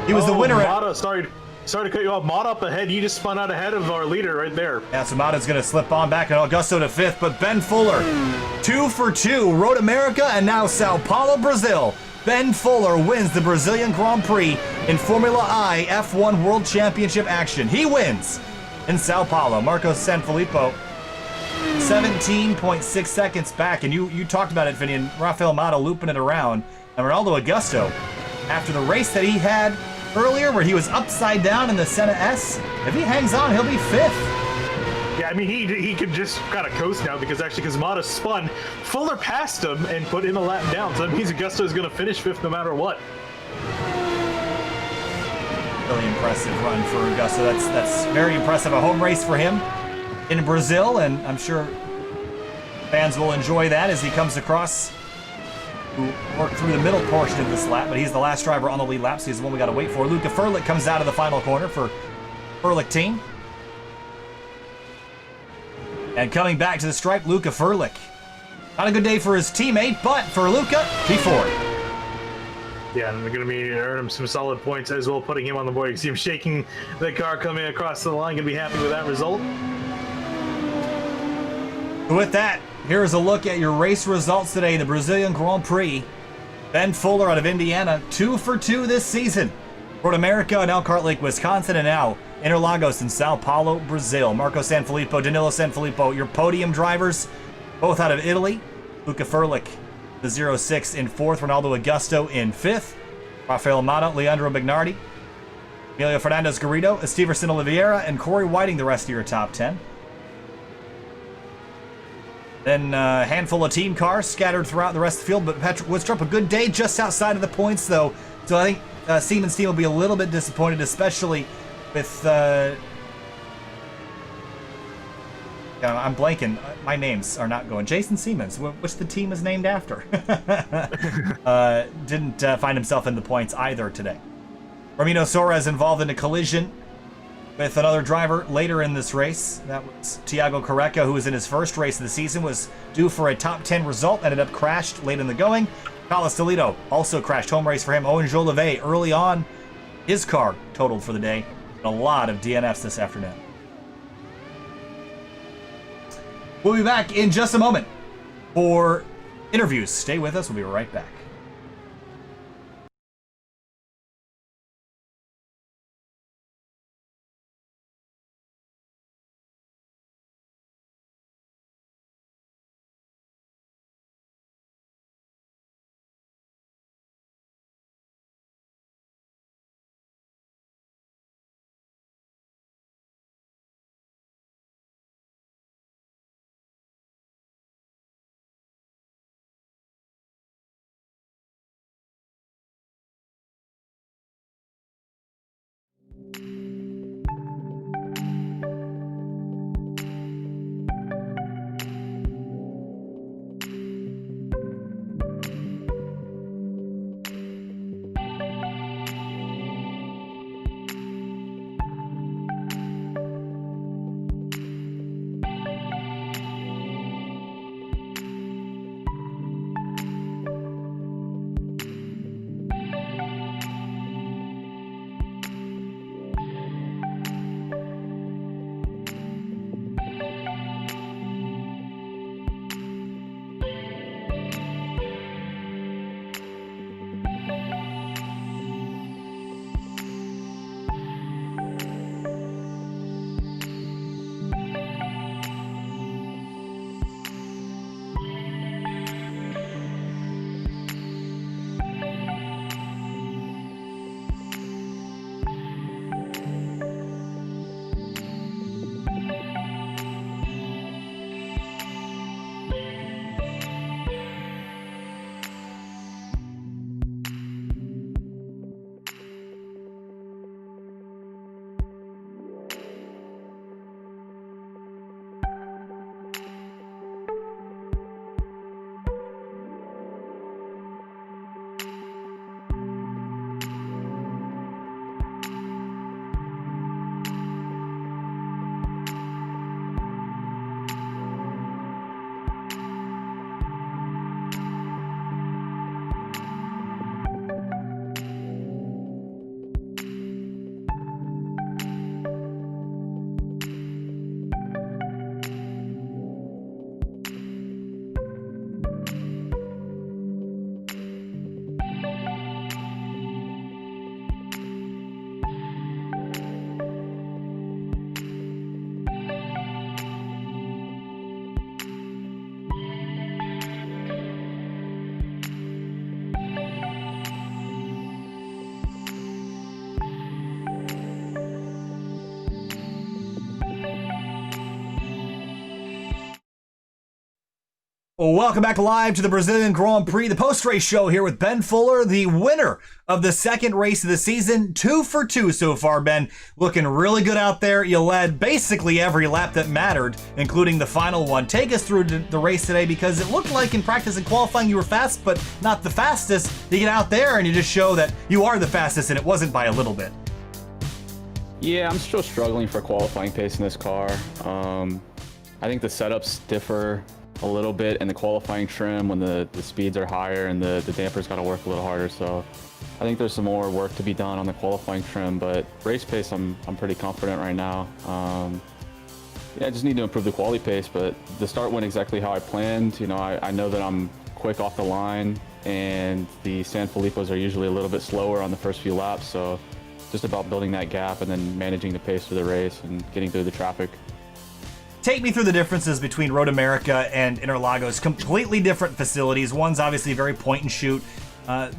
He was the winner. Mata, sorry to cut you off. Mata up ahead. You just spun out ahead of our leader right there. Yeah, so Mata's going to slip on back and Augusto to 5th. But Ben Fuller, 2 for 2. Road America and now Sao Paulo, Brazil. Ben Fuller wins the Brazilian Grand Prix in Formula I F1 World Championship action. He wins in Sao Paulo. Marcos Sanfilippo, 17.6 seconds back. And you talked about it, Vinny, and Rafael Mata looping it around. And Ronaldo Augusto, after the race that he had earlier where he was upside down in the Senna S, if he hangs on, he'll be 5th. Yeah, I mean, he could just kind of coast now because Mata spun. Fuller passed him and put in a lap down. So that means Augusto is going to finish 5th no matter what. Really impressive run for Augusto. That's very impressive. A home race for him in Brazil, and I'm sure fans will enjoy that as he comes across, who worked through the middle portion of this lap, but he's the last driver on the lead lap, so he's the one we got to wait for. Luca Furlick comes out of the final corner for Furlick team. And coming back to the stripe, Luca Furlick. Not a good day for his teammate, but for Luca, P4. Yeah, and they're going to be earning him some solid points as well, putting him on the board. You can see him shaking the car coming across the line. Going to be happy with that result. With that, here's a look at your race results today. The Brazilian Grand Prix. Ben Fuller out of Indiana, 2 for 2 this season. Road America and Elkhart Lake, Wisconsin, and now Interlagos in Sao Paulo, Brazil. Marco Sanfilippo, Danilo Sanfilippo, your podium drivers, both out of Italy. Luca Furlick, the 06 in 4th. Ronaldo Augusto in 5th. Rafael Amato, Leandro Magnardi, Emilio Fernandez Garrido, Esteverson Oliveira, and Corey Whiting, the rest of your top 10. Then a handful of team cars scattered throughout the rest of the field, but Patrick Woodstrup, a good day just outside of the points, though. So I think Siemens team will be a little bit disappointed, especially with... I'm blanking. My names are not going. Jason Siemens, which the team is named after. Didn't find himself in the points either today. Ramiro Soares involved in a collision with another driver later in this race. That was Thiago Careca, who was in his first race of the season, was due for a top 10 result, ended up crashed late in the going. Carlos Toledo also crashed, home race for him. Owen Jolivet early on, his car totaled for the day. A lot of DNFs this afternoon. We'll be back in just a moment for interviews. Stay with us. We'll be right back. Welcome back live to the Brazilian Grand Prix, the post-race show here with Ben Fuller, the winner of the second race of the season. 2 for 2 so far, Ben. Looking really good out there. You led basically every lap that mattered, including the final one. Take us through the race today, because it looked like in practice and qualifying you were fast, but not the fastest. You get out there and you just show that you are the fastest, and it wasn't by a little bit. Yeah, I'm still struggling for qualifying pace in this car. I think the setups differ a little bit in the qualifying trim when the speeds are higher and the dampers got to work a little harder. So I think there's some more work to be done on the qualifying trim, but race pace, I'm pretty confident right now. Yeah, I just need to improve the quality pace, but the start went exactly how I planned. You know, I know that I'm quick off the line, and the San Felipos are usually a little bit slower on the first few laps, so just about building that gap and then managing the pace through the race and getting through the traffic. Take me through the differences between Road America and Interlagos. Completely different facilities. One's obviously very point and shoot.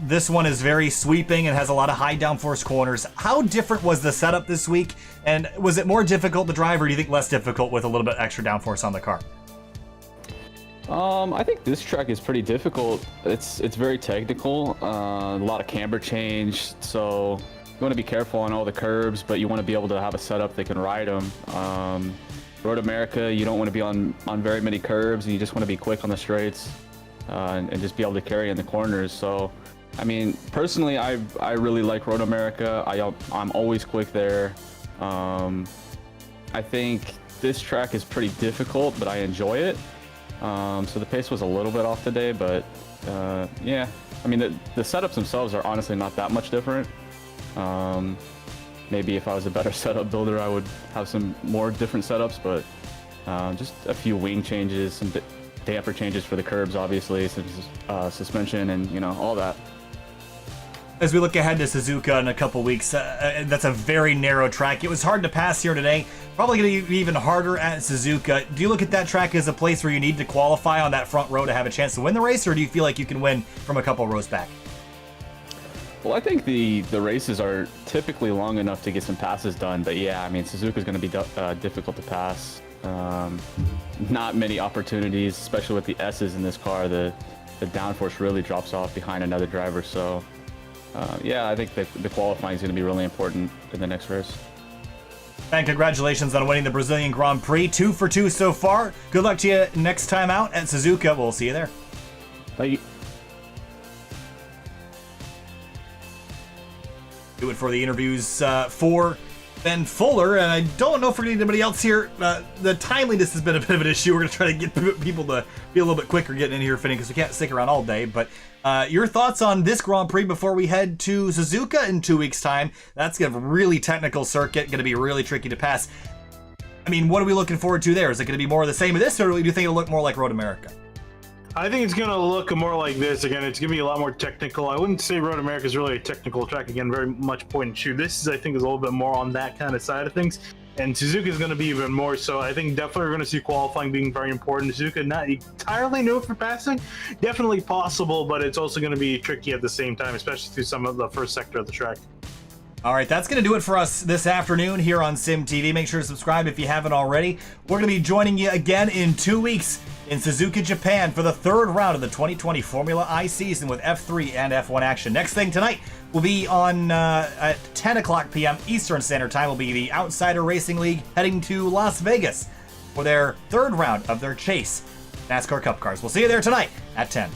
This one is very sweeping and has a lot of high downforce corners. How different was the setup this week? And was it more difficult to drive, or do you think less difficult with a little bit extra downforce on the car? I think this track is pretty difficult. It's very technical, a lot of camber change, so you want to be careful on all the curbs, but you want to be able to have a setup that can ride them. Road America, you don't want to be on very many curbs, and you just want to be quick on the straights and just be able to carry in the corners. So, I mean, personally, I really like Road America. I'm always quick there. I think this track is pretty difficult, but I enjoy it. So the pace was a little bit off today, but yeah, I mean, the setups themselves are honestly not that much different. Maybe if I was a better setup builder, I would have some more different setups, but just a few wing changes, some damper changes for the curbs, obviously, some suspension, and you know, all that. As we look ahead to Suzuka in a couple weeks, that's a very narrow track. It was hard to pass here today. Probably going to be even harder at Suzuka. Do you look at that track as a place where you need to qualify on that front row to have a chance to win the race, or do you feel like you can win from a couple rows back? Well, I think the races are typically long enough to get some passes done, but yeah, I mean, Suzuka is going to be difficult to pass. Not many opportunities, especially with the S's in this car. The downforce really drops off behind another driver, so yeah, I think the qualifying is going to be really important in the next race. And congratulations on winning the Brazilian Grand Prix. 2 for 2 so far. Good luck to you next time out at Suzuka. We'll see you there. Thank you. Do it for the interviews for Ben Fuller, and I don't know if we're getting anybody else here. The timeliness has been a bit of an issue. We're going to try to get people to be a little bit quicker getting in here fitting, because we can't stick around all day. But your thoughts on this Grand Prix before we head to Suzuka in 2 weeks' time? That's a really technical circuit, going to be really tricky to pass. I mean, what are we looking forward to there? Is it going to be more of the same of this, or do you think it'll look more like Road America? I think it's going to look more like this. Again, it's going to be a lot more technical. I wouldn't say Road America is really a technical track. Again, very much point and shoot. This is, I think, is a little bit more on that kind of side of things. And Suzuka is going to be even more so. I think definitely we're going to see qualifying being very important. Suzuka, not entirely new for passing. Definitely possible, but it's also going to be tricky at the same time, especially through some of the first sector of the track. All right, that's going to do it for us this afternoon here on SYM TV. Make sure to subscribe if you haven't already. We're going to be joining you again in 2 weeks in Suzuka, Japan for the third round of the 2020 Formula I season with F3 and F1 action. Next thing tonight will be on at 10 o'clock p.m. Eastern Standard Time will be the Outsider Racing League heading to Las Vegas for their third round of their Chase NASCAR Cup cars. We'll see you there tonight at 10.